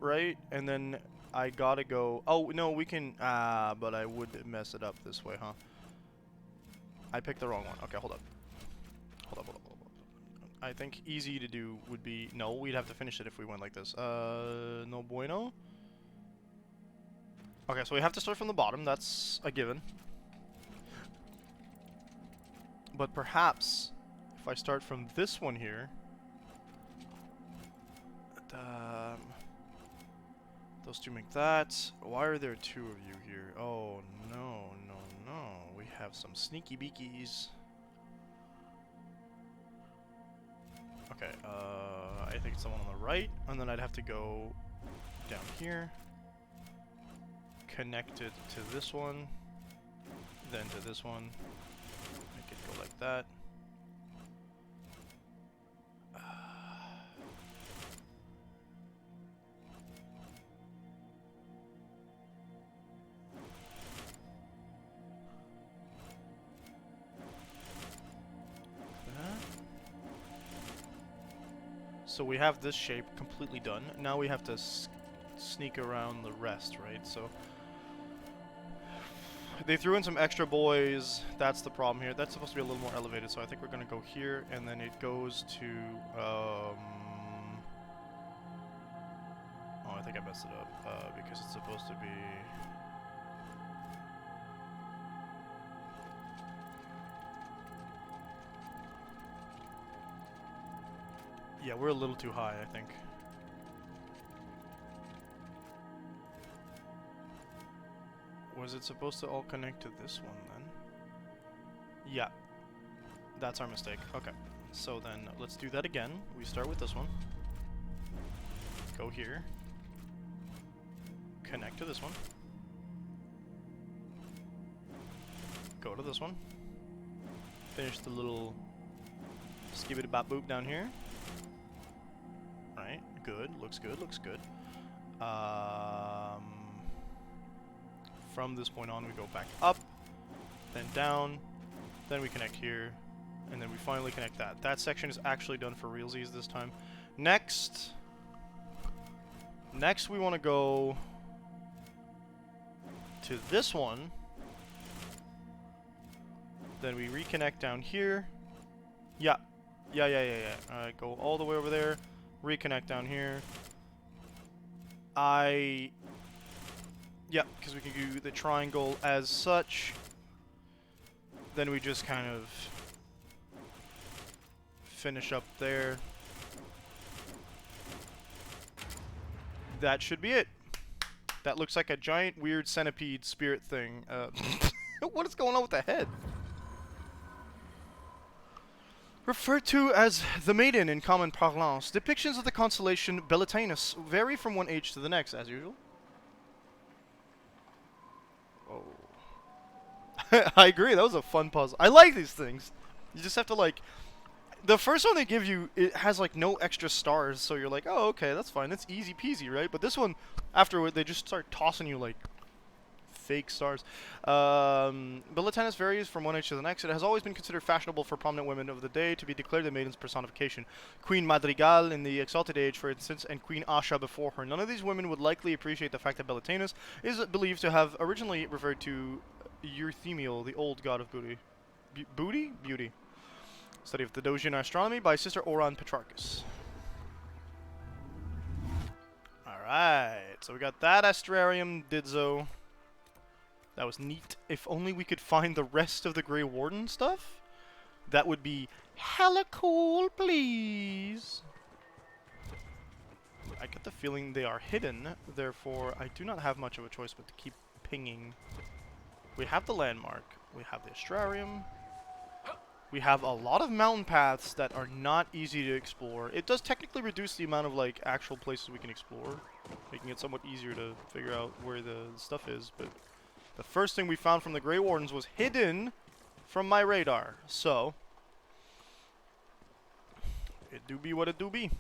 right? And then I gotta go... Oh, no, we can... but I would mess it up this way, huh? I picked the wrong one. Okay, hold up. Hold up. I think easy to do would be... No, we'd have to finish it if we went like this. No bueno. Okay, so we have to start from the bottom. That's a given. But perhaps, if I start from this one here... those two make that. Why are there two of you here? Oh, no. We have some sneaky beakies. Okay, I think it's the one on the right, and then I'd have to go down here, connect it to this one, then to this one, make it go like that. So we have this shape completely done. Now we have to sneak around the rest, right? So they threw in some extra boys. That's the problem here. That's supposed to be a little more elevated, so I think we're gonna go here, and then it goes to oh, I think I messed it up because it's supposed to be. Yeah, we're a little too high, I think. Was it supposed to all connect to this one then? Yeah. That's our mistake. Okay. So then let's do that again. We start with this one. Go here. Connect to this one. Go to this one. Finish the little skibidi-bop-boop down here. Right, good, looks good. From this point on, we go back up, then down, then we connect here, and then we finally connect that. That section is actually done for realsies this time. Next we want to go to this one, then we reconnect down here. Yeah. Alright, go all the way over there. Reconnect down here. Yeah, because we can do the triangle as such. Then we just kind of finish up there. That should be it. That looks like a giant weird centipede spirit thing. What is going on with the head? Referred to as the Maiden in common parlance, depictions of the constellation Bellatinus vary from one age to the next, as usual. Oh. I agree, that was a fun puzzle. I like these things. You just have to, like... The first one they give you, it has, like, no extra stars, so you're like, oh, okay, that's fine. That's easy peasy, right? But this one, afterward, they just start tossing you, like... fake stars. Bellatinus varies from one age to the next. It has always been considered fashionable for prominent women of the day to be declared the maiden's personification. Queen Madrigal in the Exalted Age, for instance, and Queen Asha before her. None of these women would likely appreciate the fact that Bellatinus is believed to have originally referred to Euthemiel, the old god of booty. Beauty. Study of the Dojian astronomy by Sister Oran Petrarchus. Alright, so we got that astrarium Didzo. That was neat. If only we could find the rest of the Grey Warden stuff, that would be hella cool, please. I get the feeling they are hidden, therefore I do not have much of a choice but to keep pinging. We have the landmark, we have the astrarium, we have a lot of mountain paths that are not easy to explore. It does technically reduce the amount of like actual places we can explore, making it somewhat easier to figure out where the stuff is, but the first thing we found from the Grey Wardens was hidden from my radar, so It do be what it do be.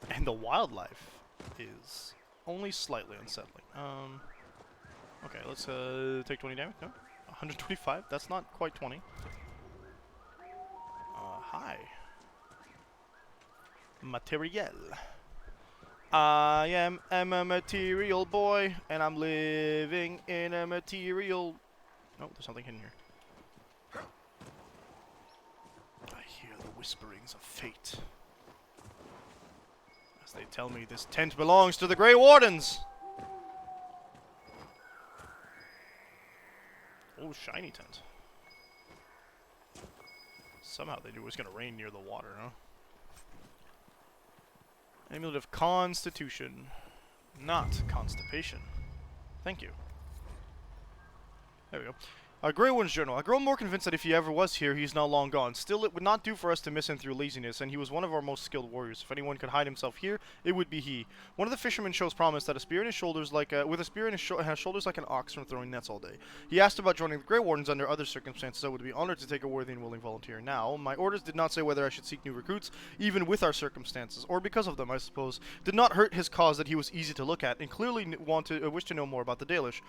And the wildlife is only slightly unsettling. Okay, let's take 20 damage. No, 125. That's not quite 20. Hi. Material. I am a material boy, and I'm living in a material. Oh, there's something hidden here. I hear the whisperings of fate. As they tell me this tent belongs to the Grey Wardens. Oh, shiny tent. Somehow they knew it was going to rain near the water, huh? Amulet of Constitution. Not Constipation. Thank you. There we go. Grey Warden's Journal. I grow more convinced that if he ever was here, he's now long gone. Still, it would not do for us to miss him through laziness, and he was one of our most skilled warriors. If anyone could hide himself here, it would be he. One of the fishermen shows promise that a spear in his shoulders like with a spear in his has shoulders like an ox from throwing nets all day. He asked about joining the Grey Wardens under other circumstances. I would be honored to take a worthy and willing volunteer. Now, my orders did not say whether I should seek new recruits, even with our circumstances, or because of them, I suppose. Did not hurt his cause that he was easy to look at, and clearly wished to know more about the Dalish.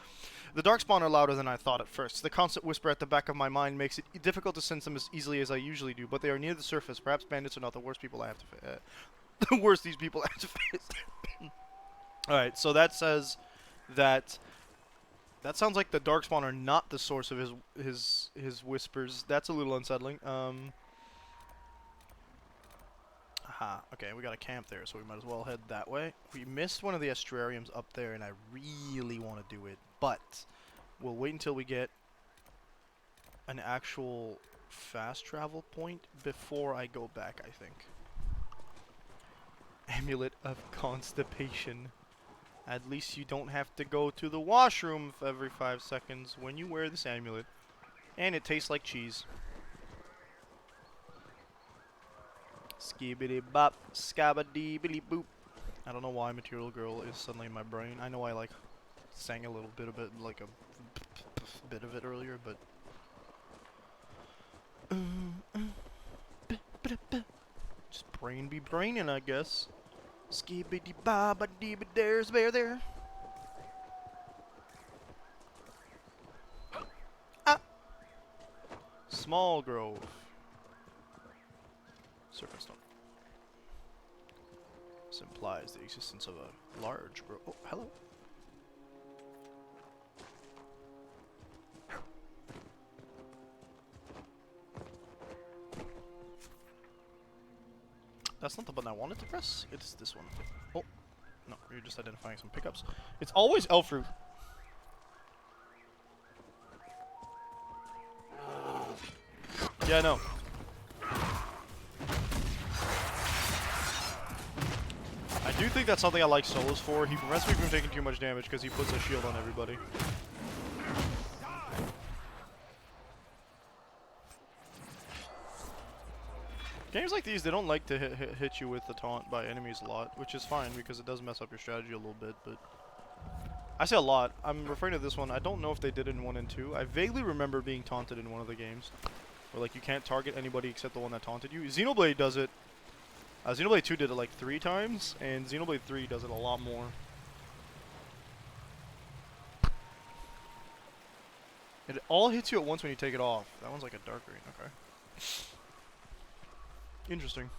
The Darkspawn are louder than I thought at first. The constant whisper at the back of my mind makes it difficult to sense them as easily as I usually do, but they are near the surface. Perhaps bandits are not the worst people I have to face. The worst these people have to face. Alright, so that says that... That sounds like the Darkspawn are not the source of his whispers. That's a little unsettling. Aha, okay, we got a camp there, so we might as well head that way. We missed one of the estuariums up there, and I really want to do it, but we'll wait until we get an actual fast travel point before I go back, I think. Amulet of Constipation. At least you don't have to go to the washroom every 5 seconds when you wear this amulet. And it tastes like cheese. Skibbity bop, scabba-dee billy boop. I don't know why Material Girl is suddenly in my brain. I know I like sang a little bit of it, like a bit of it earlier, but just brain be braining, I guess. Skibbity baba dee ba there's bear there. Ah! Small grove. Serpent stone. This implies the existence of a large grove. Oh, hello. That's not the button I wanted to press. It's this one. Oh. No, you're just identifying some pickups. It's always elf fruit. Yeah, I know. I do think that's something I like Solos for. He prevents me from taking too much damage because he puts a shield on everybody. Games like these, they don't like to hit you with the taunt by enemies a lot, which is fine because it does mess up your strategy a little bit, but... I say a lot. I'm referring to this one. I don't know if they did it in 1 and 2. I vaguely remember being taunted in one of the games. Where, like, you can't target anybody except the one that taunted you. Xenoblade does it. Xenoblade 2 did it, like, 3 times, and Xenoblade 3 does it a lot more. It all hits you at once when you take it off. That one's like a dark green. Okay. Interesting.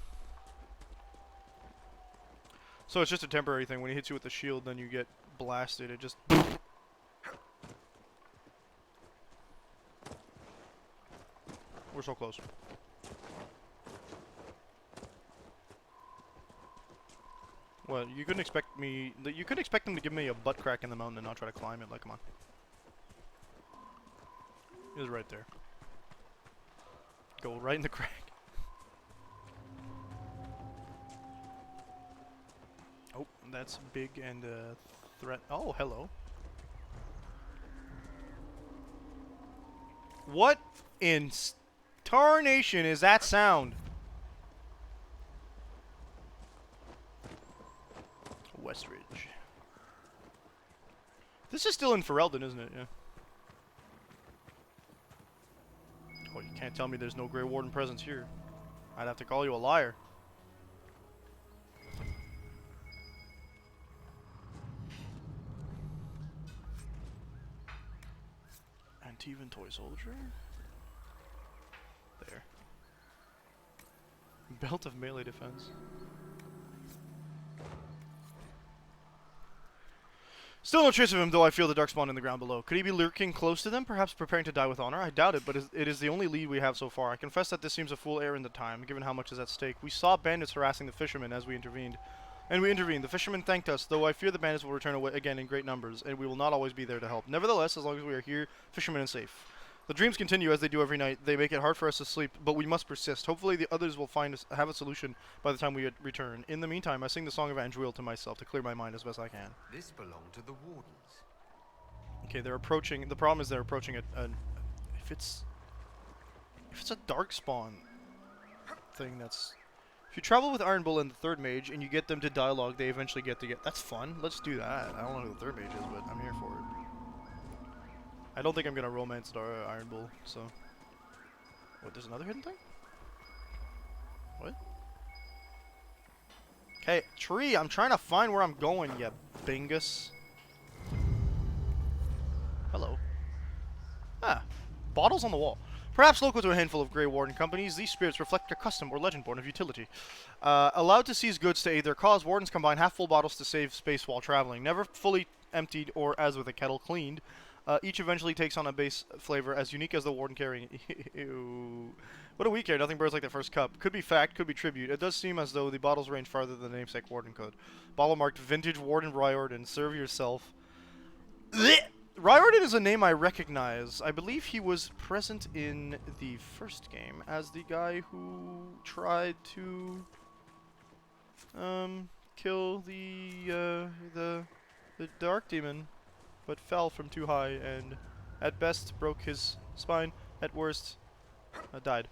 So it's just a temporary thing. When he hits you with the shield, then you get blasted. It just... We're so close. Well, you couldn't expect me... You couldn't expect them to give me a butt crack in the mountain and not try to climb it. Like, come on. It was right there. Go right in the crack. Oh, that's big and threat. Oh, hello. What in tarnation is that sound? Westridge. This is still in Ferelden, isn't it? Yeah. Oh, you can't tell me there's no Grey Warden presence here. I'd have to call you a liar. Antivan toy soldier? There. Belt of melee defense. Still no trace of him, though I feel the darkspawn in the ground below. Could he be lurking close to them, perhaps preparing to die with honor? I doubt it, but it is the only lead we have so far. I confess that this seems a fool errand at time, given how much is at stake. We saw bandits harassing the fishermen as we intervened. And we intervened. The fishermen thanked us, though I fear the bandits will return again in great numbers, and we will not always be there to help. Nevertheless, as long as we are here, fishermen are safe. The dreams continue as they do every night. They make it hard for us to sleep, but we must persist. Hopefully the others will have a solution by the time we return. In the meantime, I sing the Song of Andruil to myself to clear my mind as best I can. This belonged to the wardens. Okay, they're approaching. The problem is they're approaching if it's a darkspawn thing, that's... If you travel with Iron Bull and the third mage and you get them to dialogue, they eventually get to That's fun. Let's do that. I don't know who the third mage is, but I'm here for it. I don't think I'm gonna romance Iron Bull, so... What, there's another hidden thing? What? Okay, tree! I'm trying to find where I'm going, you bingus. Hello. Ah, bottles on the wall. Perhaps local to a handful of Grey Warden companies, these spirits reflect a custom or legend born of utility. Allowed to seize goods to aid their cause, wardens combine half-full bottles to save space while traveling. Never fully emptied or, as with a kettle, cleaned. Each eventually takes on a base flavor as unique as the warden carrying it. Ew. What do we care? Nothing burns like the first cup. Could be fact, could be tribute. It does seem as though the bottles range farther than the namesake warden could. Bottle marked Vintage Warden Riordan. Serve yourself. Riordan is a name I recognize. I believe he was present in the first game as the guy who tried to kill the dark demon, but fell from too high and at best broke his spine, at worst died.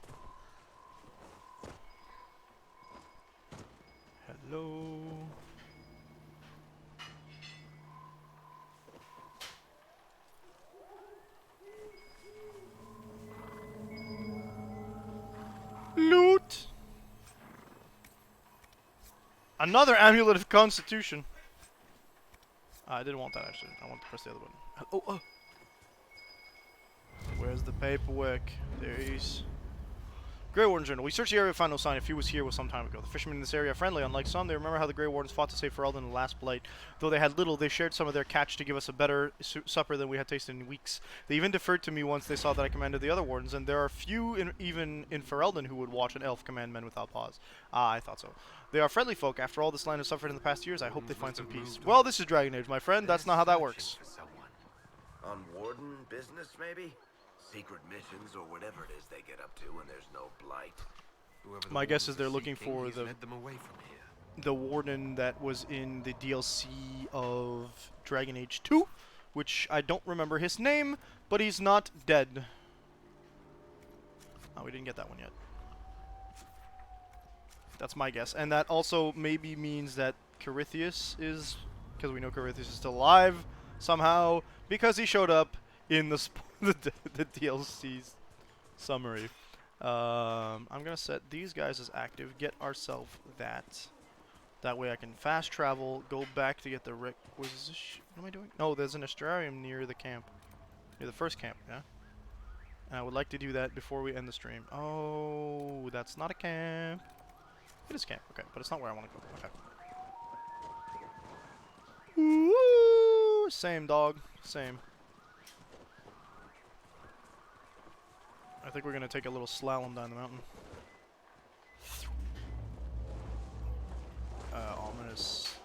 Hello. Loot! Another Amulet of Constitution. I didn't want that, actually. I want to press the other button. Oh. Where's the paperwork? There he is. Grey Warden Journal. We searched the area and found no sign. If he was here, was some time ago. The fishermen in this area are friendly. Unlike some, they remember how the Grey Wardens fought to save Ferelden in the last blight. Though they had little, they shared some of their catch to give us a better supper than we had tasted in weeks. They even deferred to me once they saw that I commanded the other Wardens, and there are few even in Ferelden who would watch an elf command men without pause. Ah, I thought so. They are friendly folk. After all this land has suffered in the past years, I hope they find some peace. Well, this is Dragon Age, my friend. That's not how that works. On Warden business, maybe? Secret missions or whatever it is they get up to when there's no blight. My guess is they're looking for the warden that was in the DLC of Dragon Age 2, which I don't remember his name, but he's not dead. Oh, we didn't get that one yet. That's my guess. And that also maybe means that Corythius is, because we know Corythius is still alive somehow, because he showed up in the DLC's summary. I'm gonna set these guys as active, get ourselves that. That way I can fast travel, go back to get the what am I doing? No, there's an astrarium near the camp. Near the first camp, yeah? And I would like to do that before we end the stream. Oh, that's not a camp. It is camp, okay, but it's not where I want to go. Okay. Ooh, same dog, same. I think we're gonna take a little slalom down the mountain. Ominous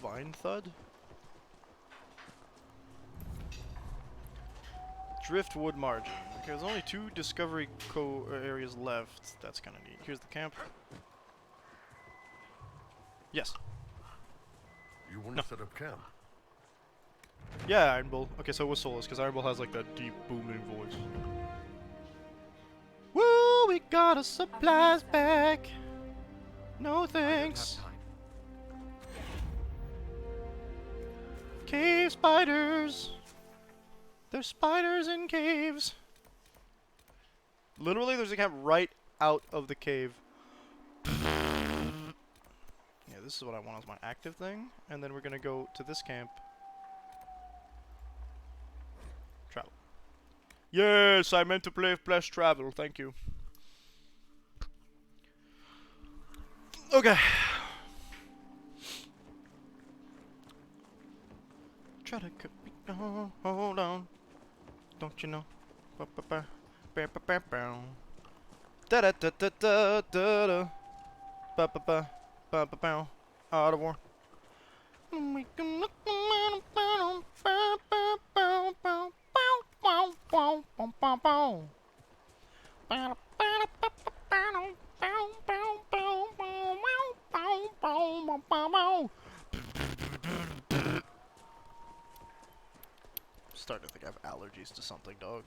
vine thud. Driftwood margin. Okay, there's only 2 discovery areas left. That's kind of neat. Here's the camp. Yes. You want to set up camp? Yeah, Iron Bull. Okay, so it was Solus, because Iron Bull has like that deep booming voice. Woo! We got our supplies back. No thanks. Cave spiders. There's spiders in caves. Literally, there's a camp right out of the cave. Yeah, this is what I want as my active thing. And then we're gonna go to this camp. Travel. Yes, I meant to play Flash Travel. Thank you. Okay. Try to cut me down. Hold on. Don't you know? Ba ba ba ba ba ba ba. Da da da da da da da. Ba ba ba ba ba ba. Out of war. Starting to think I have allergies to something, dog.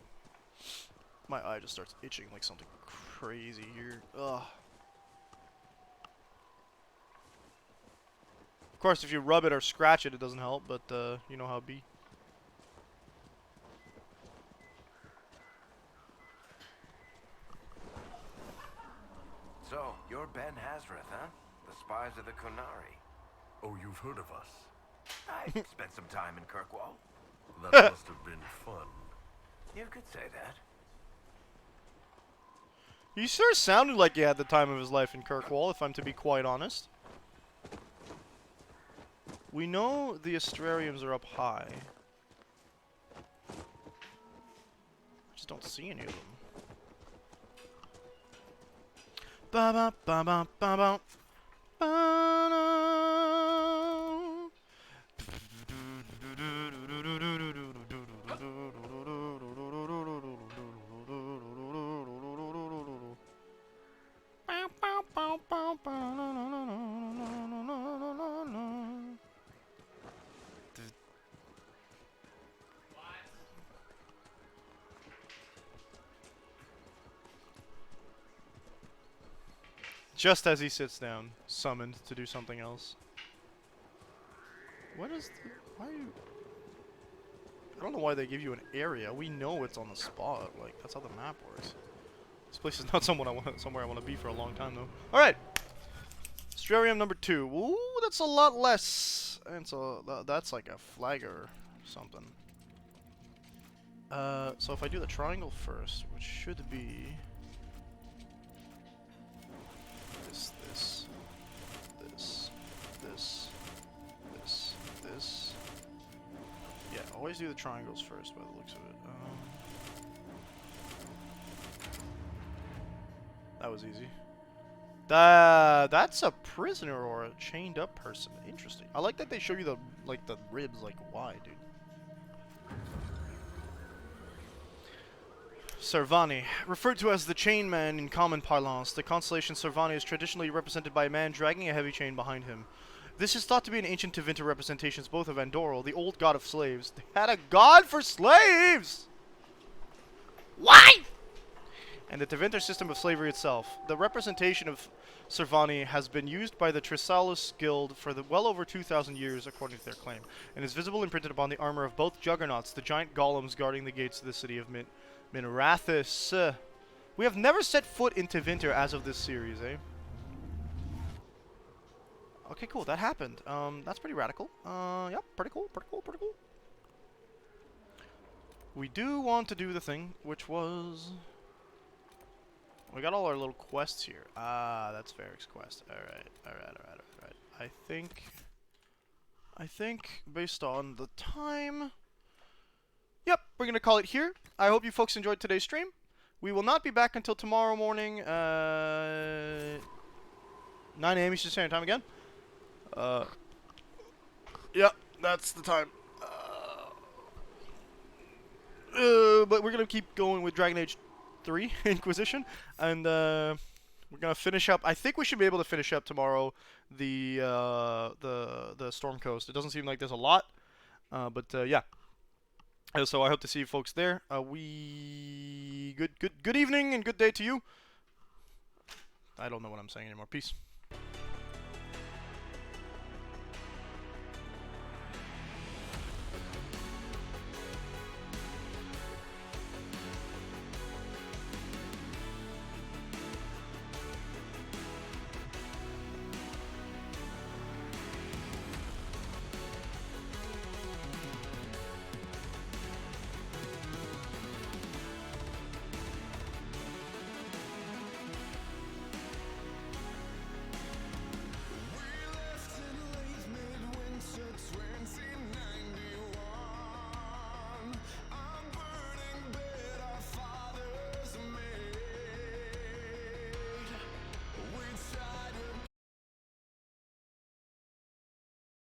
My eye just starts itching like something crazy here. Ugh. Of course, if you rub it or scratch it, it doesn't help, but you know how it be. So, you're Ben Hazareth, huh? The spies of the Kunari. Oh, you've heard of us? I spent some time in Kirkwall. That must have been fun. You could say that. He sure sounded like he had the time of his life in Kirkwall, if I'm to be quite honest. We know the Astrariums are up high. I just don't see any of them. Ba ba ba ba ba ba. Just as he sits down, summoned to do something else. What is the... Why are you... I don't know why they give you an area. We know it's on the spot. Like, that's how the map works. This place is not somewhere I want to be for a long time, though. Alright! Astrarium number 2. Ooh, that's a lot less. And so that's like a flagger or something. So if I do the triangle first, which should be... This. Yeah, always do the triangles first by the looks of it. That was easy. That's a prisoner or a chained up person. Interesting. I like that they show you the ribs. Like, why, dude? Servani. Referred to as the Chain Man in common parlance, the constellation Servani is traditionally represented by a man dragging a heavy chain behind him. This is thought to be an ancient Tevinter representations both of Andoril, the old god of slaves. They had a god for slaves! Why? And the Tevinter system of slavery itself. The representation of Servani has been used by the Trisalis Guild for well over 2,000 years, according to their claim, and is visible imprinted upon the armor of both juggernauts, the giant golems guarding the gates of the city of Minrathis. We have never set foot in Tevinter as of this series, eh? Okay, cool. That happened. That's pretty radical. Yep, pretty cool, pretty cool, pretty cool. We do want to do the thing, which was... We got all our little quests here. Ah, that's Varric's quest. Alright, alright. I think, based on the time... Yep, we're going to call it here. I hope you folks enjoyed today's stream. We will not be back until tomorrow morning, 9 a.m. Eastern Standard Time again. Yep, that's the time. But we're gonna keep going with Dragon Age 3 Inquisition, and we're gonna finish up. I think we should be able to finish up tomorrow the Storm Coast. It doesn't seem like there's a lot, but yeah. So I hope to see you folks there. Good evening and good day to you. I don't know what I'm saying anymore. Peace.